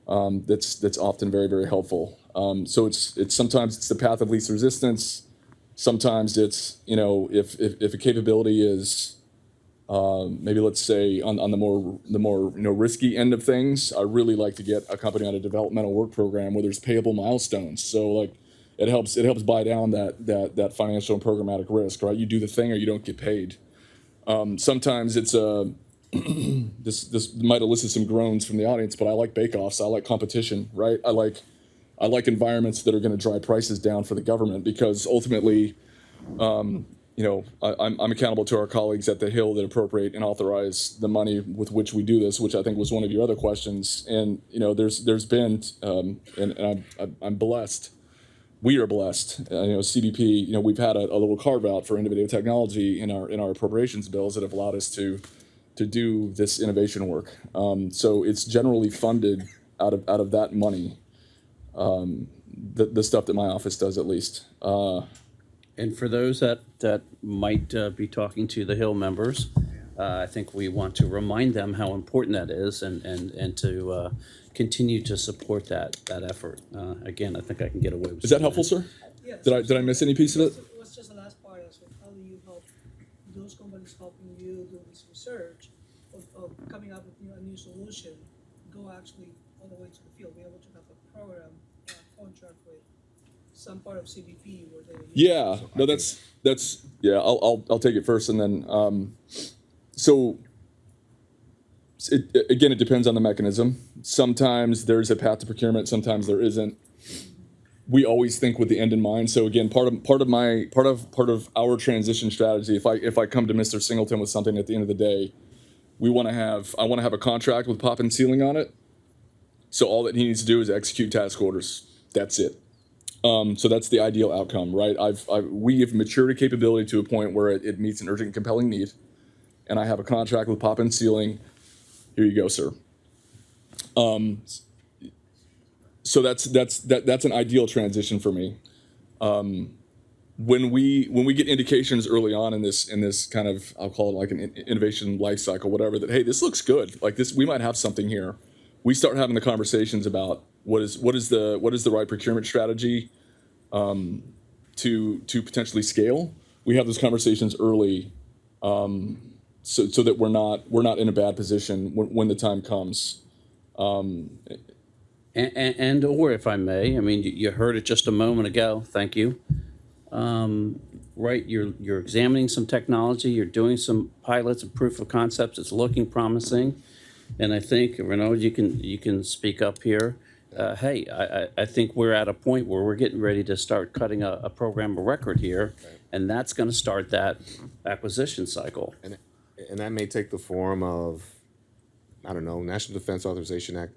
That's often very, very helpful. So it's sometimes it's the path of least resistance. Sometimes it's if a capability is maybe let's say on the more risky end of things, I really like to get a company on a developmental work program where there's payable milestones. So like it helps buy down that financial and programmatic risk, right? You do the thing or you don't get paid. Sometimes it's this might elicit some groans from the audience, but I like bake-offs. I like competition, right? I like environments that are going to drive prices down for the government because ultimately, I'm accountable to our colleagues at the Hill that appropriate and authorize the money with which we do this, which I think was one of your other questions. And there's been, and I'm blessed. We are blessed. CBP. We've had a little carve out for innovative technology in our appropriations bills that have allowed us to do this innovation work. So it's generally funded out of that money. The stuff that my office does, at least. And for those that might be talking to the Hill members, I think we want to remind them how important that is and to continue to support that effort. Again, I think I can get away with. Is that helpful, sir? Yes. Did I miss any piece of it? What's just the last part? How do you help those companies helping you do this research of coming up with a new solution, go actually all the way to the field, be able to have a program contract with some part of CBP where they. Yeah, no, that's yeah. I'll take it first, and then so. It depends on the mechanism. Sometimes there's a path to procurement. Sometimes there isn't. We always think with the end in mind. So again, part of our transition strategy. If I come to Mr. Singleton with something at the end of the day, I want to have a contract with pop and ceiling on it. So all that he needs to do is execute task orders. That's it. So that's the ideal outcome, right? We have matured a capability to a point where it meets an urgent, compelling need, and I have a contract with pop and ceiling. Here you go, sir. So that's an ideal transition for me. When we get indications early on in this kind of, I'll call it like an innovation life cycle, whatever, that hey, this looks good. Like this, we might have something here. We start having the conversations about what is the right procurement strategy to potentially scale. We have those conversations early. So that we're not in a bad position when the time comes. And or if I may, I mean, you heard it just a moment ago. Thank you. Right, you're examining some technology. You're doing some pilots and proof of concepts. It's looking promising, and I think Renaud, you can speak up here. Hey, I think we're at a point where we're getting ready to start cutting a program of record here, and that's going to start that acquisition cycle. And that may take the form of, I don't know, National Defense Authorization Act,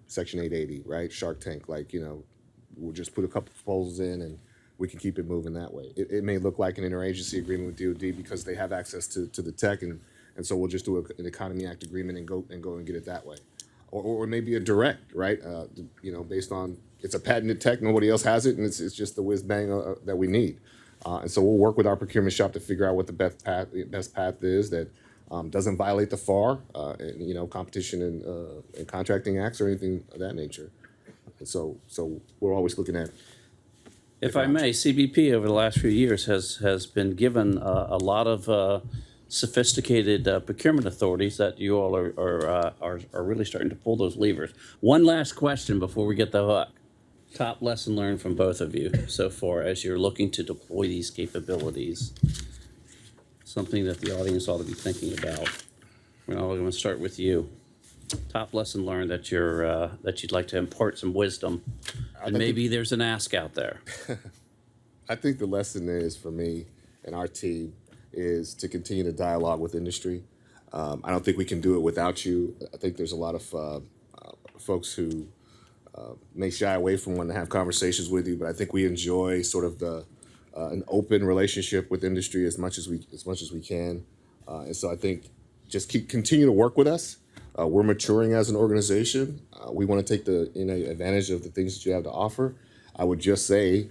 Section 880, right? Shark Tank, we'll just put a couple proposals in and we can keep it moving that way. It may look like an interagency agreement with DoD because they have access to the tech, and so we'll just do an Economy Act agreement and go and get it that way. Or maybe a direct, right? Based on, it's a patented tech, nobody else has it, and it's just the whiz bang that we need. And so we'll work with our procurement shop to figure out what the best path is that doesn't violate the FAR, competition and contracting acts or anything of that nature. And so we're always looking at. If I may, CBP over the last few years has been given a lot of sophisticated procurement authorities that you all are really starting to pull those levers. One last question before we get the hook. top lesson learned from both of you so far as you're looking to deploy these capabilities? Something that the audience ought to be thinking about. We're going to start with you. Top lesson learned that that you'd like to impart some wisdom, and maybe there's an ask out there. I think the lesson is for me and our team is to continue to dialogue with industry. I don't think we can do it without you. I think there's a lot of folks who may shy away from wanting to have conversations with you, but I think we enjoy sort of an open relationship with industry as much as we can. And so I think just continue to work with us. We're maturing as an organization. We want to take the advantage of the things that you have to offer. I would just say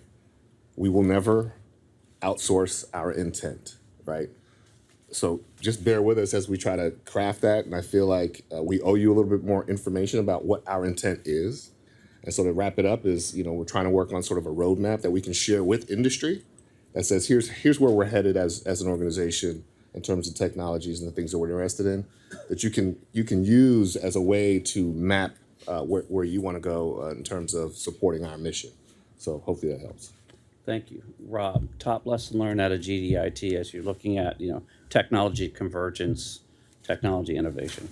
we will never outsource our intent, right? So just bear with us as we try to craft that. And I feel like we owe you a little bit more information about what our intent is. And so to wrap it up is, we're trying to work on sort of a roadmap that we can share with industry that says, here's where we're headed as an organization in terms of technologies and the things that we're interested in, that you can use as a way to map where you want to go in terms of supporting our mission. So hopefully that helps. Thank you. Rob, top lesson learned out of GDIT as you're looking at, technology convergence, technology innovation.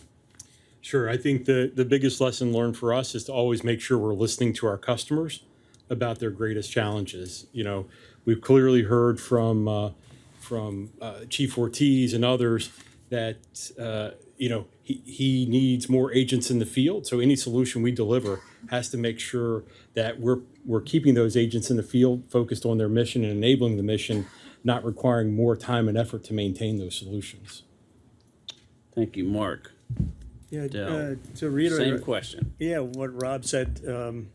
Sure. I think the biggest lesson learned for us is to always make sure we're listening to our customers about their greatest challenges. We've clearly heard from Chief Ortiz and others that he needs more agents in the field. So any solution we deliver has to make sure that we're keeping those agents in the field focused on their mission and enabling the mission, not requiring more time and effort to maintain those solutions. Thank you, Mark. Yeah, Dell. to reiterate. Same question. Yeah, what Rob said, having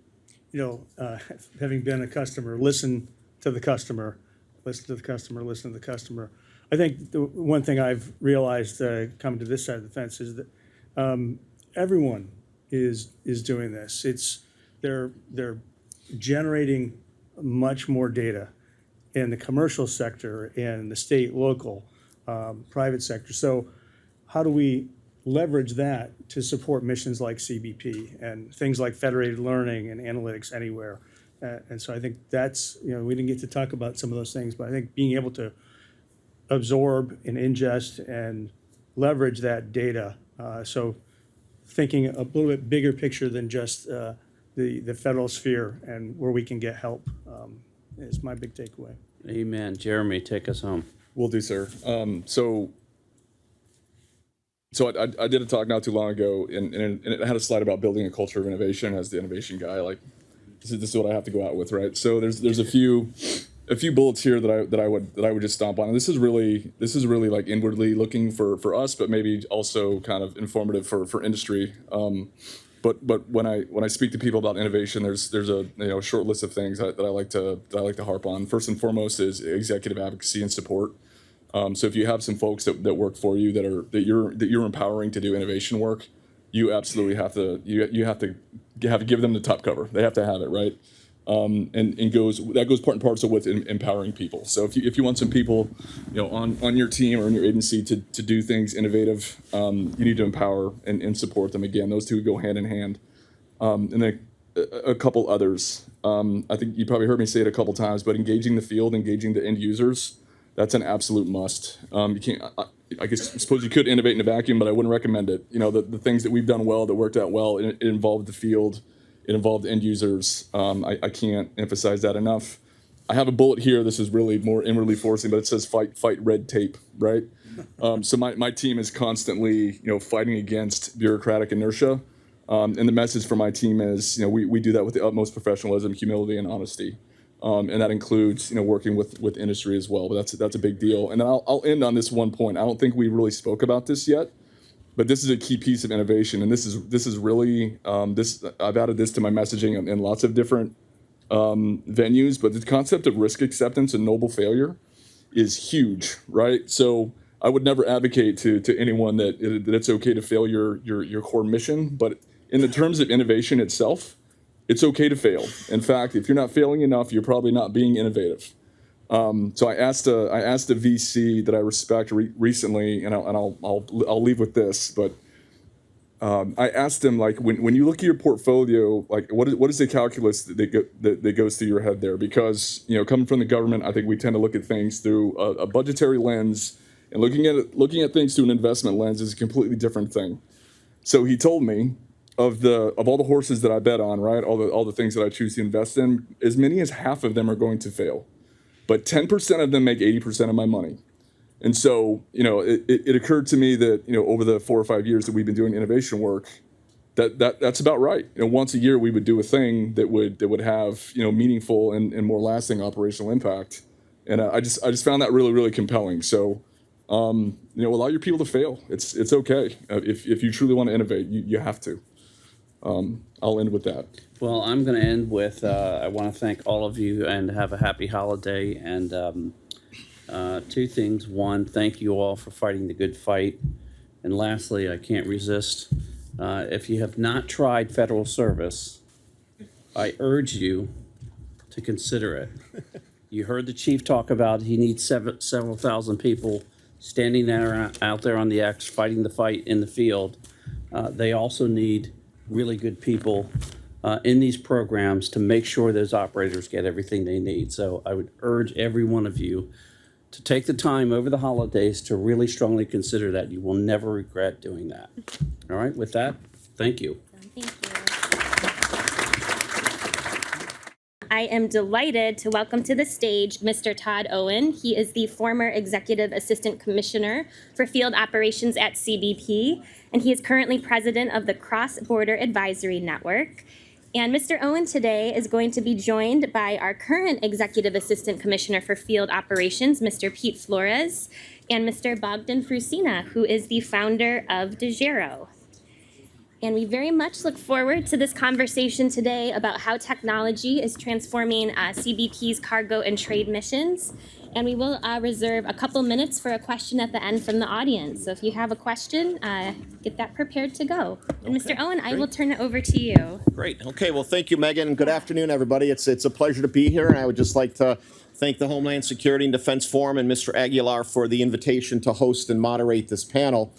been a customer, listen to the customer, listen to the customer, listen to the customer. I think the one thing I've realized coming to this side of the fence is that everyone is doing this. They're generating much more data in the commercial sector and the state, local, private sector. So how do we leverage that to support missions like CBP and things like federated learning and analytics anywhere? And so I think that's, we didn't get to talk about some of those things, but I think being able to absorb and ingest and leverage that data. So thinking a little bit bigger picture than just the federal sphere and where we can get help is my big takeaway. Amen. Jeremy, take us home. Will do, sir. So I did a talk not too long ago, and it had a slide about building a culture of innovation. As the innovation guy, like this is what I have to go out with, right? So there's a few bullets here that I would just stomp on. And this is really like inwardly looking for us, but maybe also kind of informative for industry. But when I speak to people about innovation, there's a short list of things that I like to harp on. First and foremost is executive advocacy and support. So if you have some folks that work for you that you're empowering to do innovation work, you absolutely have to give them the top cover. They have to have it, right? And that goes part and parcel with empowering people. So if you want some people, on your team or in your agency to do things innovative, you need to empower and support them. Again, those two go hand in hand. And then a couple others. I think you probably heard me say it a couple times, but engaging the field, engaging the end users, that's an absolute must. You can't. I suppose you could innovate in a vacuum, but I wouldn't recommend it. The things that we've done well, that worked out well, it involved the field. It involved end users. I can't emphasize that enough. I have a bullet here. This is really more inwardly forcing, but it says fight red tape, right? So my team is constantly, fighting against bureaucratic inertia. And the message for my team is, we do that with the utmost professionalism, humility, and honesty. And that includes, working with industry as well. But that's a big deal. And then I'll end on this one point. I don't think we really spoke about this yet. But this is a key piece of innovation, and this is really I've added this to my messaging in lots of different venues. But the concept of risk acceptance and noble failure is huge, right? So I would never advocate to anyone that it's okay to fail your core mission. But in the terms of innovation itself, it's okay to fail. In fact, if you're not failing enough, you're probably not being innovative. So I asked a VC that I respect recently, and I'll leave with this. But I asked him, like, when you look at your portfolio, like, what is the calculus that goes through your head there? Because, coming from the government, I think we tend to look at things through a budgetary lens, and looking at things through an investment lens is a completely different thing. So he told me, of all the horses that I bet on, right, all the things that I choose to invest in, as many as half of them are going to fail, but 10% of them make 80% of my money. And so, it occurred to me that, over the 4 or 5 years that we've been doing innovation work, that's about right. Once a year we would do a thing that would have, meaningful and more lasting operational impact. And I just found that really, really compelling. So, allow your people to fail. It's okay. If you truly want to innovate, you have to. I'll end with that. Well, I'm going to end with, I want to thank all of you and have a happy holiday. And two things. One, thank you all for fighting the good fight. And lastly, I can't resist. If you have not tried federal service, I urge you to consider it. You heard the chief talk about he needs several thousand people standing there out there on the X fighting the fight in the field. They also need really good people in these programs to make sure those operators get everything they need. So I would urge every one of you to take the time over the holidays to really strongly consider that. You will never regret doing that. All right, with that, thank you. Thank you. I am delighted to welcome to the stage Mr. Todd Owen. He is the former Executive Assistant Commissioner for Field Operations at CBP, and he is currently president of the Cross-Border Advisory Network. And Mr. Owen today is going to be joined by our current Executive Assistant Commissioner for Field Operations, Mr. Pete Flores, and Mr. Bogdan Frusina, who is the founder of DeGero. And we very much look forward to this conversation today about how technology is transforming CBP's cargo and trade missions. And we will reserve a couple minutes for a question at the end from the audience. So if you have a question, get that prepared to go. And Mr. Owen, I will turn it over to you. Great. Okay. Well, thank you, Megan. Good afternoon, everybody. It's a pleasure to be here. And I would just like to thank the Homeland Security and Defense Forum and Mr. Aguilar for the invitation to host and moderate this panel.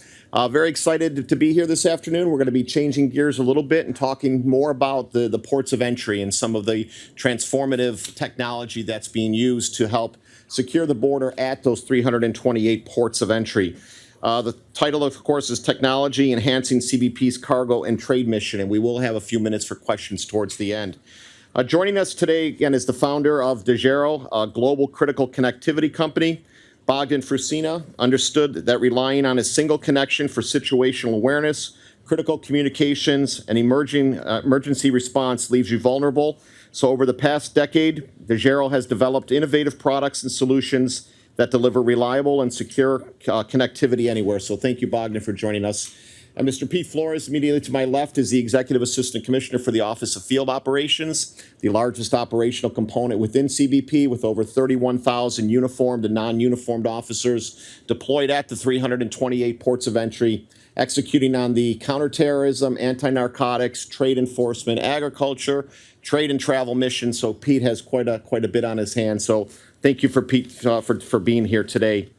Very excited to be here this afternoon. We're going to be changing gears a little bit and talking more about the ports of entry and some of the transformative technology that's being used to help secure the border at those 328 ports of entry. The title, of course, is Technology Enhancing CBP's Cargo and Trade Mission, and we will have a few minutes for questions towards the end. Joining us today, again, is the founder of DeGero, a global critical connectivity company. Bogdan Frusina understood that relying on a single connection for situational awareness, critical communications, and emergency response leaves you vulnerable. So over the past decade, DeGero has developed innovative products and solutions that deliver reliable and secure connectivity anywhere. So thank you, Bogdan, for joining us. And Mr. Pete Flores, immediately to my left, is the Executive Assistant Commissioner for the Office of Field Operations, the largest operational component within CBP, with over 31,000 uniformed and non-uniformed officers deployed at the 328 ports of entry, executing on the counterterrorism, anti-narcotics, trade enforcement, agriculture, trade and travel missions. So Pete has quite a bit on his hands. So thank you for Pete for being here today.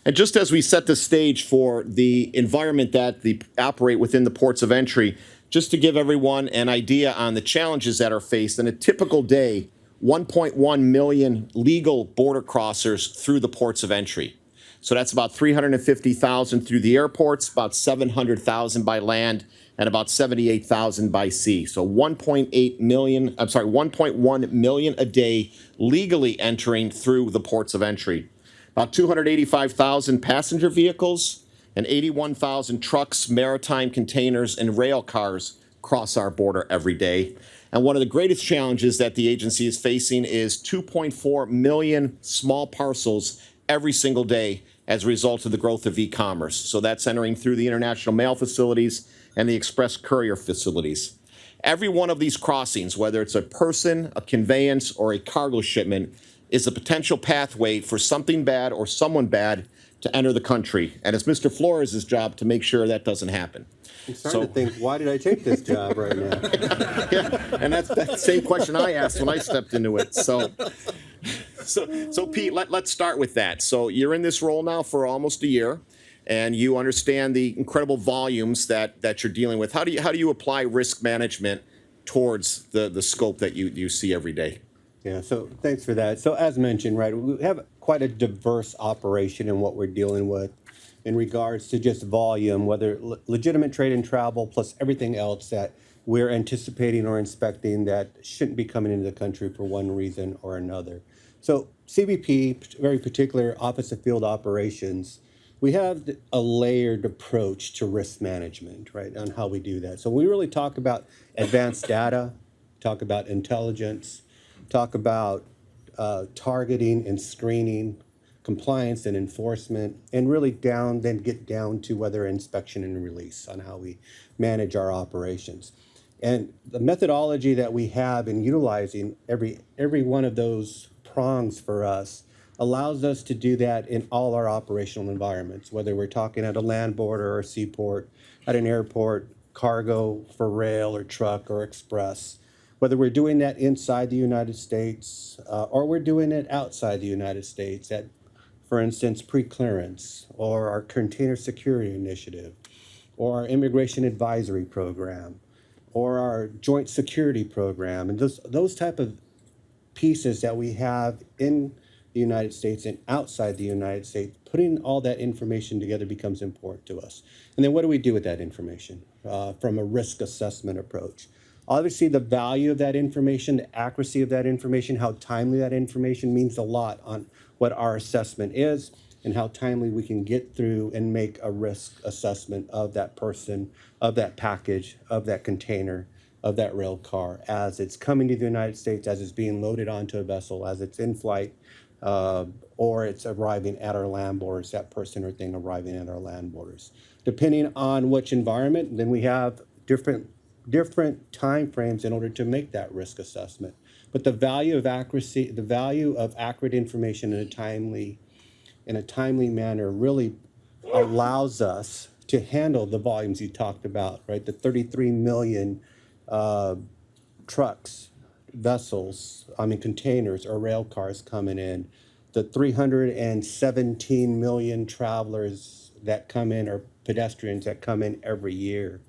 And just as we set the stage for the environment that they operate within the ports of entry, just to give everyone an idea on the challenges that are faced, in a typical day, 1.1 million legal border crossers through the ports of entry. So that's about 350,000 through the airports, about 700,000 by land, and about 78,000 by sea. So 1.1 million a day legally entering through the ports of entry. About 285,000 passenger vehicles and 81,000 trucks, maritime containers, and rail cars cross our border every day. And one of the greatest challenges that the agency is facing is 2.4 million small parcels every single day as a result of the growth of e-commerce. So that's entering through the international mail facilities and the express courier facilities. Every one of these crossings, whether it's a person, a conveyance, or a cargo shipment, is a potential pathway for something bad or someone bad to enter the country. And it's Mr. Flores' job to make sure that doesn't happen. I'm starting to think, why did I take this job right now? Yeah, and that's the same question I asked when I stepped into it. So Pete, let's start with that. So you're in this role now for almost a year. and you understand the incredible volumes that you're dealing with. How do you apply risk management towards the scope that you see every day? Yeah, so thanks for that. So as mentioned, right, we have quite a diverse operation in what we're dealing with in regards to just volume, whether legitimate trade and travel, plus everything else that we're anticipating or inspecting that shouldn't be coming into the country for one reason or another. So CBP, very particular Office of Field Operations, we have a layered approach to risk management, right, on how we do that. So we really talk about advanced data, talk about intelligence, talk about targeting and screening, compliance and enforcement, and really get down to whether inspection and release on how we manage our operations. And the methodology that we have in utilizing every one of those prongs for us allows us to do that in all our operational environments, whether we're talking at a land border or a seaport, at an airport, cargo for rail or truck or express, whether we're doing that inside the United States or we're doing it outside the United States at, for instance, pre-clearance or our container security initiative or our immigration advisory program or our joint security program, and those type of pieces that we have in the United States and outside the United States, putting all that information together becomes important to us. And then what do we do with that information from a risk assessment approach? Obviously, the value of that information, the accuracy of that information, how timely that information means a lot on what our assessment is and how timely we can get through and make a risk assessment of that person, of that package, of that container, of that rail car as it's coming to the United States, as it's being loaded onto a vessel, as it's in flight, or it's arriving at our land borders, that person or thing arriving at our land borders. Depending on which environment, then we have different time frames in order to make that risk assessment. But the value of accuracy, the value of accurate information in a timely manner really allows us to handle the volumes you talked about, right? The 33 million trucks, vessels, containers or rail cars coming in, the 317 million travelers that come in or pedestrians that come in every year,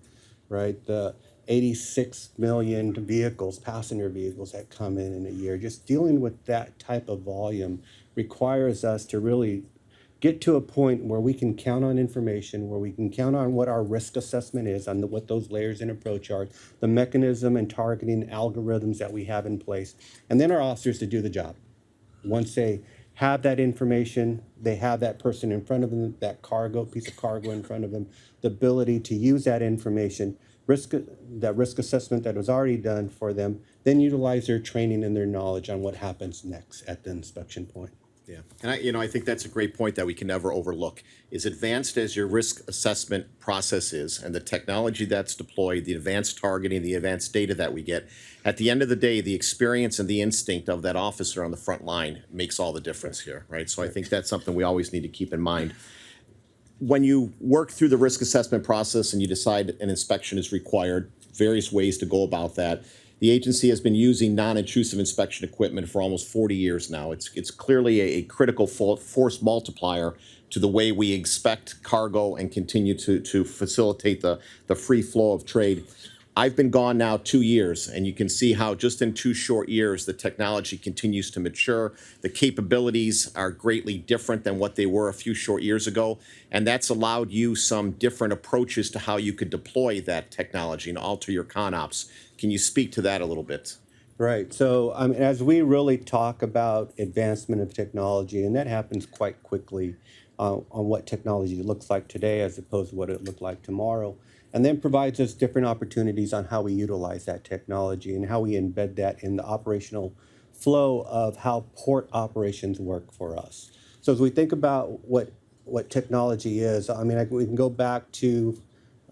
right? The 86 million vehicles, passenger vehicles that come in a year. Just dealing with that type of volume requires us to really get to a point where we can count on information, where we can count on what our risk assessment is, on what those layers and approach are, the mechanism and targeting algorithms that we have in place, and then our officers to do the job. Once they have that information, they have that person in front of them, that piece of cargo in front of them, the ability to use that information, that risk assessment that was already done for them, then utilize their training and their knowledge on what happens next at the inspection point. Yeah, and I think that's a great point that we can never overlook. As advanced as your risk assessment process is and the technology that's deployed, the advanced targeting, the advanced data that we get, at the end of the day, the experience and the instinct of that officer on the front line makes all the difference here, right? So I think that's something we always need to keep in mind. When you work through the risk assessment process and you decide an inspection is required, various ways to go about that. The agency has been using non-intrusive inspection equipment for almost 40 years now. It's clearly a critical force multiplier to the way we inspect cargo and continue to facilitate the free flow of trade. I've been gone now 2 years, and you can see how just in 2 short years, the technology continues to mature. The capabilities are greatly different than what they were a few short years ago, and that's allowed you some different approaches to how you could deploy that technology and alter your ConOps. Can you speak to that a little bit? Right. So as we really talk about advancement of technology, and that happens quite quickly on what technology looks like today as opposed to what it looked like tomorrow, and then provides us different opportunities on how we utilize that technology and how we embed that in the operational flow of how port operations work for us. So as we think about what technology is, we can go back to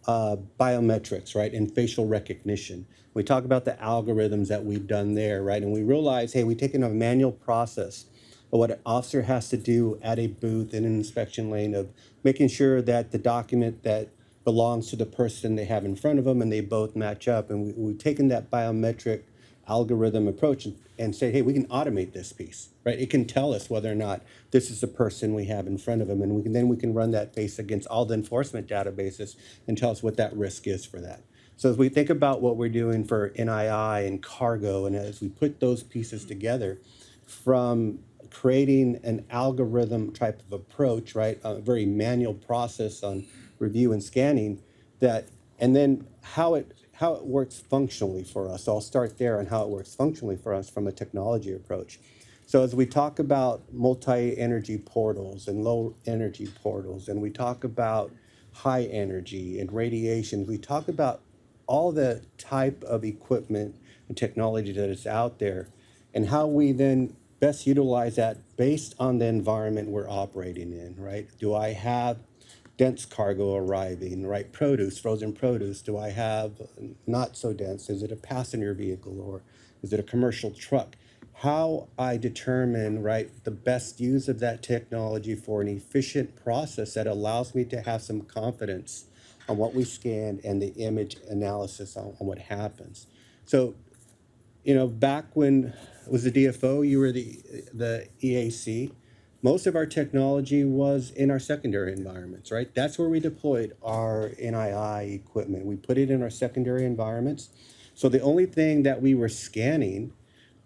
biometrics, right, and facial recognition. We talk about the algorithms that we've done there, right, and we realize, hey, we've taken a manual process of what an officer has to do at a booth in an inspection lane of making sure that the document that belongs to the person they have in front of them and they both match up. And we've taken that biometric algorithm approach and say, hey, we can automate this piece, right? It can tell us whether or not this is the person we have in front of them, and we can run that base against all the enforcement databases and tell us what that risk is for that. So as we think about what we're doing for NII and cargo, and as we put those pieces together, from creating an algorithm type of approach, right, a very manual process on review and scanning, that, and then how it works functionally for us. So I'll start there on how it works functionally for us from a technology approach. So as we talk about multi-energy portals and low energy portals, and we talk about high energy and radiation, we talk about all the type of equipment and technology that is out there, and how we then best utilize that based on the environment we're operating in, right? Do I have dense cargo arriving, right? Produce, frozen produce. Do I have not so dense? Is it a passenger vehicle or is it a commercial truck? How I determine, right, the best use of that technology for an efficient process that allows me to have some confidence on what we scanned and the image analysis on what happens. So, you know, back when it was the DFO, you were the EAC. Most of our technology was in our secondary environments, right? That's where we deployed our NII equipment. We put it in our secondary environments. So the only thing that we were scanning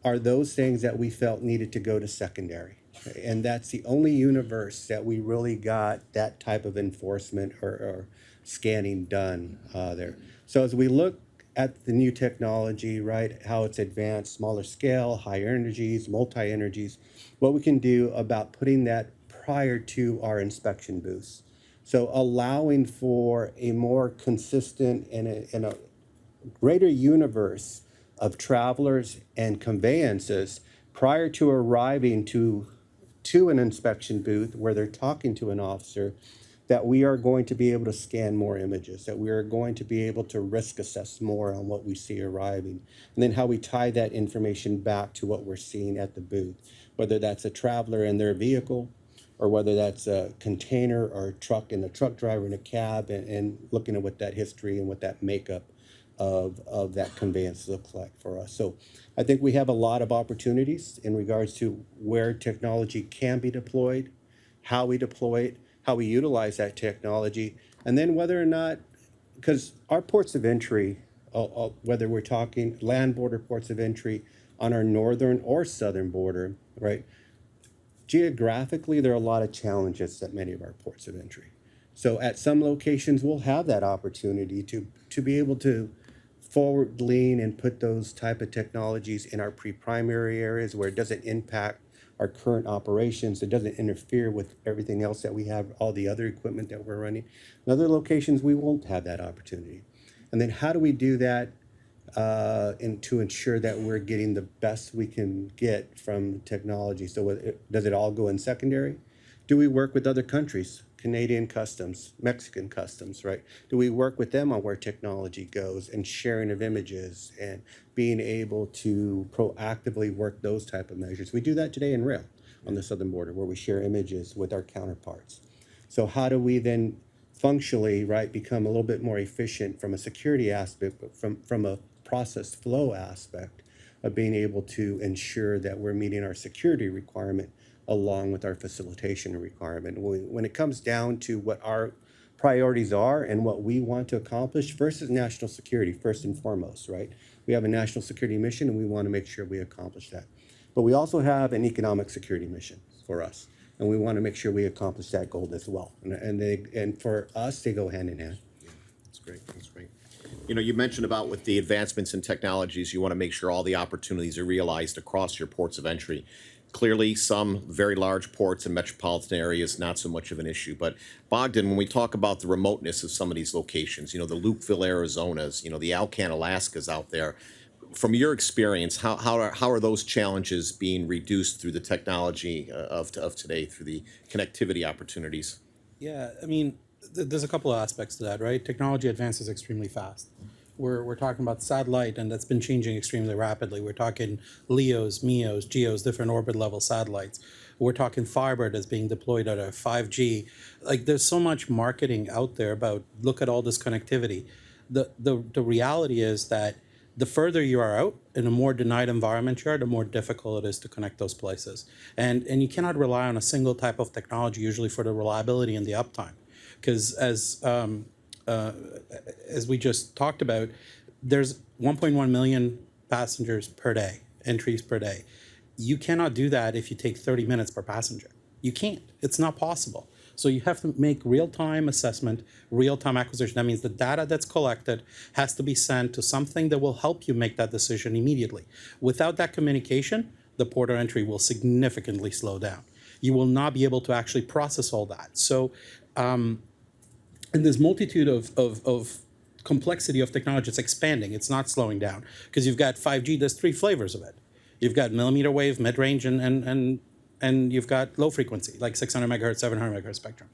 are those things that we felt needed to go to secondary. And that's the only universe that we really got that type of enforcement or scanning done there. So as we look at the new technology, right, how it's advanced, smaller scale, higher energies, multi-energies, what we can do about putting that prior to our inspection booths. So allowing for a more consistent and a greater universe of travelers and conveyances prior to arriving to an inspection booth where they're talking to an officer, that we are going to be able to scan more images, that we are going to be able to risk assess more on what we see arriving, and then how we tie that information back to what we're seeing at the booth, whether that's a traveler in their vehicle, or whether that's a container or a truck and a truck driver in a cab, and looking at what that history and what that makeup of that conveyance looks like for us. So I think we have a lot of opportunities in regards to where technology can be deployed, how we deploy it, how we utilize that technology, and then whether or not, because our ports of entry, whether we're talking land border ports of entry on our northern or southern border, right? Geographically, there are a lot of challenges at many of our ports of entry. So at some locations, we'll have that opportunity to be able to forward lean and put those type of technologies in our pre-primary areas where it doesn't impact our current operations. It doesn't interfere with everything else that we have, all the other equipment that we're running. In other locations, we won't have that opportunity. And then how do we do that and to ensure that we're getting the best we can get from technology? So does it all go in secondary? Do we work with other countries? Canadian customs, Mexican customs, right? Do we work with them on where technology goes and sharing of images and being able to proactively work those type of measures? We do that today in rail on the southern border where we share images with our counterparts. So how do we then functionally, right, become a little bit more efficient from a security aspect, but from a process flow aspect of being able to ensure that we're meeting our security requirement along with our facilitation requirement. When it comes down to what our priorities are and what we want to accomplish, first is national security, first and foremost, right? We have a national security mission and we want to make sure we accomplish that. But we also have an economic security mission for us, and we want to make sure we accomplish that goal as well. And for us, they go hand in hand. Yeah, that's great, that's great. You know, you mentioned about with the advancements in technologies, you want to make sure all the opportunities are realized across your ports of entry. Clearly, some very large ports and metropolitan areas, not so much of an issue. But Bogdan, when we talk about the remoteness of some of these locations, you know, the Lukeville, Arizonas, you know, the Alcan, Alaska's out there, from your experience, how are those challenges being reduced through the technology of today, through the connectivity opportunities? Yeah, I mean, there's a couple of aspects to that, right? Technology advances extremely fast. We're talking about satellite, and that's been changing extremely rapidly. We're talking LEOs, MEOs, GEOs, different orbit level satellites. We're talking fiber that's being deployed at a 5G. Like, there's so much marketing out there about, look at all this connectivity. The reality is that the further you are out in a more denied environment you are, the more difficult it is to connect those places. And you cannot rely on a single type of technology usually for the reliability and the uptime. Because as we just talked about, there's 1.1 million passengers per day, entries per day. You cannot do that if you take 30 minutes per passenger. You can't. It's not possible. So you have to make real-time assessment, real-time acquisition. That means the data that's collected has to be sent to something that will help you make that decision immediately. Without that communication, the port of entry will significantly slow down. You will not be able to actually process all that. So, and this multitude of complexity of technology, it's expanding. It's not slowing down. Because you've got 5G, there's 3 flavors of it. You've got millimeter wave, mid-range, and you've got low frequency, like 600 megahertz, 700 megahertz spectrum.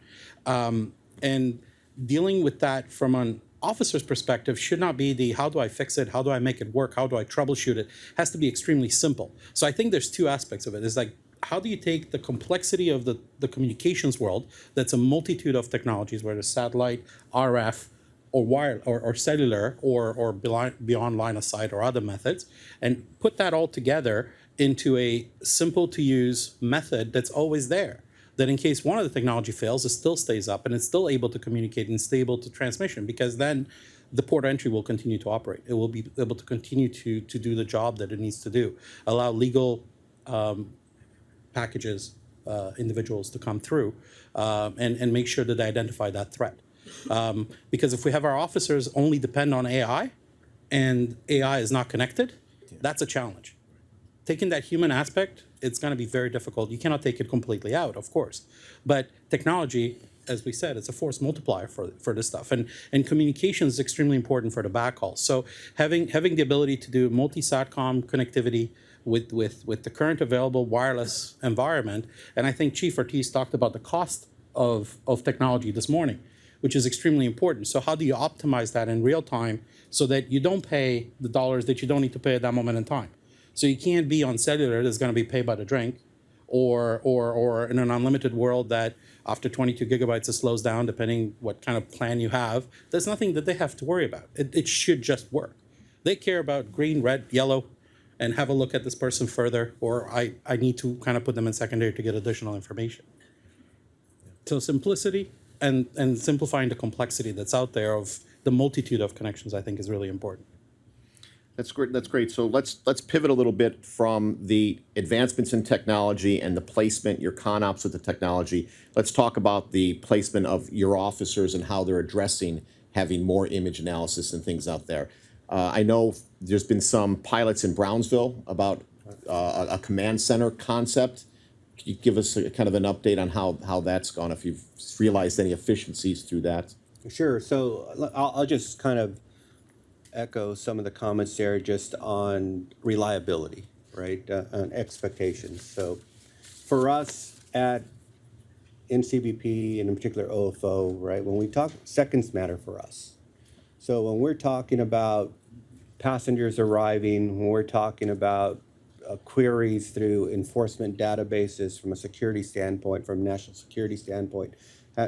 And dealing with that from an officer's perspective should not be the how do I fix it, how do I make it work, how do I troubleshoot it. It has to be extremely simple. So I think there's 2 aspects of it. It's like, how do you take the complexity of the communications world, that's a multitude of technologies, whether it's satellite, RF, or wire, or cellular, or beyond line of sight, or other methods, and put that all together into a simple to use method that's always there, that in case one of the technology fails, it still stays up and it's still able to communicate and stable to transmission, because then the port of entry will continue to operate. It will be able to continue to do the job that it needs to do, allow legal packages, individuals to come through, and make sure that they identify that threat. Because if we have our officers only depend on AI and AI is not connected, that's a challenge. Taking that human aspect, it's going to be very difficult. You cannot take it completely out, of course. But technology, as we said, it's a force multiplier for this stuff. And communication is extremely important for the backhaul. So having the ability to do multi-SATCOM connectivity with the current available wireless environment, and I think Chief Ortiz talked about the cost of technology this morning, which is extremely important. So how do you optimize that in real time so that you don't pay the dollars that you don't need to pay at that moment in time? So you can't be on cellular that's going to be paid by the drink, or in an unlimited world that after 22 gigabytes it slows down depending what kind of plan you have. There's nothing that they have to worry about. It should just work. They care about green, red, yellow, and have a look at this person further, or I need to kind of put them in secondary to get additional information. So simplicity and simplifying the complexity that's out there of the multitude of connections, I think, is really important. That's great. That's great. So let's pivot a little bit from the advancements in technology and the placement, your ConOps with the technology. Let's talk about the placement of your officers and how they're addressing having more image analysis and things out there. I know there's been some pilots in Brownsville about a command center concept. Can you give us kind of an update on how that's gone, if you've realized any efficiencies through that? Sure. So I'll just kind of echo some of the comments there just on reliability, right, on expectations. So for us at NCBP, and in particular OFO, right, when we talk, seconds matter for us. So when we're talking about passengers arriving, when we're talking about queries through enforcement databases from a security standpoint, from a national security standpoint,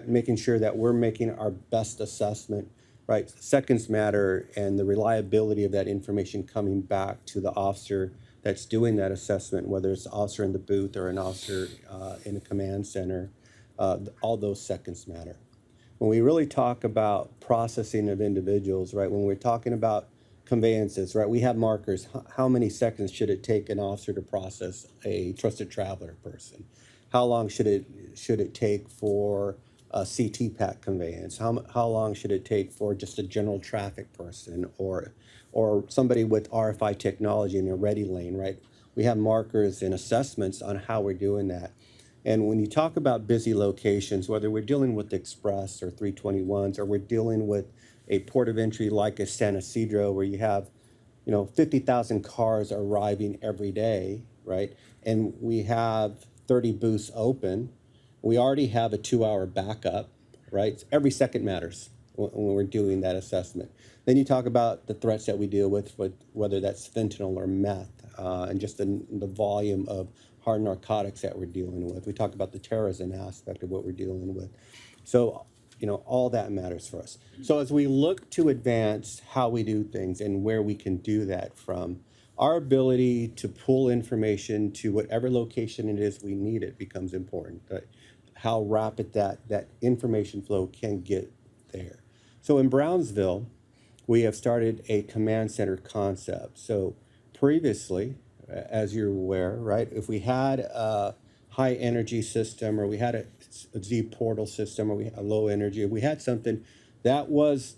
making sure that we're making our best assessment, right? Seconds matter, and the reliability of that information coming back to the officer that's doing that assessment, whether it's an officer in the booth or an officer in a command center, all those seconds matter. When we really talk about processing of individuals, right, when we're talking about conveyances, right, we have markers. How many seconds should it take an officer to process a trusted traveler person? How long should it take for a CT pack conveyance? How long should it take for just a general traffic person or somebody with RFI technology in a ready lane, right? We have markers and assessments on how we're doing that. And when you talk about busy locations, whether we're dealing with Express or 321s, or we're dealing with a port of entry like a San Isidro, where you have, 50,000 cars arriving every day, right? And we have 30 booths open. We already have a 2-hour backup, right? Every second matters when we're doing that assessment. Then you talk about the threats that we deal with whether that's fentanyl or meth, and just the volume of hard narcotics that we're dealing with. We talk about the terrorism aspect of what we're dealing with. So all that matters for us. So as we look to advance how we do things and where we can do that from, our ability to pull information to whatever location it is we need it becomes important. How rapid that information flow can get there. So in Brownsville, we have started a command center concept. So previously, as you're aware, right, if we had a high energy system, or we had a Z portal system, or we had a low energy, we had something that was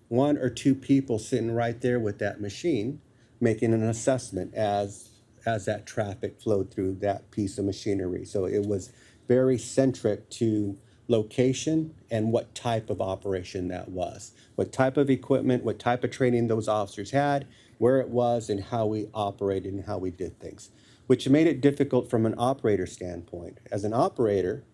1 or 2 people sitting right there with that machine making an assessment as that traffic flowed through that piece of machinery. So it was very centric to location and what type of operation that was, what type of equipment, what type of training those officers had, where it was, and how we operated and how we did things, which made it difficult from an operator standpoint. As an operator,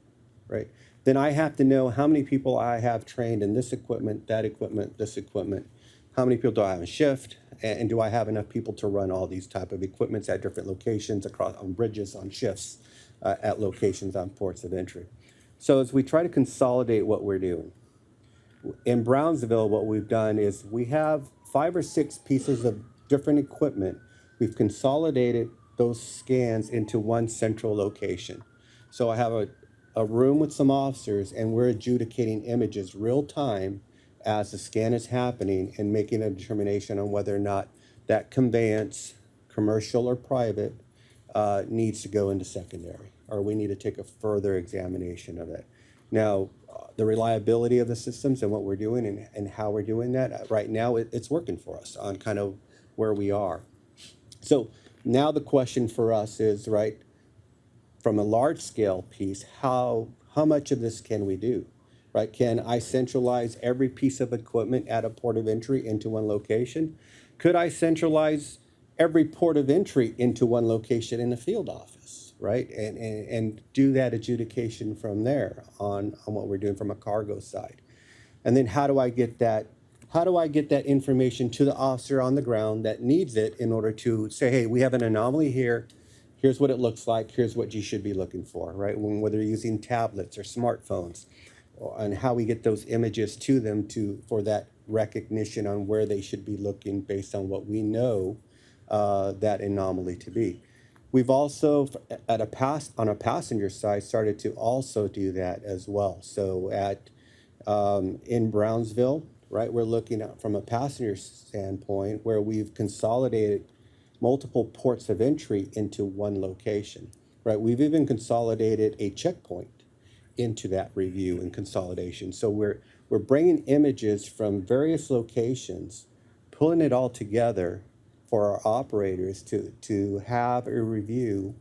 right, then I have to know how many people I have trained in this equipment, this equipment, how many people do I have in shift, and do I have enough people to run all these type of equipments at different locations, across on bridges, on shifts, at locations on ports of entry. So as we try to consolidate what we're doing, in Brownsville, what we've done is we have 5 or 6 pieces of different equipment. We've consolidated those scans into one central location. So I have a room with some officers, and we're adjudicating images real time as the scan is happening and making a determination on whether or not that conveyance, commercial or private, needs to go into secondary, or we need to take a further examination of it. Now, the reliability of the systems and what we're doing and how we're doing that, right now it's working for us on kind of where we are. So now the question for us is, right, from a large scale piece, how much of this can we do? Right? Can I centralize every piece of equipment at a port of entry into one location? Could I centralize every port of entry into one location in the field office, right? And do that adjudication from there on what we're doing from a cargo side. And then how do I get that information to the officer on the ground that needs it in order to say, hey, we have an anomaly here. Here's what it looks like. Here's what you should be looking for, right? Whether you're using tablets or smartphones, and how we get those images to them for that recognition on where they should be looking based on what we know that anomaly to be. We've also, on a passenger side, started to also do that as well. So in Brownsville, right, we're looking at from a passenger standpoint where we've consolidated multiple ports of entry into one location, right? We've even consolidated a checkpoint into that review and consolidation. So we're bringing images from various locations, pulling it all together for our operators to have a review,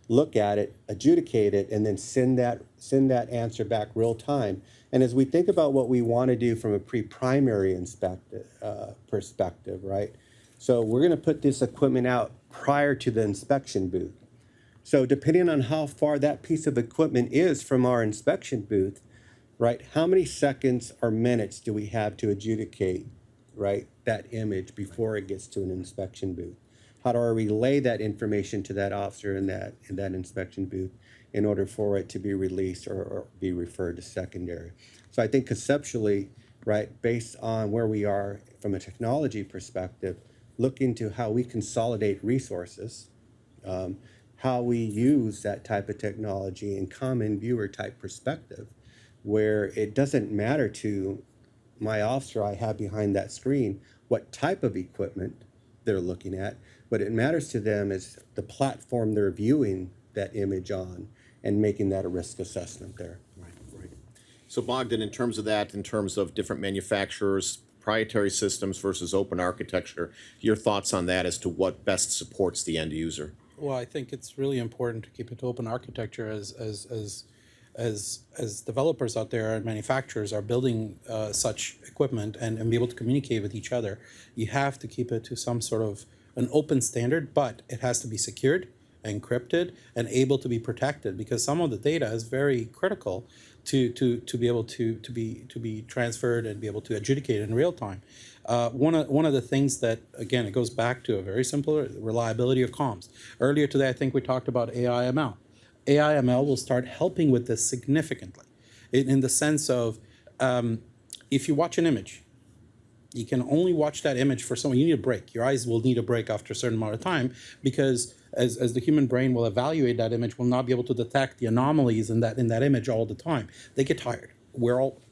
look at it, adjudicate it, and then send that answer back real time. And as we think about what we want to do from a pre-primary perspective, right? So we're going to put this equipment out prior to the inspection booth. So depending on how far that piece of equipment is from our inspection booth, right, how many seconds or minutes do we have to adjudicate, right, that image before it gets to an inspection booth? How do I relay that information to that officer in that inspection booth in order for it to be released or be referred to secondary? So I think conceptually, right, based on where we are from a technology perspective, look into how we consolidate resources, how we use that type of technology in common viewer type perspective, where it doesn't matter to my officer I have behind that screen what type of equipment they're looking at. What it matters to them is the platform they're viewing that image on and making that a risk assessment there. Right. So Bogdan, in terms of that, in terms of different manufacturers, proprietary systems versus open architecture, your thoughts on that as to what best supports the end user? Well, I think it's really important to keep it open architecture as developers out there and manufacturers are building such equipment and be able to communicate with each other. You have to keep it to some sort of an open standard, but it has to be secured, encrypted, and able to be protected, because some of the data is very critical to be able to be transferred and be able to adjudicate in real time. One of the things that, again, it goes back to a very simple reliability of comms. Earlier today, I think we talked about AI/ML. AI/ML will start helping with this significantly, in the sense of if you watch an image, you can only watch that image for someone. You need a break. Your eyes will need a break after a certain amount of time, because as the human brain will evaluate that image, will not be able to detect the anomalies in that image all the time. They get tired.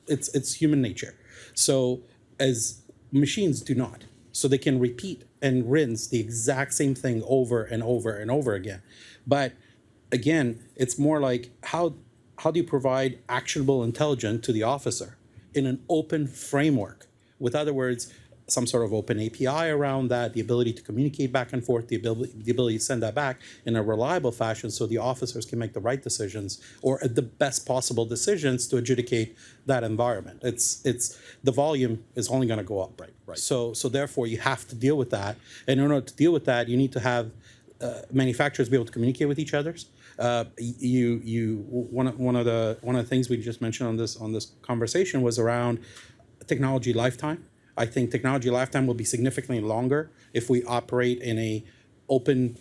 It's human nature. So as machines do not. So they can repeat and rinse the exact same thing over and over and over again. But again, it's more like how do you provide actionable intelligence to the officer in an open framework? With other words, some sort of open API around that, the ability to communicate back and forth, the ability to send that back in a reliable fashion so the officers can make the right decisions or the best possible decisions to adjudicate that environment. It's the volume is only going to go up, right? So therefore you have to deal with that. And in order to deal with that, you need to have manufacturers be able to communicate with each other. One of the things we just mentioned on this conversation was around technology lifetime. I think technology lifetime will be significantly longer if we operate in a open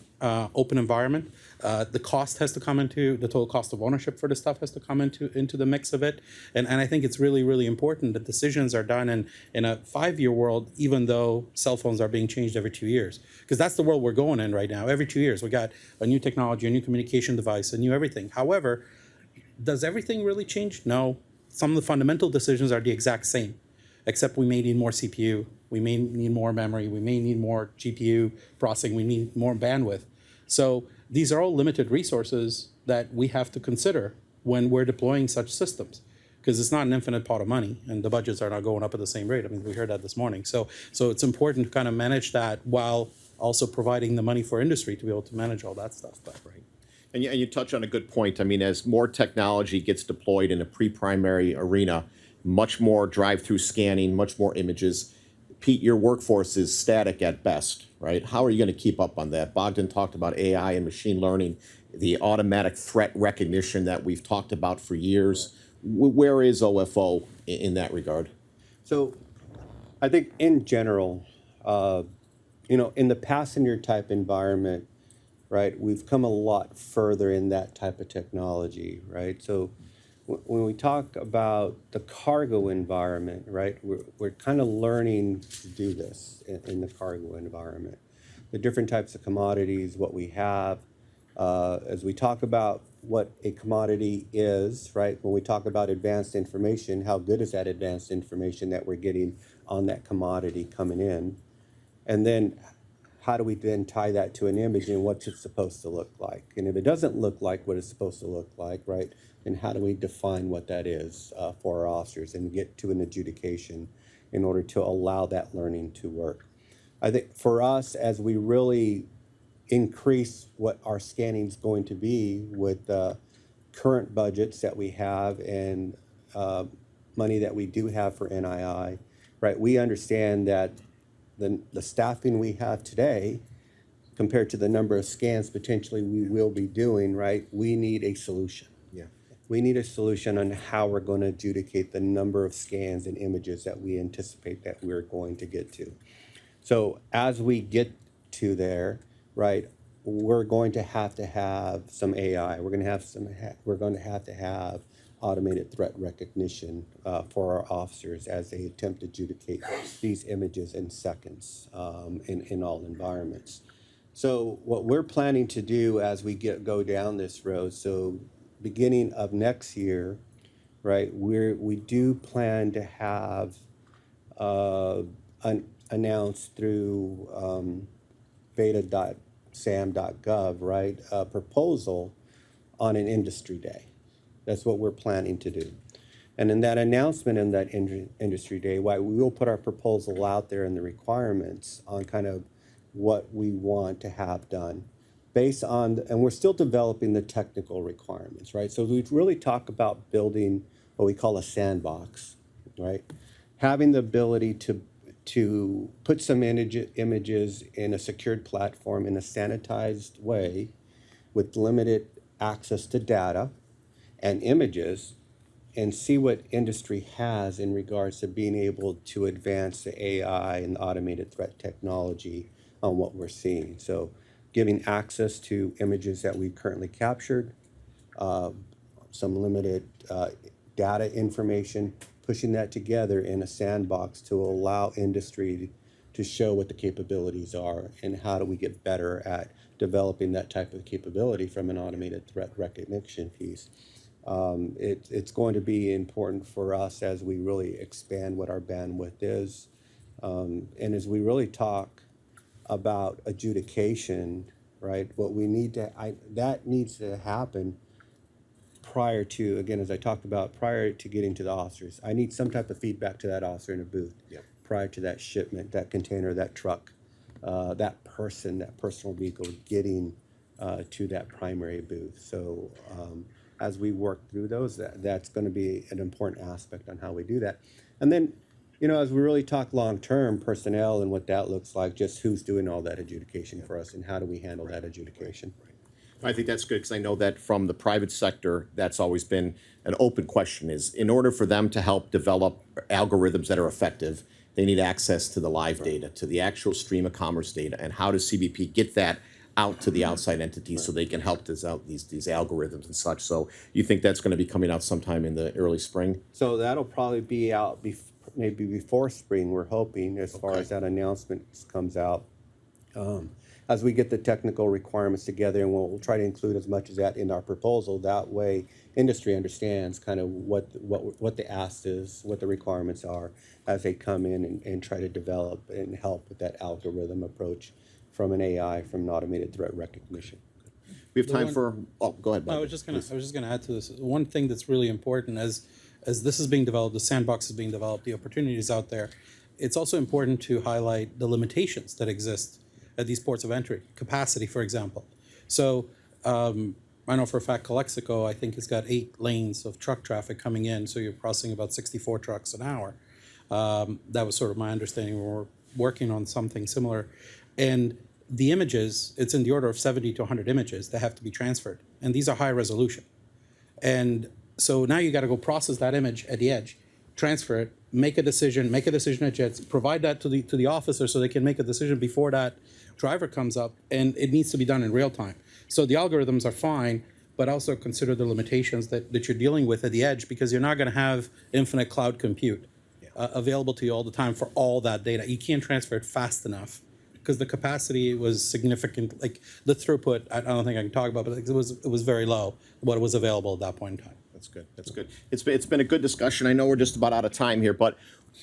environment. The cost has to come into the total cost of ownership for the stuff has to come into the mix of it. And I think it's really, really important that decisions are done in a 5-year world, even though cell phones are being changed every 2 years. Because that's the world we're going in right now. Every 2 years, we got a new technology, a new communication device, a new everything. However, does everything really change? No. Some of the fundamental decisions are the exact same, except we may need more CPU, we may need more memory, we may need more GPU processing, we need more bandwidth. So these are all limited resources that we have to consider when we're deploying such systems, because it's not an infinite pot of money and the budgets are not going up at the same rate. I mean, we heard that this morning. So it's important to kind of manage that while also providing the money for industry to be able to manage all that stuff. But, right. And you touch on a good point. I mean, as more technology gets deployed in a pre-primary arena, much more drive-through scanning, much more images. Pete, your workforce is static at best, right? How are you going to keep up on that? Bogdan talked about AI and machine learning, the automatic threat recognition that we've talked about for years. Where is OFO in that regard? So I think in general, in the passenger type environment, right, we've come a lot further in that type of technology, right? So when we talk about the cargo environment, right, we're kind of learning to do this in the cargo environment. The different types of commodities, what we have, as we talk about what a commodity is, right, when we talk about advanced information, how good is that advanced information that we're getting on that commodity coming in? And then how do we then tie that to an image and what's it supposed to look like? And if it doesn't look like what it's supposed to look like, right, then how do we define what that is for our officers and get to an adjudication in order to allow that learning to work? I think for us, as we really increase what our scanning is going to be with the current budgets that we have and money that we do have for NII, right, we understand that the staffing we have today compared to the number of scans potentially we will be doing, right, we need a solution. Yeah. We need a solution on how we're going to adjudicate the number of scans and images that we anticipate that we're going to get to. So as we get to there, right, we're going to have some AI. We're going to have automated threat recognition for our officers as they attempt to adjudicate these images in seconds in all environments. So what we're planning to do as we go down this road, so beginning of next year, right, we do plan to have announced through beta.sam.gov, right, a proposal on an industry day. That's what we're planning to do. And in that announcement in that industry day, we will put our proposal out there and the requirements on kind of what we want to have done based on, and we're still developing the technical requirements, right? So we really talk about building what we call a sandbox, right? Having the ability to put some images in a secured platform in a sanitized way with limited access to data and images and see what industry has in regards to being able to advance the AI and automated threat technology on what we're seeing. So giving access to images that we've currently captured, some limited data information, pushing that together in a sandbox to allow industry to show what the capabilities are and how do we get better at developing that type of capability from an automated threat recognition piece. It's going to be important for us as we really expand what our bandwidth is. And as we really talk about adjudication, right, what we need to, that needs to happen prior to, again, as I talked about, prior to getting to the officers. I need some type of feedback to that officer in a booth prior to that shipment, that container, that truck, that person, that personal vehicle getting to that primary booth. So as we work through those, that's going to be an important aspect on how we do that. And then, you know, as we really talk long-term personnel and what that looks like, just who's doing all that adjudication for us and how do we handle that adjudication. I think that's good because I know that from the private sector, that's always been an open question is in order for them to help develop algorithms that are effective, they need access to the live data, to the actual stream of commerce data, and how does CBP get that out to the outside entities so they can help this out these algorithms and such. So you think that's going to be coming out sometime in the early spring? So that'll probably be out maybe before spring, we're hoping, as far as that announcement comes out. As we get the technical requirements together, and we'll try to include as much of that in our proposal. That way, industry understands kind of what the ask is, what the requirements are, as they come in and try to develop and help with that algorithm approach from an AI, from an automated threat recognition. We have time for. Oh, go ahead. I was just going to add to this. One thing that's really important as this is being developed, the sandbox is being developed, the opportunities out there. It's also important to highlight the limitations that exist at these ports of entry, capacity, for example. So I know for a fact Calexico, I think, has got 8 lanes of truck traffic coming in, so you're processing about 64 trucks an hour. That was sort of my understanding. We're working on something similar. And the images, it's in the order of 70 to 100 images that have to be transferred. And these are high resolution. And so now you got to go process that image at the edge, transfer it, make a decision at JETS, provide that to the officer so they can make a decision before that driver comes up, and it needs to be done in real time. So the algorithms are fine, but also consider the limitations that you're dealing with at the edge, because you're not going to have infinite cloud compute available to you all the time for all that data. You can't transfer it fast enough because the capacity was significant. Like the throughput, I don't think I can talk about, but it was very low what was available at that point in time. That's good. That's good. It's been a good discussion. I know we're just about out of time here, but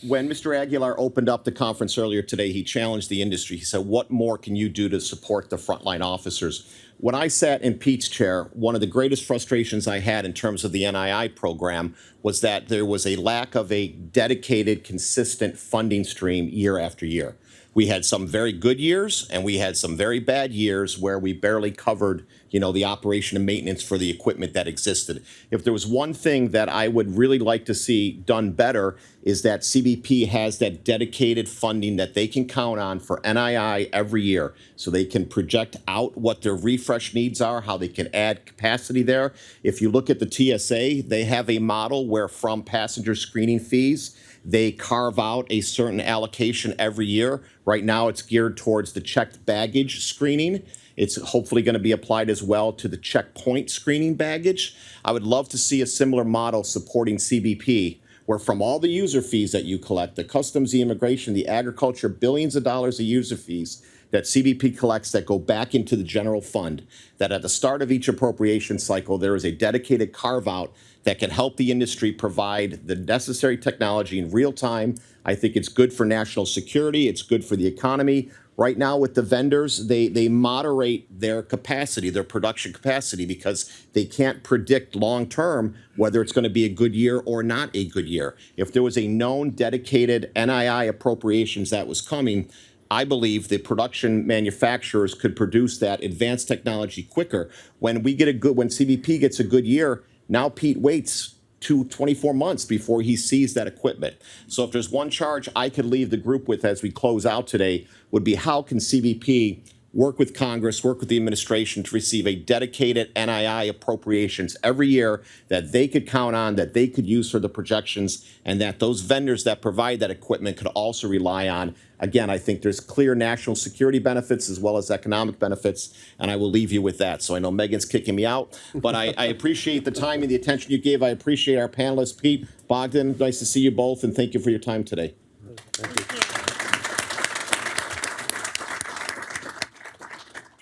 when Mr. Aguilar opened up the conference earlier today, he challenged the industry. He said, what more can you do to support the frontline officers? When I sat in Pete's chair, one of the greatest frustrations I had in terms of the NII program was that there was a lack of a dedicated, consistent funding stream year after year. We had some very good years and we had some very bad years where we barely covered, the operation and maintenance for the equipment that existed. If there was one thing that I would really like to see done better is that CBP has that dedicated funding that they can count on for NII every year so they can project out what their refresh needs are, how they can add capacity there. If you look at the TSA, they have a model where from passenger screening fees, they carve out a certain allocation every year. Right now, it's geared towards the checked baggage screening. It's hopefully going to be applied as well to the checkpoint screening baggage. I would love to see a similar model supporting CBP, where from all the user fees that you collect, the customs, the immigration, the agriculture, billions of dollars of user fees that CBP collects that go back into the general fund, that at the start of each appropriation cycle, there is a dedicated carve-out that can help the industry provide the necessary technology in real time. I think it's good for national security. It's good for the economy. Right now with the vendors, they moderate their capacity, their production capacity, because they can't predict long-term whether it's going to be a good year or not a good year. If there was a known dedicated NII appropriations that was coming, I believe the production manufacturers could produce that advanced technology quicker. When CBP gets a good year, now Pete waits 24 months before he sees that equipment. So if there's one charge I could leave the group with as we close out today, would be how can CBP work with Congress, work with the administration to receive a dedicated NII appropriations every year that they could count on, that they could use for the projections, and that those vendors that provide that equipment could also rely on. Again, I think there's clear national security benefits as well as economic benefits, and I will leave you with that. So I know Megan's kicking me out, but I appreciate the time and the attention you gave. I appreciate our panelists, Pete, Bogdan. Nice to see you both, and thank you for your time today.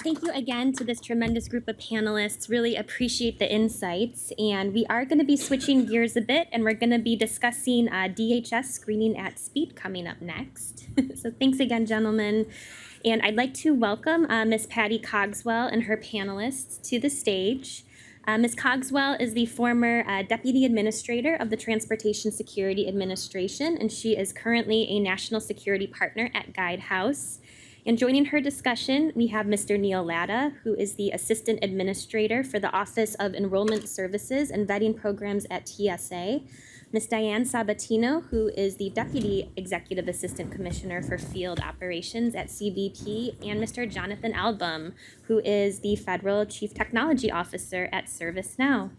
Thank you again to this tremendous group of panelists. Really appreciate the insights. And we are going to be switching gears a bit, and we're going to be discussing DHS screening at speed coming up next. So thanks again, gentlemen. And I'd like to welcome Ms. Patty Cogswell and her panelists to the stage. Ms. Cogswell is the former Deputy Administrator of the Transportation Security Administration, and she is currently a National Security Partner at Guidehouse. And joining her discussion, we have Mr. Neil Latta, who is the Assistant Administrator for the Office of Enrollment Services and Vetting Programs at TSA, Ms. Diane Sabatino, who is the Deputy Executive Assistant Commissioner for Field Operations at CBP, and Mr. Jonathan Album, who is the Federal Chief Technology Officer at ServiceNow.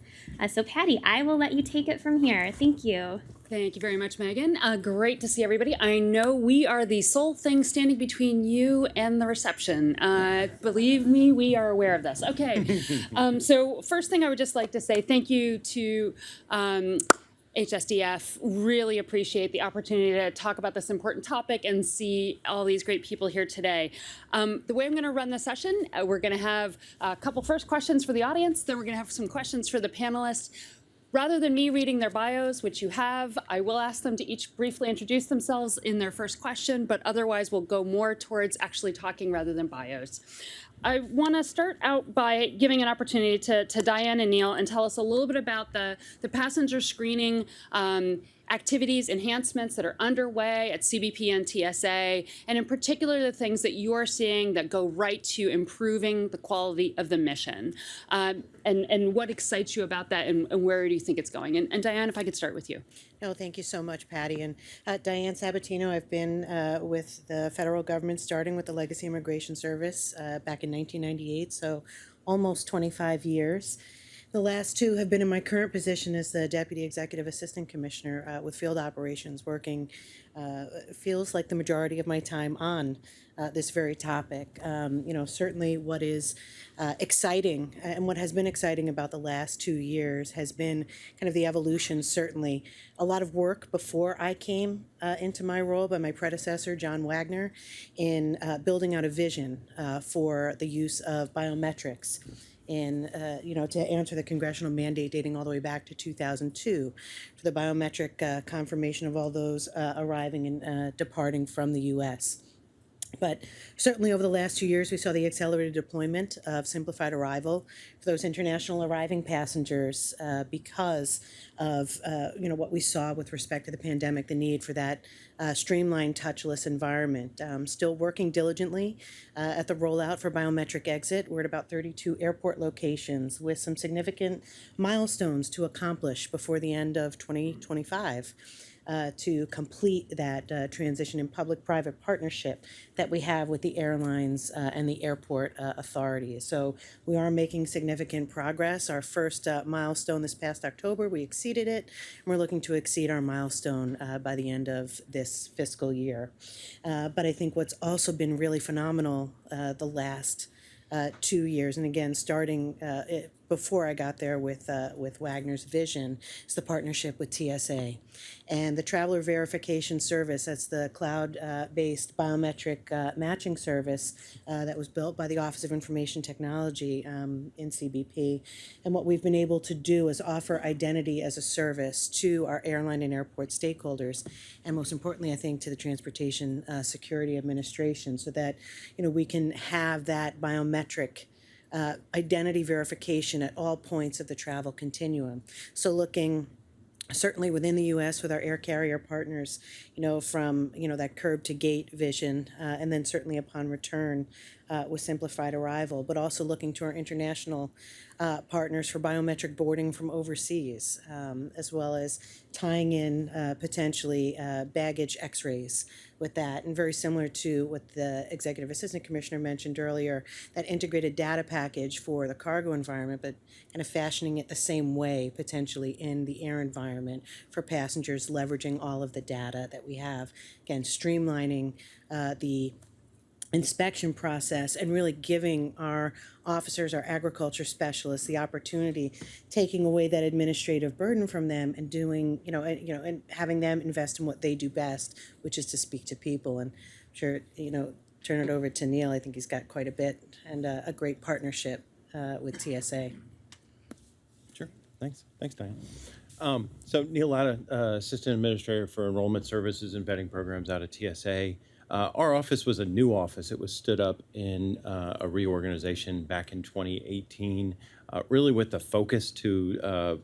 So Patty, I will let you take it from here. Thank you. Thank you very much, Megan. Great to see everybody. I know we are the sole thing standing between you and the reception. Believe me, we are aware of this. Okay. So first thing I would just like to say thank you to HSDF. Really appreciate the opportunity to talk about this important topic and see all these great people here today. The way I'm going to run the session, we're going to have a couple first questions for the audience, then we're going to have some questions for the panelists. Rather than me reading their bios, which you have, I will ask them to each briefly introduce themselves in their first question, but otherwise we'll go more towards actually talking rather than bios. I want to start out by giving an opportunity to Diane and Neil and tell us a little bit about the passenger screening activities, enhancements that are underway at CBP and TSA, and in particular the things that you're seeing that go right to improving the quality of the mission. And what excites you about that, and where do you think it's going? And Diane, if I could start with you. No, thank you so much, Patty. And Diane Sabatino, I've been with the federal government, starting with the Legacy Immigration Service back in 1998, so almost 25 years. The last two have been in my current position as the Deputy Executive Assistant Commissioner with Field Operations, working feels like the majority of my time on this very topic. Certainly what is exciting and what has been exciting about the last 2 years has been kind of the evolution, certainly. A lot of work before I came into my role by my predecessor, John Wagner, in building out a vision for the use of biometrics to answer the congressional mandate dating all the way back to 2002 for the biometric confirmation of all those arriving and departing from the U.S. But certainly over the last 2 years, we saw the accelerated deployment of simplified arrival for those international arriving passengers because of what we saw with respect to the pandemic, the need for that streamlined touchless environment. Still working diligently at the rollout for biometric exit. We're at about 32 airport locations with some significant milestones to accomplish before the end of 2025. To complete that transition in public-private partnership that we have with the airlines and the airport authorities. So we are making significant progress. Our first milestone this past October, we exceeded it, and we're looking to exceed our milestone by the end of this fiscal year. But I think what's also been really phenomenal the last 2 years, and again, starting before I got there with Wagner's vision, is the partnership with TSA. And the Traveler Verification Service, that's the cloud-based biometric matching service that was built by the Office of Information Technology in CBP. And what we've been able to do is offer identity as a service to our airline and airport stakeholders, and most importantly, I think, to the Transportation Security Administration, so that we can have that biometric identity verification at all points of the travel continuum. So looking certainly within the U.S. with our air carrier partners, from that curb to gate vision, and then certainly upon return with simplified arrival, but also looking to our international partners for biometric boarding from overseas, as well as tying in potentially baggage x-rays with that. And very similar to what the Executive Assistant Commissioner mentioned earlier, that integrated data package for the cargo environment, but kind of fashioning it the same way potentially in the air environment for passengers, leveraging all of the data that we have. Again, streamlining the inspection process and really giving our officers, our agriculture specialists, the opportunity, taking away that administrative burden from them and doing, and having them invest in what they do best, which is to speak to people. And I'm sure, turn it over to Neil. I think he's got quite a bit and a great partnership with TSA. Sure. Thanks, Diane. So Neil Latta, Assistant Administrator for Enrollment Services and Vetting Programs out of TSA. Our office was a new office. It was stood up in a reorganization back in 2018, really with the focus to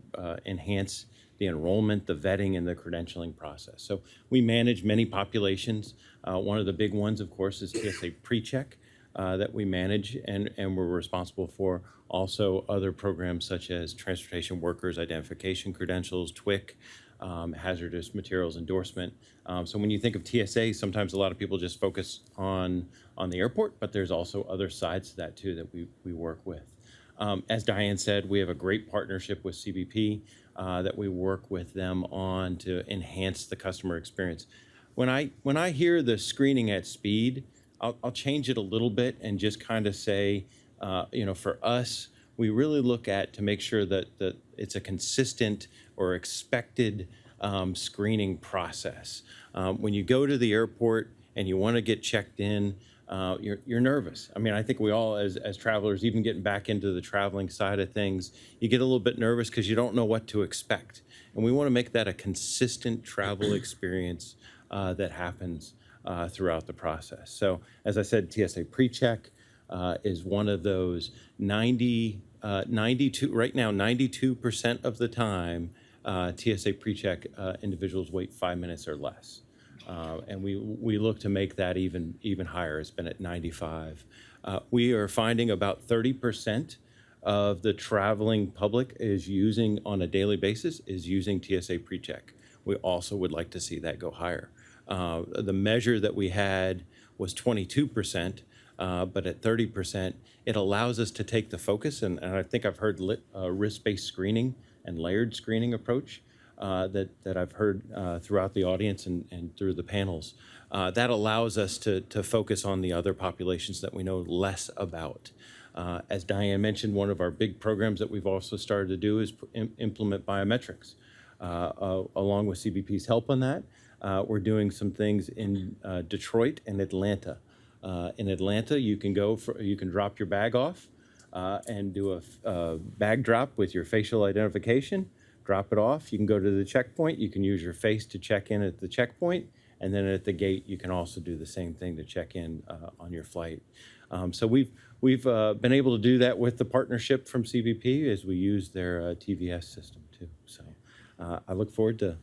enhance the enrollment, the vetting, and the credentialing process. So we manage many populations. One of the big ones, of course, is TSA PreCheck that we manage, and we're responsible for also other programs such as Transportation Workers Identification Credentials, TWIC, hazardous materials endorsement. So when you think of TSA, sometimes a lot of people just focus on the airport, but there's also other sides to that too that we work with. As Diane said, we have a great partnership with CBP that we work with them on to enhance the customer experience. When I hear the screening at speed, I'll change it a little bit and just kind of say, for us, we really look at to make sure that it's a consistent or expected screening process. When you go to the airport and you want to get checked in, you're nervous. I mean, I think we all, as travelers, even getting back into the traveling side of things, you get a little bit nervous because you don't know what to expect. And we want to make that a consistent travel experience that happens throughout the process. So, as I said, TSA PreCheck is one of those 92, right now, 92% of the time, TSA PreCheck individuals wait 5 minutes or less. And we look to make that even higher. It's been at 95. We are finding about 30% of the traveling public is using, on a daily basis, is using TSA PreCheck. We also would like to see that go higher. The measure that we had was 22%, but at 30%, it allows us to take the focus, and I think I've heard risk-based screening and layered screening approach that I've heard throughout the audience and through the panels. That allows us to focus on the other populations that we know less about. As Diane mentioned, one of our big programs that we've also started to do is implement biometrics. Along with CBP's help on that, we're doing some things in Detroit and Atlanta. In Atlanta, you can drop your bag off and do a bag drop with your facial identification, drop it off. You can go to the checkpoint. You can use your face to check in at the checkpoint. And then at the gate, you can also do the same thing to check in on your flight. So we've been able to do that with the partnership from CBP as we use their TVS system too. So I look forward to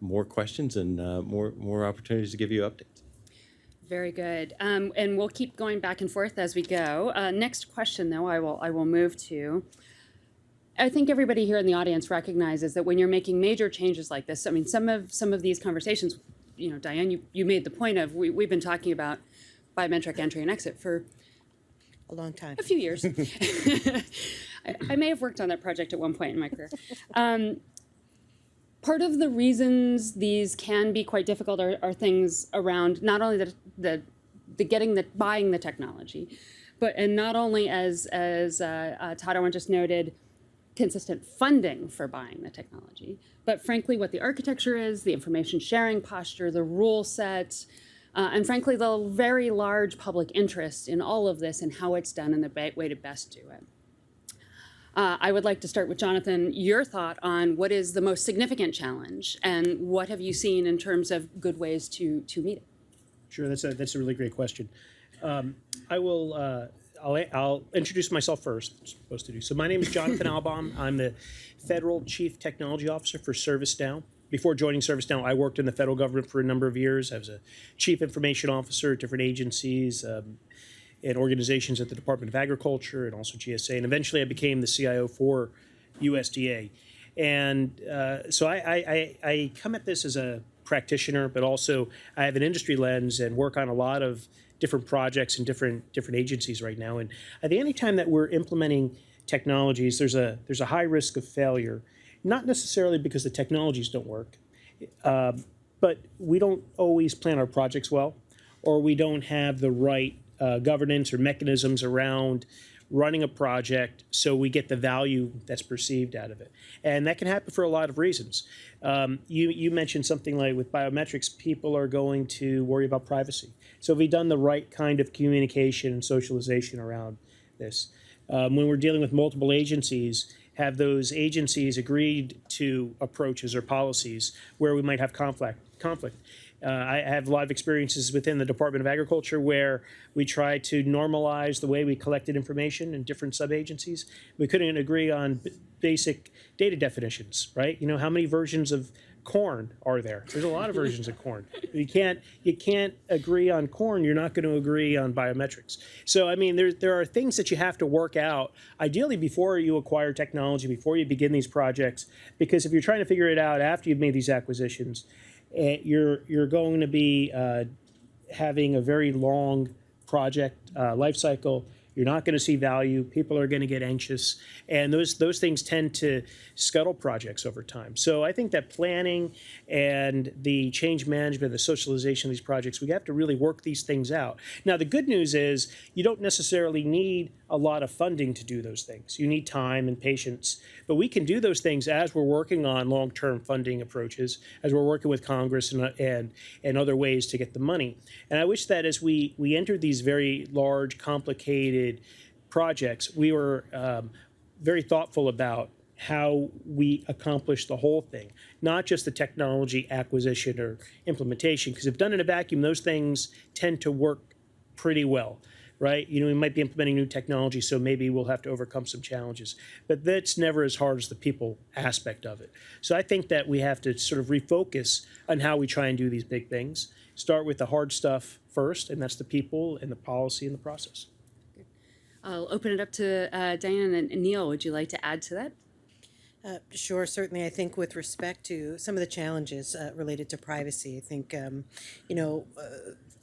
more questions and more opportunities to give you updates. Very good. And we'll keep going back and forth as we go. Next question, though, I will move to. I think everybody here in the audience recognizes that when you're making major changes like this, I mean, some of these conversations, Diane, you made the point of we've been talking about biometric entry and exit for a long time, a few years. I may have worked on that project at one point in my career. Part of the reasons these can be quite difficult are things around not only buying the technology, and not only as Todd Owen just noted, consistent funding for buying the technology, but frankly what the architecture is, the information sharing posture, the rule set, and frankly the very large public interest in all of this and how it's done and the way to best do it. I would like to start with Jonathan, your thought on what is the most significant challenge and what have you seen in terms of good ways to meet it? Sure, that's a really great question. I'll introduce myself first. I'm supposed to do. So my name is Jonathan Albaum. I'm the Federal Chief Technology Officer for ServiceNow. Before joining ServiceNow, I worked in the federal government for a number of years. I was a Chief Information Officer at different agencies. and organizations at the Department of Agriculture and also GSA. And eventually I became the CIO for USDA. And so I come at this as a practitioner, but also I have an industry lens and work on a lot of different projects and different agencies right now. And I think anytime that we're implementing technologies, there's a high risk of failure, not necessarily because the technologies don't work, but we don't always plan our projects well, or we don't have the right governance or mechanisms around running a project so we get the value that's perceived out of it. And that can happen for a lot of reasons. You mentioned something like with biometrics, people are going to worry about privacy. So have we done the right kind of communication and socialization around this? When we're dealing with multiple agencies, have those agencies agreed to approaches or policies where we might have conflict? I have a lot of experiences within the Department of Agriculture where we try to normalize the way we collected information in different sub-agencies. We couldn't agree on basic data definitions, right? You know, how many versions of corn are there? There's a lot of versions of corn. You can't agree on corn, you're not going to agree on biometrics. So, I mean, there are things that you have to work out, ideally before you acquire technology, before you begin these projects, because if you're trying to figure it out after you've made these acquisitions, you're going to be having a very long project life cycle. You're not going to see value. People are going to get anxious, and those things tend to scuttle projects over time. So I think that planning and the change management, the socialization of these projects, we have to really work these things out. Now, the good news is you don't necessarily need a lot of funding to do those things. You need time and patience, but we can do those things as we're working on long-term funding approaches, as we're working with Congress and other ways to get the money. And I wish that as we entered these very large, complicated projects, we were very thoughtful about how we accomplish the whole thing, not just the technology acquisition or implementation, because if done in a vacuum, those things tend to work pretty well. Right? You know, we might be implementing new technology, so maybe we'll have to overcome some challenges. But that's never as hard as the people aspect of it. So I think that we have to sort of refocus on how we try and do these big things. Start with the hard stuff first, and that's the people and the policy and the process. I'll open it up to Diane and Neil. Would you like to add to that? Sure, certainly. I think with respect to some of the challenges related to privacy, I think,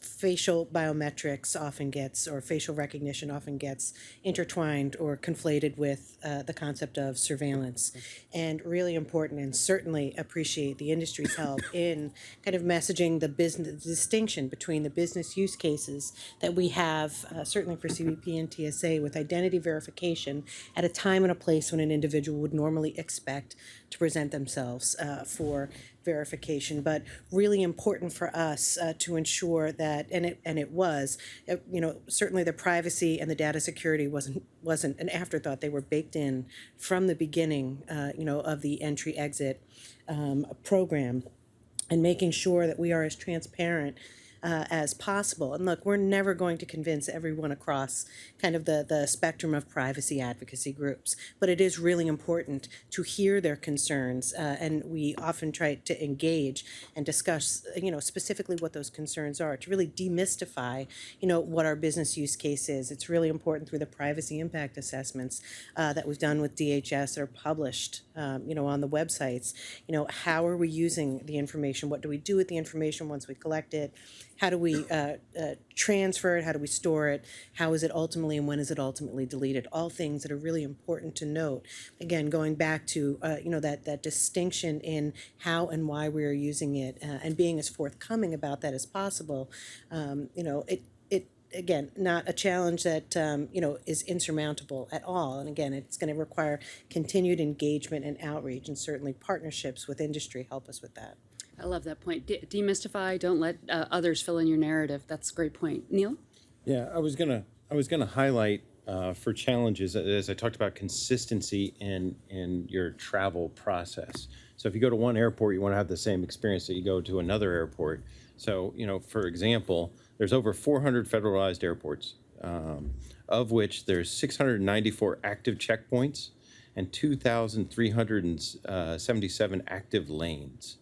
facial biometrics often gets, or facial recognition often gets intertwined or conflated with the concept of surveillance. And really important, and certainly appreciate the industry's help in kind of messaging the distinction between the business use cases that we have, certainly for CBP and TSA, with identity verification at a time and a place when an individual would normally expect to present themselves for verification, but really important for us to ensure that, and it was, certainly the privacy and the data security wasn't an afterthought. They were baked in from the beginning, of the entry-exit program, and making sure that we are as transparent as possible. And look, we're never going to convince everyone across kind of the spectrum of privacy advocacy groups, but it is really important to hear their concerns, and we often try to engage and discuss, specifically what those concerns are, to really demystify, what our business use case is. It's really important through the privacy impact assessments that we've done with DHS that are published, on the websites. How are we using the information? What do we do with the information once we collect it? How do we transfer it? How do we store it? How is it ultimately, and when is it ultimately deleted? All things that are really important to note. Again, going back to that distinction in how and why we are using it, and being as forthcoming about that as possible. Again, not a challenge that is insurmountable at all. And again, it's going to require continued engagement and outreach, and certainly partnerships with industry help us with that. I love that point. Demystify. Don't let others fill in your narrative. That's a great point. Neil? Yeah, I was gonna highlight for challenges, as I talked about, consistency in your travel process. So if you go to one airport, you want to have the same experience that you go to another airport. So, for example, there's over 400 federalized airports, of which there's 694 active checkpoints and 2,377 active lanes.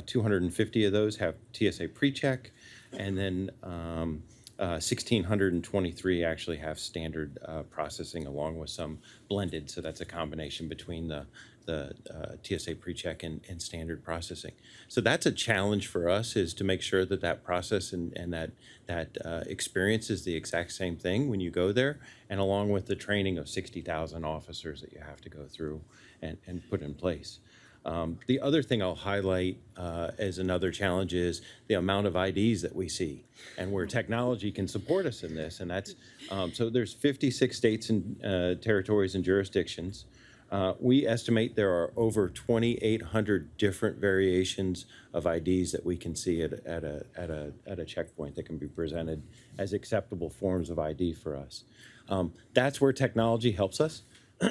250 of those have TSA PreCheck, and then 1,623 actually have standard processing along with some blended. So that's a combination between the TSA PreCheck and standard processing. So that's a challenge for us, is to make sure that that process and that experience is the exact same thing when you go there, and along with the training of 60,000 officers that you have to go through and put in place. The other thing I'll highlight as another challenge is the amount of IDs that we see, and where technology can support us in this. And that's, so there's 56 states and territories and jurisdictions. We estimate there are over 2,800 different variations of IDs that we can see at a checkpoint that can be presented as acceptable forms of ID for us. That's where technology helps us.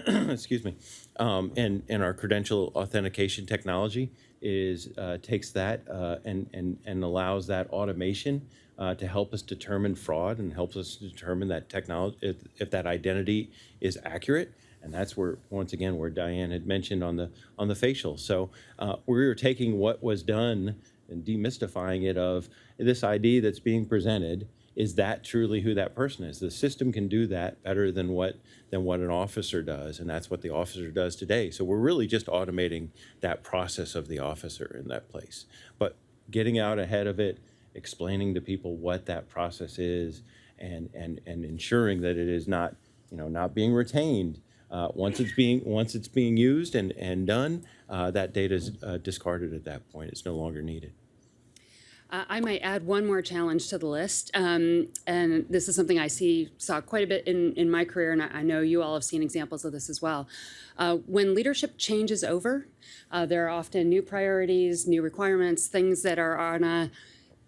Excuse me, and our credential authentication technology is takes that and allows that automation to help us determine fraud, and helps us determine that technology, if that identity is accurate. And that's where, once again, where Diane had mentioned on the facial. So we were taking what was done and demystifying it of this ID that's being presented. Is that truly who that person is? The system can do that better than what an officer does, and that's what the officer does today. So we're really just automating that process of the officer in that place. But getting out ahead of it, explaining to people what that process is, and ensuring that it is not, not being retained. Once it's being used and done, that data is discarded at that point. It's no longer needed. I might add one more challenge to the list, and this is something I saw quite a bit in my career, and I know you all have seen examples of this as well. When leadership changes over, there are often new priorities, new requirements, things that are on a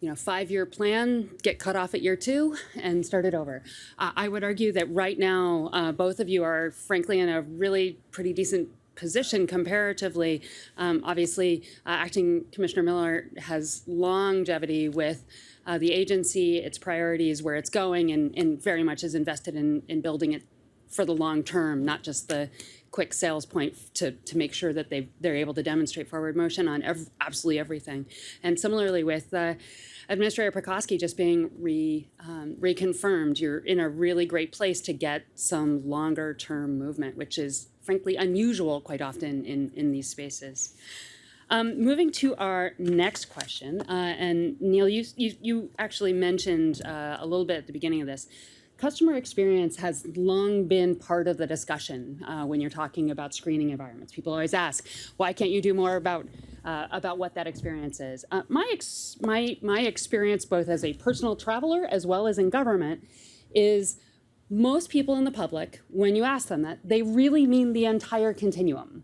5-year plan get cut off at year 2 and started over. I would argue that right now, both of you are frankly in a really pretty decent position comparatively. Obviously, Acting Commissioner Miller has longevity with the agency, its priorities, where it's going, and very much is invested in building it for the long term, not just the quick sales point to make sure that they're able to demonstrate forward motion on absolutely everything. And similarly with Administrator Prikoski just being reconfirmed, you're in a really great place to get some longer term movement, which is frankly unusual quite often in these spaces. Moving to our next question, and Neil, you actually mentioned a little bit at the beginning of this. Customer experience has long been part of the discussion when you're talking about screening environments. People always ask, why can't you do more about what that experience is? My experience, both as a personal traveler as well as in government, is most people in the public, when you ask them that, they really mean the entire continuum.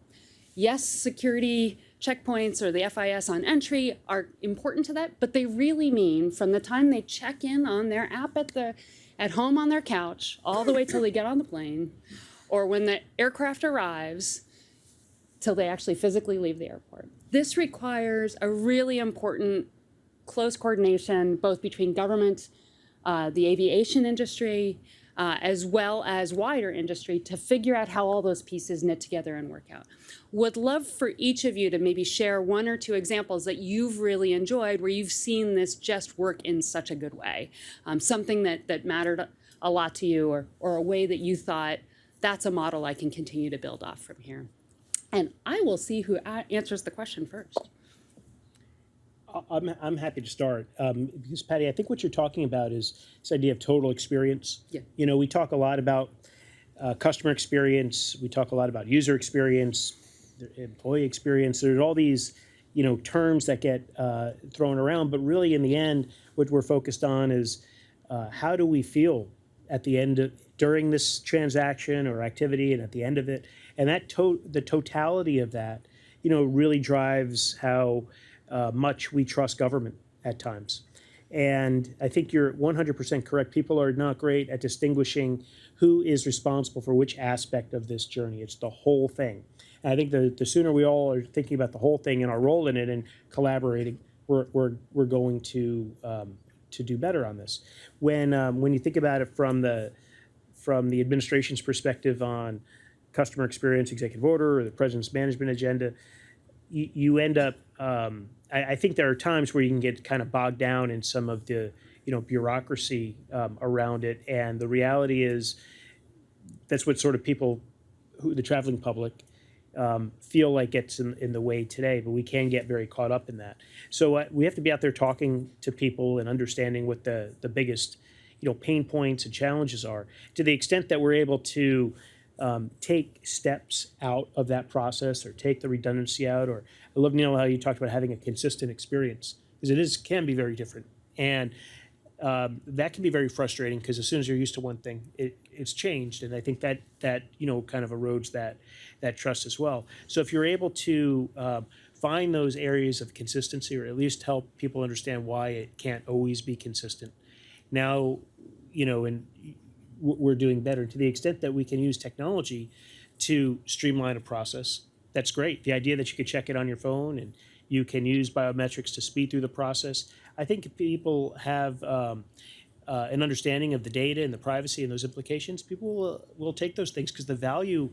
Yes, security checkpoints or the FIS on entry are important to that, but they really mean from the time they check in on their app at home on their couch, all the way till they get on the plane, or when the aircraft arrives, till they actually physically leave the airport. This requires a really important close coordination, both between government, the aviation industry, as well as wider industry, to figure out how all those pieces knit together and work out. Would love for each of you to maybe share 1 or 2 examples that you've really enjoyed where you've seen this just work in such a good way. Something that mattered a lot to you, or a way that you thought, that's a model I can continue to build off from here. And I will see who answers the question first. I'm happy to start, because Patty, I think what you're talking about is this idea of total experience. Yeah. We talk a lot about customer experience. We talk a lot about user experience, employee experience. There's all these, terms that get thrown around. But really, in the end, what we're focused on is how do we feel at the end during this transaction or activity, and at the end of it, and that the totality of that, really drives how much we trust government at times. And I think you're 100% correct. People are not great at distinguishing who is responsible for which aspect of this journey. It's the whole thing. And I think the sooner we all are thinking about the whole thing and our role in it and collaborating, we're going to do better on this. When you think about it from the administration's perspective on customer experience, executive order, or the president's management agenda, you end up, I think there are times where you can get kind of bogged down in some of the bureaucracy around it. And the reality is that's what sort of people, the traveling public, feel like gets in the way today, but we can get very caught up in that. So we have to be out there talking to people and understanding what the biggest pain points and challenges are, to the extent that we're able to take steps out of that process or take the redundancy out. Or I love, Neil, how you talked about having a consistent experience, because can be very different. And that can be very frustrating, because as soon as you're used to one thing, it's changed. And I think that kind of erodes that trust as well. So if you're able to find those areas of consistency, or at least help people understand why it can't always be consistent, now, and we're doing better. To the extent that we can use technology to streamline a process, that's great. The idea that you could check it on your phone and you can use biometrics to speed through the process. I think if people have an understanding of the data and the privacy and those implications, people will take those things, because the value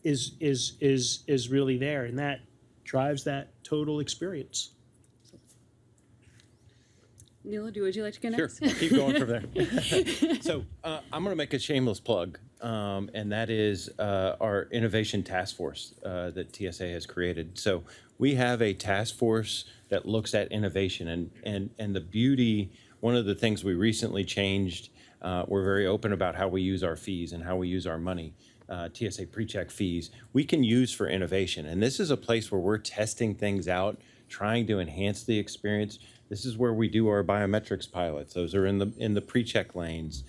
is really there, and that drives that total experience. Neil, would you like to go Sure, next? I'll keep going from there. So I'm going to make a shameless plug, and that is our innovation task force that TSA has created. So we have a task force that looks at innovation, and the beauty. One of the things we recently changed, we're very open about how we use our fees and how we use our money. TSA PreCheck fees we can use for innovation, and this is a place where we're testing things out, trying to enhance the experience. This is where we do our biometrics pilots. Those are in the PreCheck lanes.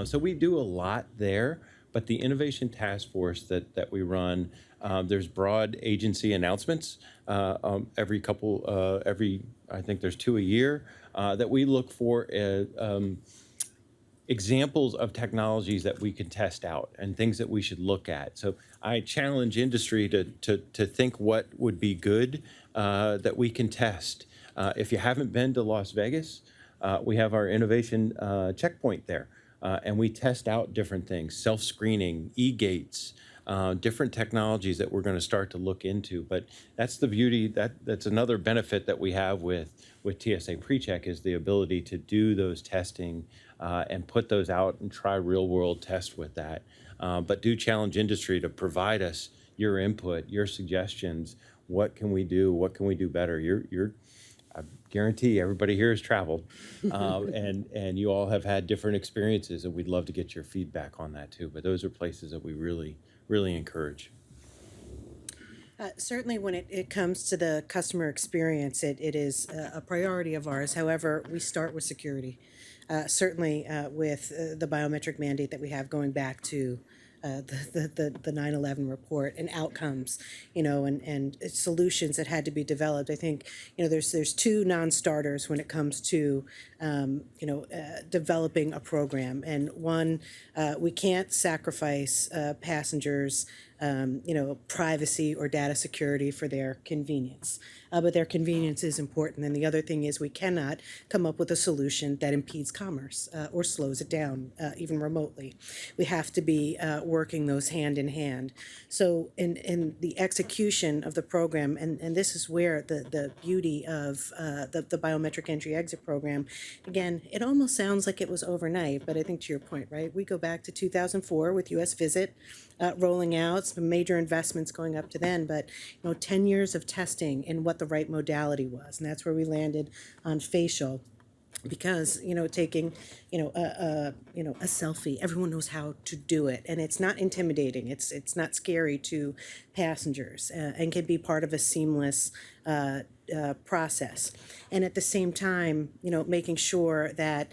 So we do a lot there. But the innovation task force that we run, there's broad agency announcements every I think there's 2 a year that we look for examples of technologies that we can test out and things that we should look at. So I challenge industry to think what would be good that we can test. If you haven't been to Las Vegas, we have our innovation checkpoint there. And we test out different things, self-screening, e-gates, different technologies that we're going to start to look into. But that's the beauty, that's another benefit that we have with TSA PreCheck, is the ability to do those testing and put those out and try real-world tests with that. But do challenge industry to provide us your input, your suggestions. What can we do? What can we do better? I guarantee everybody here has traveled, and you all have had different experiences, and we'd love to get your feedback on that too. But those are places that we really, really encourage. Certainly when it comes to the customer experience, it is a priority of ours. However, we start with security. Certainly with the biometric mandate that we have going back to the 9/11 report, and outcomes, and solutions that had to be developed. I think, there's two non-starters when it comes to, developing a program. And one, we can't sacrifice passengers' privacy or data security for their convenience. But their convenience is important. And the other thing is, we cannot come up with a solution that impedes commerce or slows it down, even remotely. We have to be working those hand in hand. So in the execution of the program, and this is where the beauty of the biometric entry-exit program, again, it almost sounds like it was overnight, but I think to your point, right? We go back to 2004 with U.S. Visit rolling out, some major investments going up to then, but 10 years of testing in what the right modality was, and that's where we landed on facial. Because taking a selfie, everyone knows how to do it, and it's not intimidating. It's not scary to passengers, and can be part of a seamless process. And at the same time, making sure that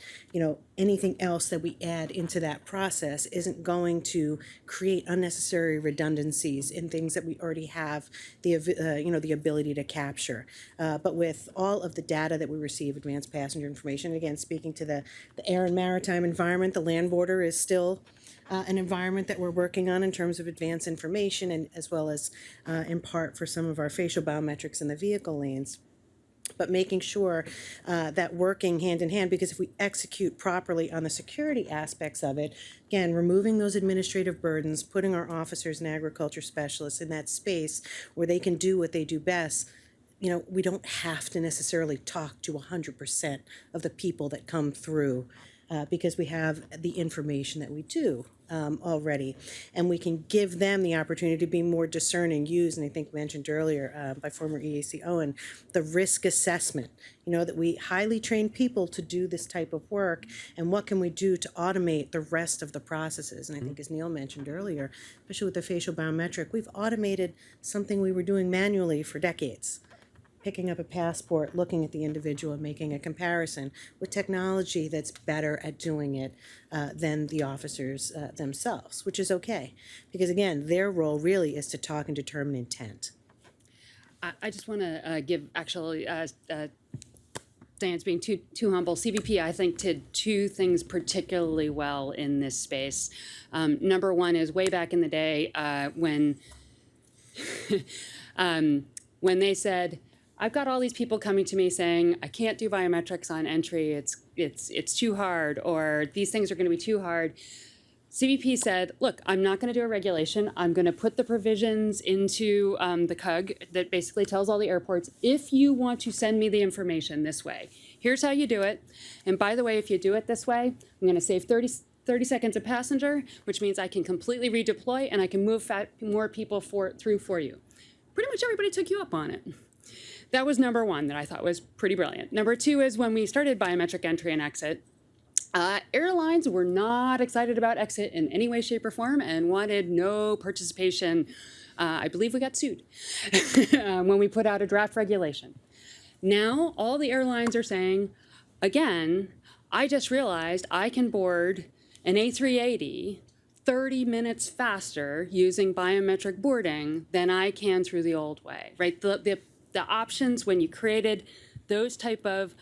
anything else that we add into that process isn't going to create unnecessary redundancies in things that we already have the ability to capture. But with all of the data that we receive, advanced passenger information, again, speaking to the air and maritime environment, the land border is still an environment that we're working on in terms of advanced information, and as well as in part for some of our facial biometrics in the vehicle lanes. But making sure that working hand in hand, because if we execute properly on the security aspects of it, again, removing those administrative burdens, putting our officers and agriculture specialists in that space where they can do what they do best, we don't have to necessarily talk to 100% of the people that come through because we have the information that we do already. And we can give them the opportunity to be more discerning, use, and I think mentioned earlier by former EAC Owen, the risk assessment, that we highly train people to do this type of work, and what can we do to automate the rest of the processes. And I think as Neil mentioned earlier, especially with the facial biometric, we've automated something we were doing manually for decades. Picking up a passport, looking at the individual, and making a comparison with technology that's better at doing it than the officers themselves, which is okay. Because again, their role really is to talk and determine intent. I just want to give actually, Diane's being too humble. CBP, I think, did two things particularly well in this space. Number one is way back in the day when they said, I've got all these people coming to me saying, I can't do biometrics on entry, it's too hard, or these things are going to be too hard. CBP said, look, I'm not going to do a regulation. I'm going to put the provisions into the CUG that basically tells all the airports, if you want to send me the information this way, here's how you do it. And by the way, if you do it this way, I'm going to save 30 seconds a passenger, which means I can completely redeploy and I can move more people through for you. Pretty much everybody took you up on it. That was number one that I thought was pretty brilliant. Number two is when we started biometric entry and exit, airlines were not excited about exit in any way, shape, or form and wanted no participation. I believe we got sued when we put out a draft regulation. Now, all the airlines are saying, again, I just realized I can board an A380 30 minutes faster using biometric boarding than I can through the old way, right? The options when you created those type of,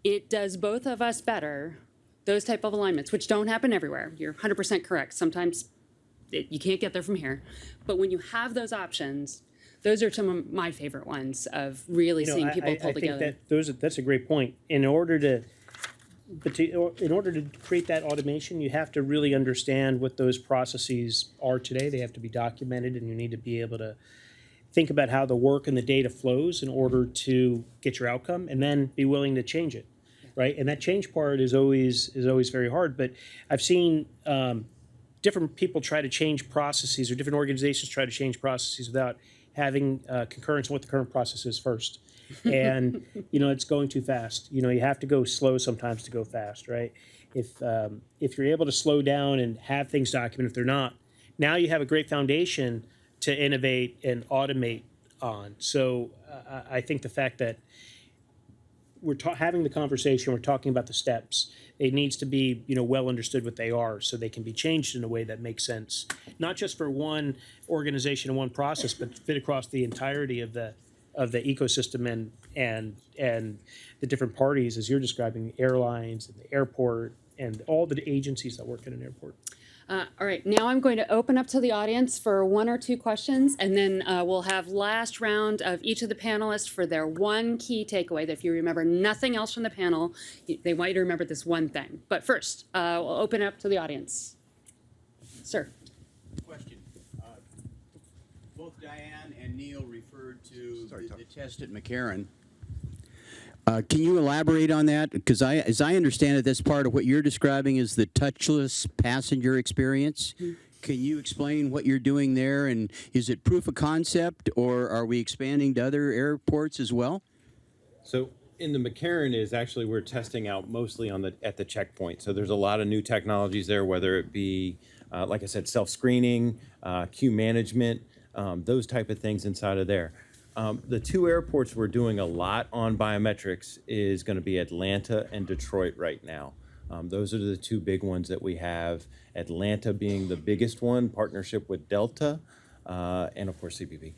it does both of us better, those type of alignments, which don't happen everywhere. You're 100% correct. Sometimes you can't get there from here. But when you have those options, those are some of my favorite ones of really seeing people pull together. I think that's a great point. In order to create that automation, you have to really understand what those processes are today. They have to be documented, and you need to be able to think about how the work and the data flows in order to get your outcome, and then be willing to change it, right? And that change part is always very hard. But I've seen different people try to change processes, or different organizations try to change processes without having concurrence on what the current process is first. And it's going too fast. You have to go slow sometimes to go fast, right? If you're able to slow down and have things documented, if they're not, now you have a great foundation to innovate and automate on. So I think the fact that we're having the conversation, we're talking about the steps, it needs to be well understood what they are, so they can be changed in a way that makes sense, not just for one organization and one process, but fit across the entirety of the ecosystem and the different parties, as you're describing, the airlines and the airport and all the agencies that work in an airport. All right, now I'm going to open up to the audience for one or two questions, and then we'll have last round of each of the panelists for their one key takeaway, that if you remember nothing else from the panel, they want you to remember this one thing. But first, we'll open up to the audience. Sir. Question. Both Diane and Neil referred to the test at McCarran. Can you elaborate on that? Because as I understand it, that's part of what you're describing is the touchless passenger experience. Can you explain what you're doing there? And is it proof of concept, or are we expanding to other airports as well? So in the McCarran is actually we're testing out mostly at the checkpoint. So there's a lot of new technologies there, whether it be, like I said, self-screening, queue management, those type of things inside of there. The two airports we're doing a lot on biometrics is going to be Atlanta and Detroit right now. Those are the two big ones that we have. Atlanta being the biggest one, partnership with Delta, and of course CBP.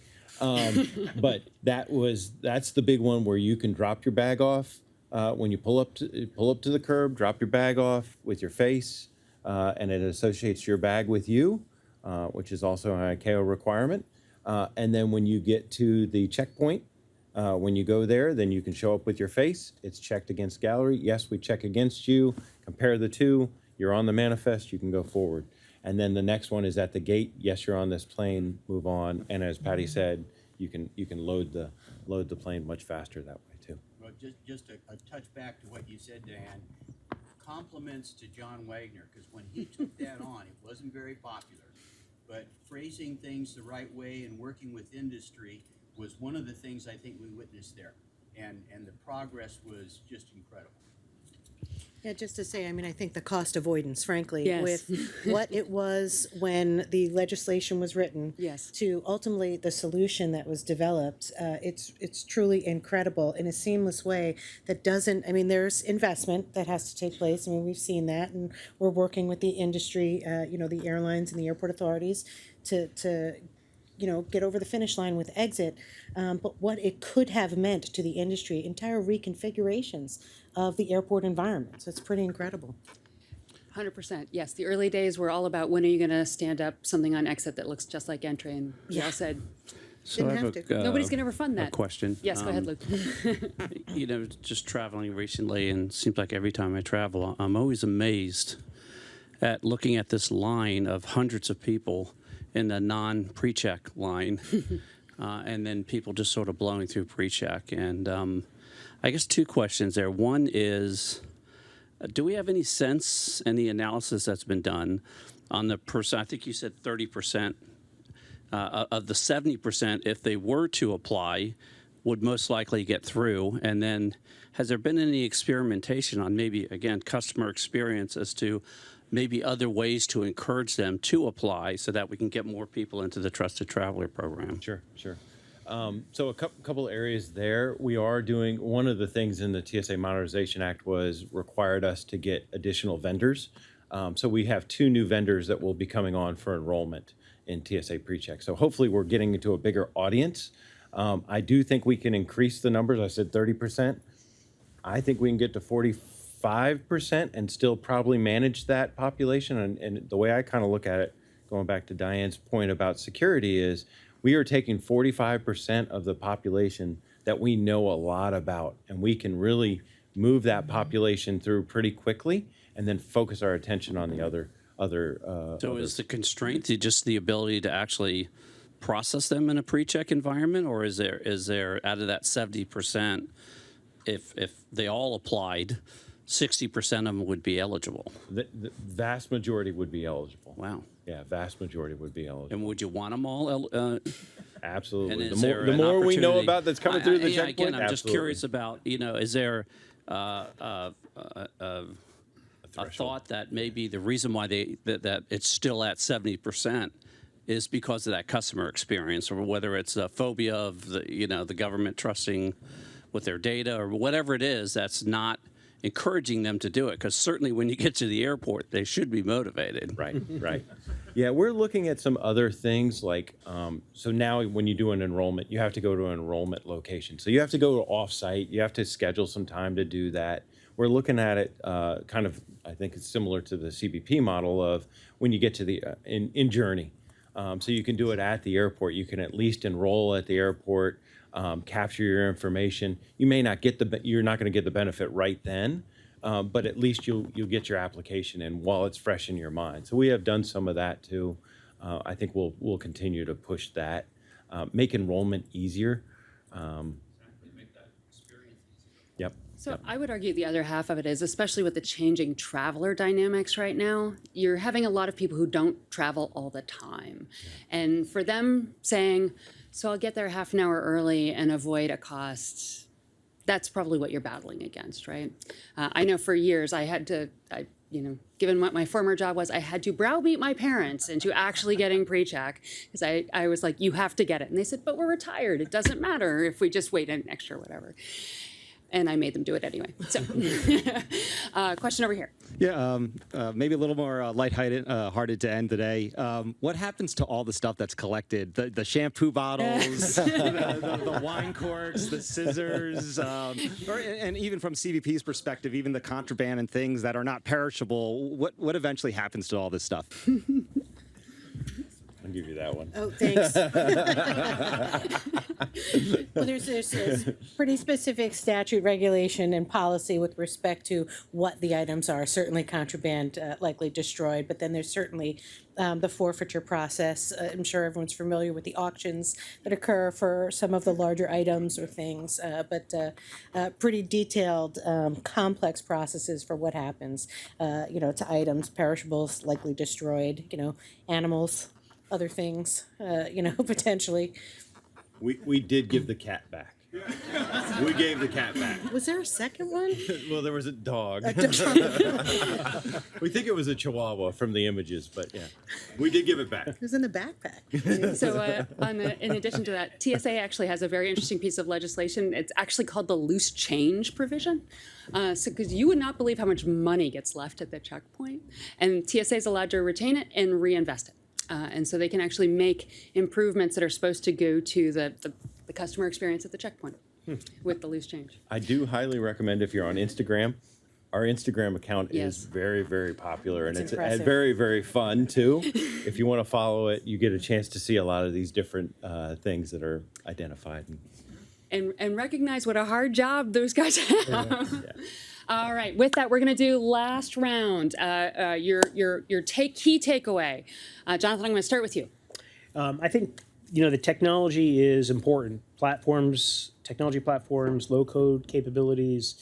But that's the big one where you can drop your bag off when you pull up to the curb, drop your bag off with your face, and it associates your bag with you, which is also an ICAO requirement. And then when you get to the checkpoint, when you go there, then you can show up with your face. It's checked against gallery. Yes, we check against you. Compare the two. You're on the manifest. You can go forward. And then the next one is at the gate. Yes, you're on this plane. Move on. And as Patty said, you can load the plane much faster that way too. Well, just a touch back to what you said, Dan. Compliments to John Wagner, because when he took that on, it wasn't very popular. But phrasing things the right way and working with industry was one of the things I think we witnessed there. And the progress was just incredible. Yeah, just to say, I mean, I think the cost avoidance, frankly, Yes. with what it was when the legislation was written, Yes. to ultimately the solution that was developed, it's truly incredible in a seamless way that doesn't. I mean, there's investment that has to take place. I mean, we've seen that, and we're working with the industry, the airlines and the airport authorities to get over the finish line with exit. But what it could have meant to the industry, entire reconfigurations of the airport environment. So it's pretty incredible. 100%. Yes, the early days were all about when are you going to stand up something on exit that looks just like entry, and we all said, So I have nobody's going to refund that. a question. Yes, go ahead, Luke. Just traveling recently, and it seems like every time I travel, I'm always amazed at looking at this line of hundreds of people in the non-pre-check line, and then people just sort of blowing through pre-check. And I guess two questions there. One is, do we have any sense, any analysis that's been done on the percent? I think you said 30% of the 70%, if they were to apply, would most likely get through. And then has there been any experimentation on maybe, again, customer experience as to maybe other ways to encourage them to apply so that we can get more people into the Trusted Traveler program? Sure. So a couple areas there. We are doing, one of the things in the TSA Modernization Act was required us to get additional vendors. So we have 2 new vendors that will be coming on for enrollment in TSA PreCheck. So hopefully we're getting into a bigger audience. I do think we can increase the numbers. I said 30%. I think we can get to 45% and still probably manage that population. And the way I kind of look at it, going back to Diane's point about security, is we are taking 45% of the population that we know a lot about, and we can really move that population through pretty quickly and then focus our attention on the other. So is the constraint just the ability to actually process them in a pre-check environment, or is there out of that 70%, if they all applied, 60% of them would be eligible? The vast majority would be eligible. Wow. Yeah, vast majority would be eligible. And would you want them all? Absolutely. And The more we know about that's coming through the checkpoint, again, I'm just absolutely. curious about, is there a thought that maybe the reason why that it's still at 70% is because of that customer experience, or whether it's a phobia of the government trusting with their data, or whatever it is that's not encouraging them to do it? Because certainly when you get to the airport, they should be motivated. Right. Yeah, we're looking at some other things like, so now when you do an enrollment, you have to go to an enrollment location. So you have to go off-site, you have to schedule some time to do that. We're looking at it kind of, I think it's similar to the CBP model of when you get to the, in Journey. So you can do it at the airport. You can at least enroll at the airport, capture your information. You may not get you're not going to get the benefit right then, but at least you'll get your application in while it's fresh in your mind. So we have done some of that too. I think we'll continue to push that, make enrollment easier. Yep. So I would argue the other half of it is, especially with the changing traveler dynamics right now, you're having a lot of people who don't travel all the time. And for them saying, so I'll get there half an hour early and avoid a cost, that's probably what you're battling against, right? I know for years I had to, given what my former job was, I had to browbeat my parents into actually getting pre-check, because I was like, you have to get it. And they said, but we're retired. It doesn't matter if we just wait an extra whatever. And I made them do it anyway. So, question over here. Yeah, maybe a little more lighthearted to end today. What happens to all the stuff that's collected? The shampoo bottles, the wine corks, the scissors, and even from CBP's perspective, even the contraband and things that are not perishable. What eventually happens to all this stuff? I'll give you that one. Oh, thanks. Well, there's a pretty specific statute regulation and policy with respect to what the items are. Certainly contraband, likely destroyed, but then there's certainly the forfeiture process. I'm sure everyone's familiar with the auctions that occur for some of the larger items or things, but pretty detailed, complex processes for what happens, to items, perishables, likely destroyed, animals, other things, potentially. We did give the cat back. We gave the cat back. Was there a second one? Well, there was a dog. A dog. We think it was a Chihuahua from the images, but yeah, we did give it back. It was in the backpack. So in addition to that, TSA actually has a very interesting piece of legislation. It's actually called the loose change provision. Because you would not believe how much money gets left at the checkpoint. And TSA is allowed to retain it and reinvest it. And so they can actually make improvements that are supposed to go to the customer experience at the checkpoint with the loose change. I do highly recommend if you're on Instagram. Our Instagram account Yes. is very, very popular, and It's it's impressive. very, very fun too. If you want to follow it, you get a chance to see a lot of these different things that are identified. And recognize what a hard job those guys have. All right, with that, we're going to do last round. Your key takeaway. Jonathan, I'm going to start with you. I think the technology is important. Technology platforms, low-code capabilities,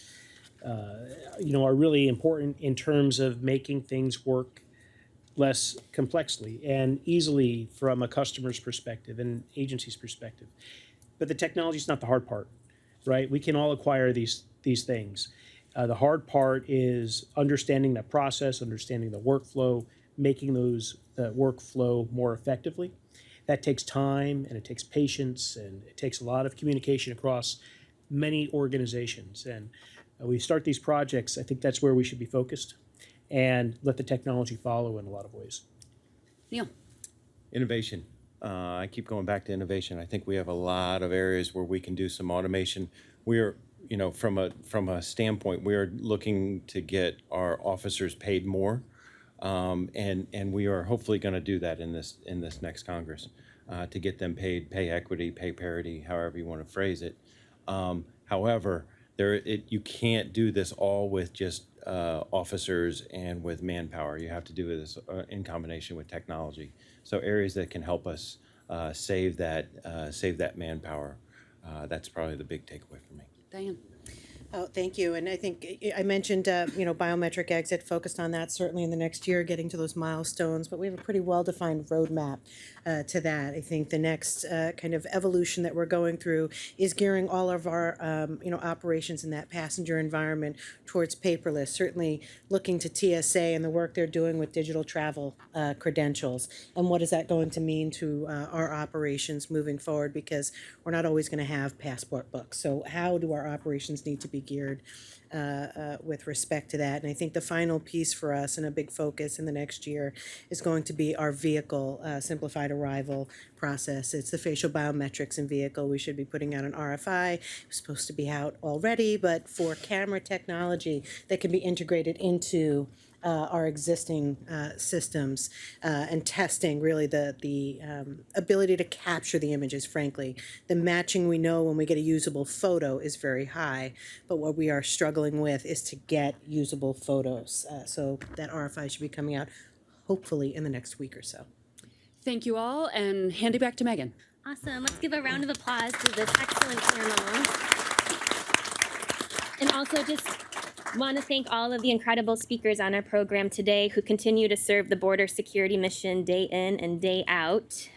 are really important in terms of making things work less complexly and easily from a customer's perspective and agency's perspective. But the technology is not the hard part, right? We can all acquire these things. The hard part is understanding that process, understanding the workflow, making those workflow more effectively. That takes time, and it takes patience, and it takes a lot of communication across many organizations. And we start these projects, I think that's where we should be focused, and let the technology follow in a lot of ways. Neil. Innovation. I keep going back to innovation. I think we have a lot of areas where we can do some automation. We are, from a standpoint, we are looking to get our officers paid more, and we are hopefully going to do that in this next Congress to get them paid, pay equity, pay parity, however you want to phrase it. However, you can't do this all with just officers and with manpower. You have to do this in combination with technology. So areas that can help us save that manpower. That's probably the big takeaway for me. Diane. Oh, thank you. And I think I mentioned, biometric exit, focused on that certainly in the next year, getting to those milestones. But we have a pretty well-defined roadmap to that. I think the next kind of evolution that we're going through is gearing all of our, operations in that passenger environment towards paperless. Certainly looking to TSA and the work they're doing with digital travel credentials. And what is that going to mean to our operations moving forward? Because we're not always going to have passport books. So how do our operations need to be geared with respect to that? And I think the final piece for us and a big focus in the next year is going to be our vehicle simplified arrival process. It's the facial biometrics in vehicle. We should be putting out an RFI. It's supposed to be out already, but for camera technology that can be integrated into our existing systems and testing really the ability to capture the images, frankly. The matching, we know when we get a usable photo is very high, but what we are struggling with is to get usable photos. So that RFI should be coming out hopefully in the next week or so. Thank you all, and hand it back to Megan. Awesome. Let's give a round of applause to this excellent panel. And also just want to thank all of the incredible speakers on our program today who continue to serve the border security mission day in and day out.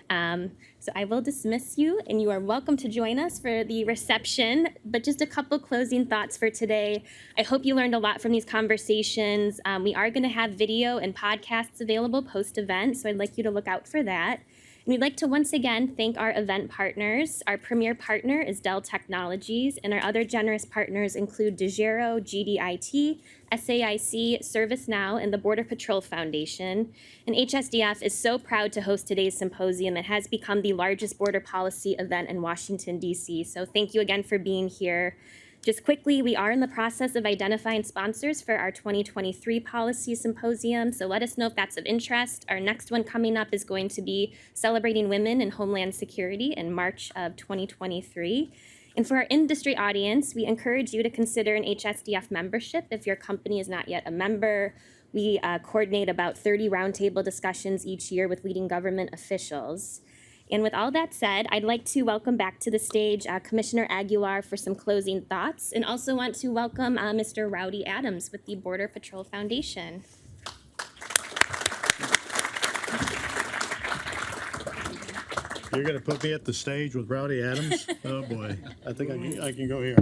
So I will dismiss you, and you are welcome to join us for the reception. But just a couple closing thoughts for today. I hope you learned a lot from these conversations. We are going to have video and podcasts available post-event, so I'd like you to look out for that. And we'd like to once again thank our event partners. Our premier partner is Dell Technologies, and our other generous partners include DeGiro, GDIT, SAIC, ServiceNow, and the Border Patrol Foundation. And HSDF is so proud to host today's symposium. It has become the largest border policy event in Washington, D.C. So thank you again for being here. Just quickly, we are in the process of identifying sponsors for our 2023 Policy Symposium, so let us know if that's of interest. Our next one coming up is going to be Celebrating Women in Homeland Security in March of 2023. And for our industry audience, we encourage you to consider an HSDF membership if your company is not yet a member. We coordinate about 30 roundtable discussions each year with leading government officials. And with all that said, I'd like to welcome back to the stage Commissioner Aguilar for some closing thoughts, and also want to welcome Mr. Rowdy Adams with the Border Patrol Foundation. You're going to put me at the stage with Rowdy Adams? Oh, boy. I think I can go here.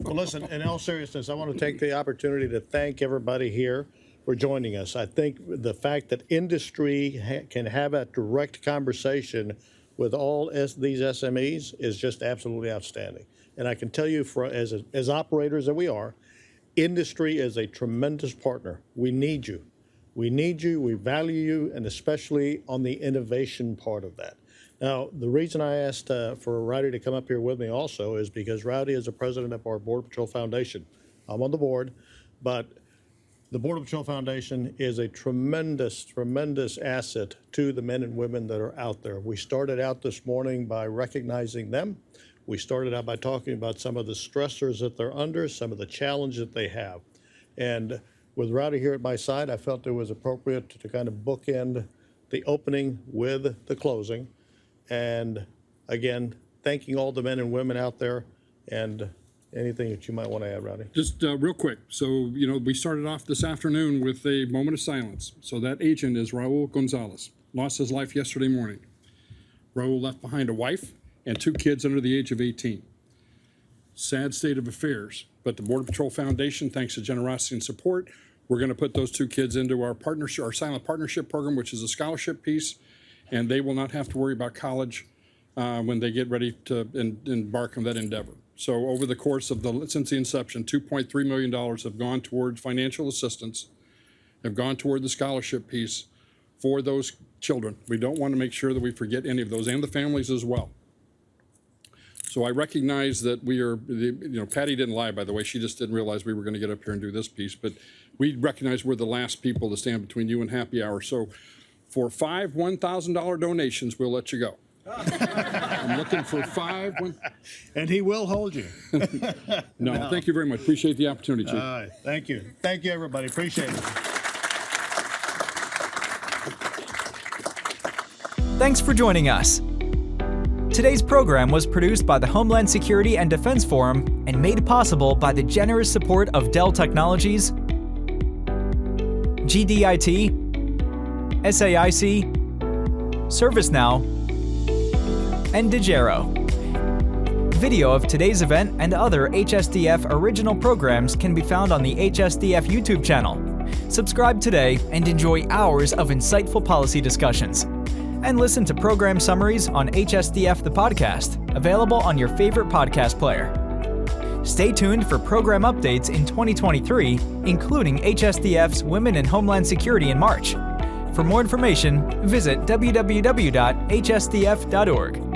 Well, listen, in all seriousness, I want to take the opportunity to thank everybody here for joining us. I think the fact that industry can have a direct conversation with all these SMEs is just absolutely outstanding. And I can tell you, as operators that we are, industry is a tremendous partner. We need you. We need you, we value you, and especially on the innovation part of that. Now, the reason I asked for Rowdy to come up here with me also is because Rowdy is the president of our Border Patrol Foundation. I'm on the board, but the Border Patrol Foundation is a tremendous, tremendous asset to the men and women that are out there. We started out this morning by recognizing them. We started out by talking about some of the stressors that they're under, some of the challenges that they have. And with Rowdy here at my side, I felt it was appropriate to kind of bookend the opening with the closing. And again, thanking all the men and women out there, and anything that you might want to add, Rowdy? Just real quick. So, we started off this afternoon with a moment of silence. So that agent is Raul Gonzalez. Lost his life yesterday morning. Raul left behind a wife and 2 kids under the age of 18. Sad state of affairs. But the Border Patrol Foundation, thanks to generosity and support, we're going to put those 2 kids into our partnership, our silent partnership program, which is a scholarship piece, and they will not have to worry about college when they get ready to embark on that endeavor. So over the course of since the inception, $2.3 million have gone toward financial assistance, have gone toward the scholarship piece for those children. We don't want to make sure that we forget any of those, and the families as well. So I recognize that we are, Patty didn't lie, by the way. She just didn't realize we were going to get up here and do this piece. But we recognize we're the last people to stand between you and happy hour. So for 5 $1,000 donations, we'll let you go. I'm looking for 5. And he will hold you. No, thank you very much. Appreciate the opportunity, Chief. All right, thank you. Thank you, everybody. Appreciate it. Thanks for joining us. Today's program was produced by the Homeland Security and Defense Forum and made possible by the generous support of Dell Technologies, GDIT, SAIC, ServiceNow, and Degero. Video of today's event and other HSDF original programs can be found on the HSDF YouTube channel. Subscribe today and enjoy hours of insightful policy discussions. And listen to program summaries on HSDF the podcast, available on your favorite podcast player. Stay tuned for program updates in 2023, including HSDF's Women in Homeland Security in March. For more information, visit www.hsdf.org.